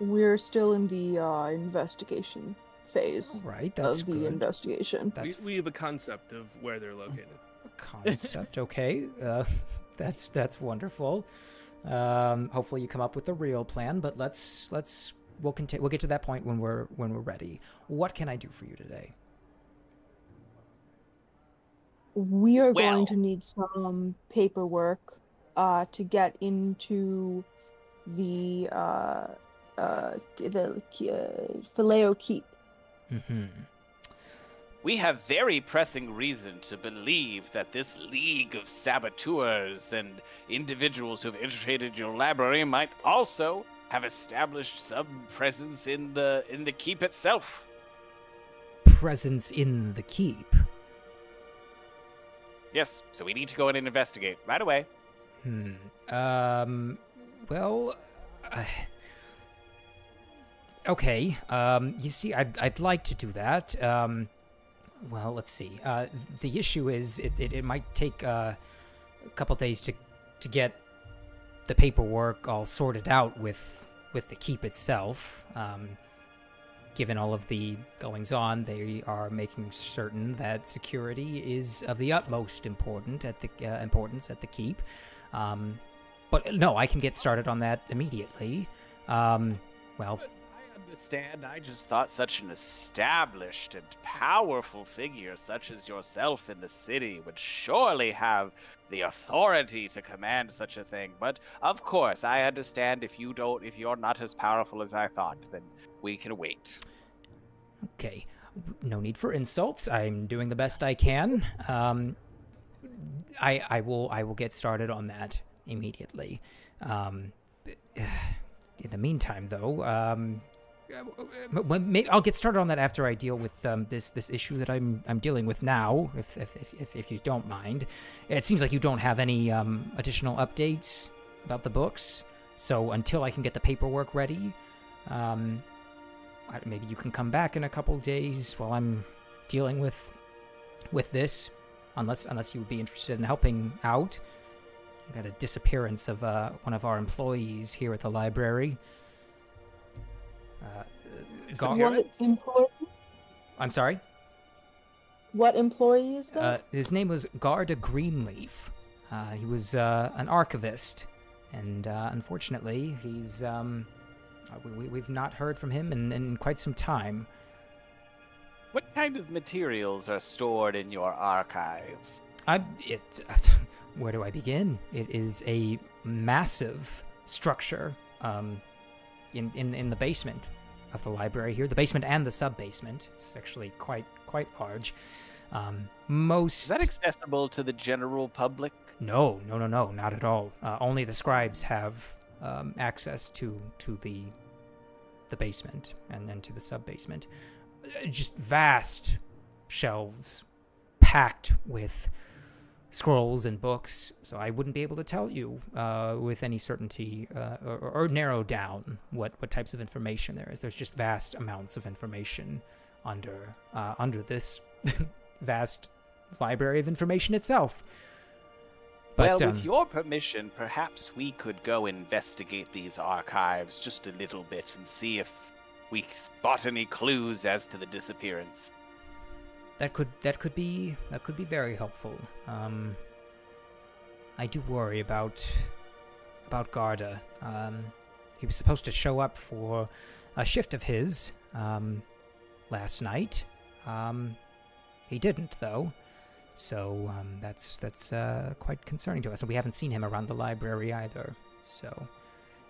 We're still in the investigation phase All right, that's of the good. investigation. That's We have a concept of where they're located. a concept. Okay, that's wonderful. Hopefully you come up with a real plan, but we'll get to that point when we're ready. What can I do for you today? We are Well- going to need some paperwork to get into the Phileo Keep. Mm-hmm. We have very pressing reason to believe that this league of saboteurs and individuals who have infiltrated your library might also have established some presence in the keep itself. Presence in the keep. Yes, so we need to go in and investigate right away. Well, okay. You see, I'd like to do that. Well, let's see. The issue is it might take a couple days to get the paperwork all sorted out with the keep itself. Given all of the goings on, they are making certain that security is of the utmost importance at the keep. But no, I can get started on that immediately. Well, I understand. I just thought such an established and powerful figure such as yourself in the city would surely have the authority to command such a thing. But of course, I understand if you're not as powerful as I thought, then we can wait. okay. No need for insults. I'm doing the best I can. I will get started on that immediately. In the meantime, though, I'll get started on that after I deal with this issue that I'm dealing with now, if you don't mind. It seems like you don't have any additional updates about the books, so until I can get the paperwork ready, maybe you can come back in a couple days while I'm dealing with this, unless you would be interested in helping out. We got a disappearance of one of our employees here at the library. What employee? I'm sorry? What employee is that? His name was Garda Greenleaf. He was an archivist, and unfortunately, he's we've not heard from him in quite some time. What kind of materials are stored in your archives? Where do I begin? It is a massive structure in the basement of the library here. The basement and the sub-basement. It's actually quite large. Most Is that accessible to the general public? No, not at all. Only the scribes have access to the basement and then to the sub basement. Just vast shelves packed with scrolls and books. So I wouldn't be able to tell you with any certainty or narrow down what types of information there is. There's just vast amounts of information under this vast library of information itself. But, well, with your permission, perhaps we could go investigate these archives just a little bit and see if we spot any clues as to the disappearance. That could be very helpful. I do worry about Garda. He was supposed to show up for a shift of his last night. He didn't, though. So that's quite concerning to us, and we haven't seen him around the library either. So,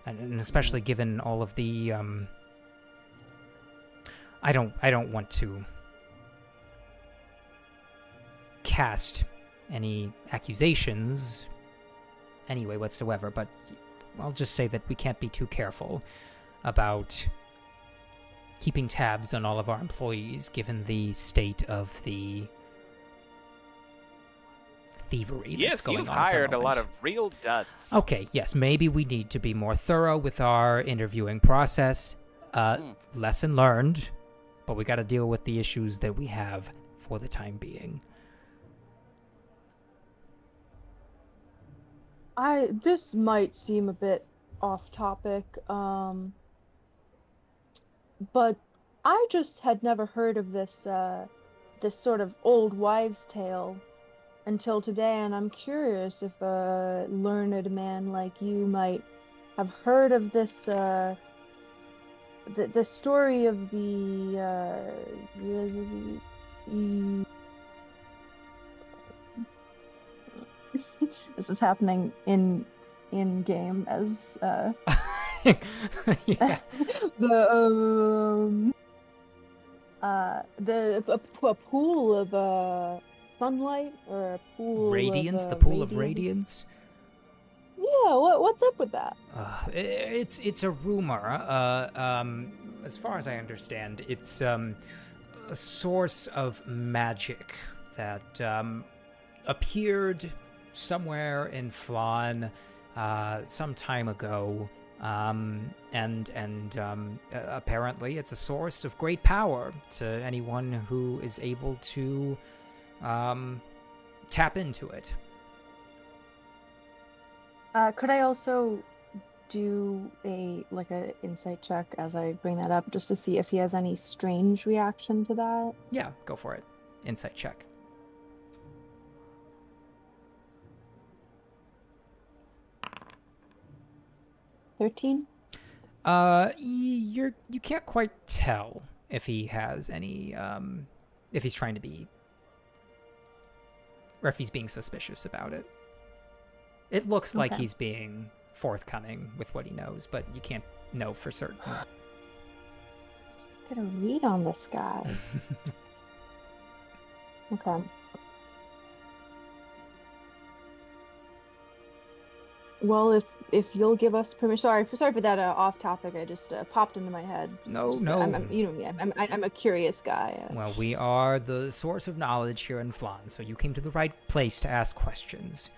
and especially given all of the, I don't want to cast any accusations anyway whatsoever, but I'll just say that we can't be too careful about keeping tabs on all of our employees, given the state of the thievery that's going on. Yes, you've hired at the a lot moment. of real duds. Okay, yes, maybe we need to be more thorough with our interviewing process. Lesson learned, but we got to deal with the issues that we have for the time being. This might seem a bit off topic, but I just had never heard of this sort of old wives' tale until today, and I'm curious if a learned man like you might have heard of this, the story of this is happening in game as Yeah. a pool of sunlight, or a pool Radiance, of, the pool of radiance. radiance. Yeah, what's up with that? It's a rumor. As far as I understand, it's a source of magic that appeared somewhere in Flan some time ago, and apparently it's a source of great power to anyone who is able to tap into it. Could I also do a insight check as I bring that up, just to see if he has any strange reaction to that? Yeah, go for it. Insight check. $13? You can't quite tell if he has any if he's trying to be, or if he's being suspicious about it. It looks like Okay. he's being forthcoming with what he knows, but you can't know for certain. Get a read on this guy. Okay. Well, if you'll give us permission. Sorry for that off topic. I just popped into my head. No, Just, no. you know me. I'm a curious guy. Well, we are the source of knowledge here in Flan, so you came to the right place to ask questions.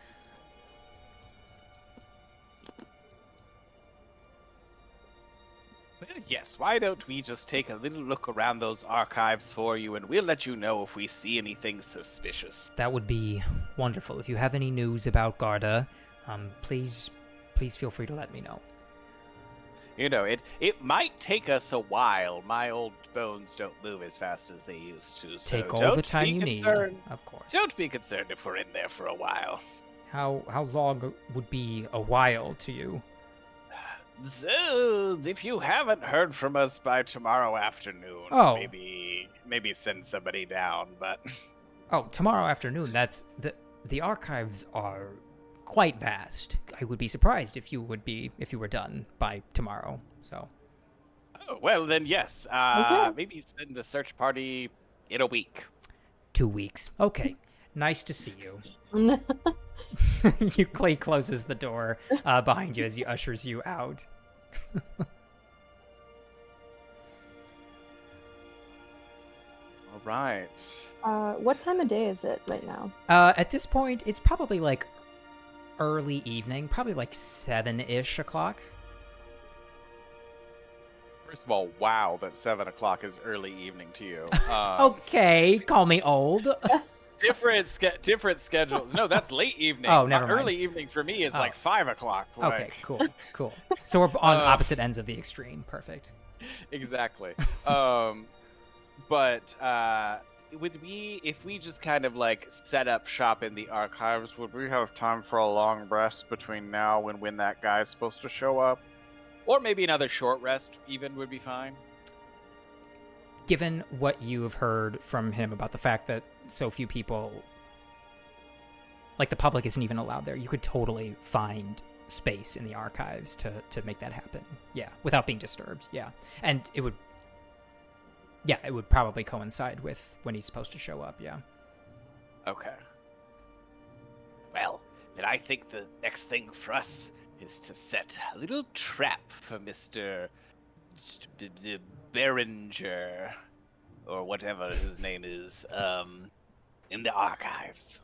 Well, yes, why don't we just take a little look around those archives for you, and we'll let you know if we see anything suspicious. That would be wonderful. If you have any news about Garda, please feel free to let me know. You know, it might take us a while. My old bones don't move as fast as they used to, so Take all don't the time be you need, concerned. of course. Don't be concerned if we're in there for a while. How long would be a while to you? So, if you haven't heard from us by tomorrow afternoon, Oh. maybe send somebody down, but Oh, tomorrow afternoon. That's the archives are quite vast. I would be surprised if you were done by tomorrow. So, oh, well then yes. Okay. Maybe send a search party in a week. 2 weeks. Okay. Nice to see you. Clay closes the door behind you as he ushers you out. All right. What time of day is it right now? At this point, it's probably like early evening, probably like 7-ish o'clock. First of all, wow, that 7 o'clock is early evening to you. Okay, call me old. Different schedules. No, that's late evening. Oh, never mind. Early evening for me is Oh. like 5 o'clock. Okay, cool. So we're on opposite ends of the extreme. Perfect. Exactly. But if we just kind of like set up shop in the archives, would we have time for a long rest between now and when that guy's supposed to show up? Or maybe another short rest even would be fine. Given what you have heard from him about the fact that so few people, like the public isn't even allowed there, you could totally find space in the archives to make that happen. Yeah, without being disturbed. Yeah. And it would probably coincide with when he's supposed to show up. Yeah. Okay. Well, then I think the next thing for us is to set a little trap for Mr. Behringer, or whatever his name is, in the archives.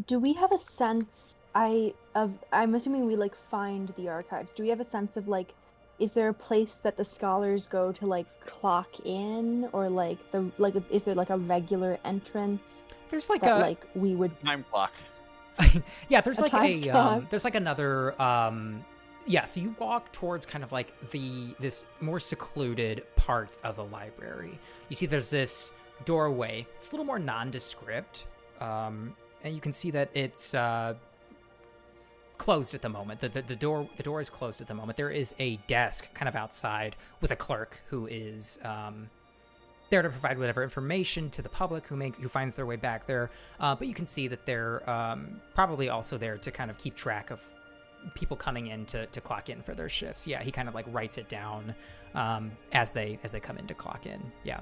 Do we have a sense? I'm assuming we like find the archives. Do we have a sense of like, is there a place that the scholars go to like clock in, or is there like a regular entrance There's like that a like we would? Time clock. yeah, there's A like time a clock. there's like another yeah, so you walk towards kind of like this more secluded part of the library. You see there's this doorway. It's a little more nondescript. And you can see that it's closed at the moment. The door is closed at the moment. There is a desk kind of outside with a clerk who is there to provide whatever information to the public who finds their way back there. But you can see that they're probably also there to kind of keep track of people coming in to clock in for their shifts. Yeah, he kind of like writes it down as they come in to clock in. Yeah.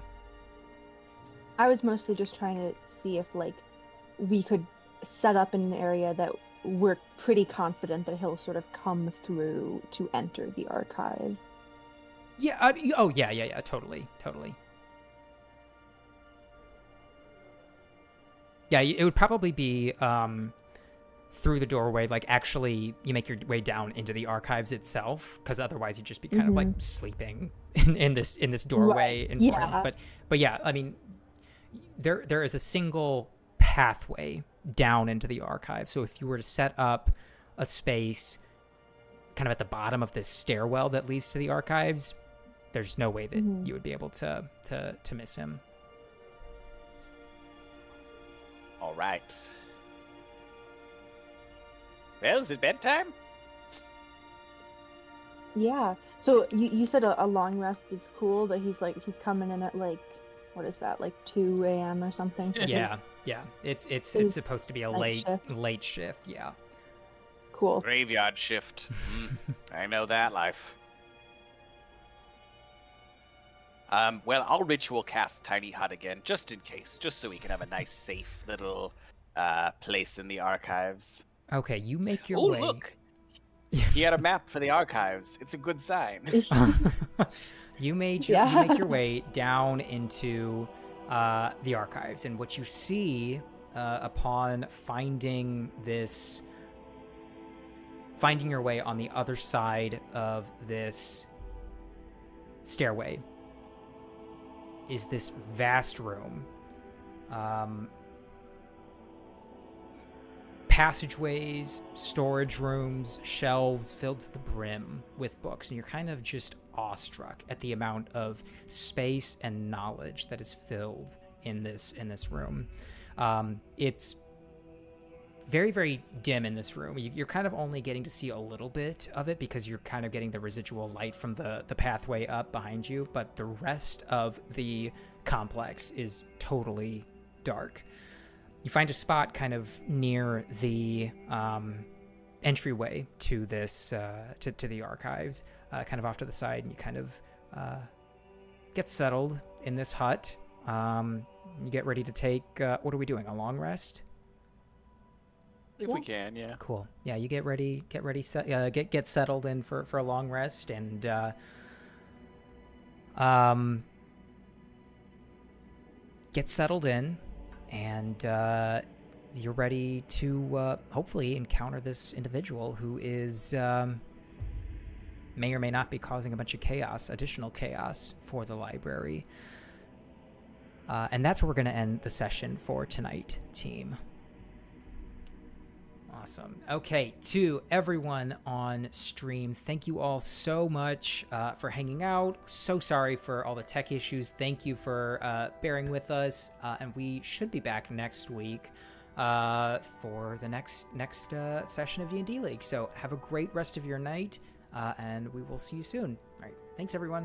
I was mostly just trying to see if like we could set up in an area that we're pretty confident that he'll sort of come through to enter the archive. Yeah. Oh, yeah. Totally. Yeah, it would probably be through the doorway. Like, actually, you make your way down into the archives itself, because otherwise you'd just be kind of like sleeping in this doorway. Right. Yeah. But yeah, I mean, there is a single pathway down into the archive. So if you were to set up a space kind of at the bottom of this stairwell that leads to the archives, there's no way that you would be able to miss him. All right. Well, is it bedtime? Yeah. So you said a long rest is cool, but he's coming in at like, what is that, like 2 a.m. or something? for Yeah. his- It's supposed to be a night late shift. shift. Yeah. Cool. Graveyard shift. I know that life. Well, I'll ritual cast Tiny Hut again, just in case, just so we can have a nice, safe little place in the archives. Okay, you make your Oh, way. look! He had a map for the archives. It's a good sign. You make your way down into the archives, and what you see upon finding your way on the other side of this stairway is this vast room. Passageways, storage rooms, shelves filled to the brim with books, and you're kind of just awestruck at the amount of space and knowledge that is filled in this room. It's very, very dim in this room. You're kind of only getting to see a little bit of it because you're kind of getting the residual light from the pathway up behind you, but the rest of the complex is totally dark. You find a spot kind of near the entryway to this to the archives, kind of off to the side, and you kind of get settled in this hut. You get ready to take, what are we doing, a long rest? If we can, yeah. Cool. Yeah, you get ready, get settled in for a long rest, and get settled in, and you're ready to hopefully encounter this individual who is may or may not be causing a bunch of chaos, additional chaos for the library. And that's where we're going to end the session for tonight, team. Awesome. Okay, to everyone on stream, thank you all so much for hanging out. So sorry for all the tech issues. Thank you for bearing with us, and we should be back next week for the next session of D&D League. So have a great rest of your night, and we will see you soon. All right, thanks everyone.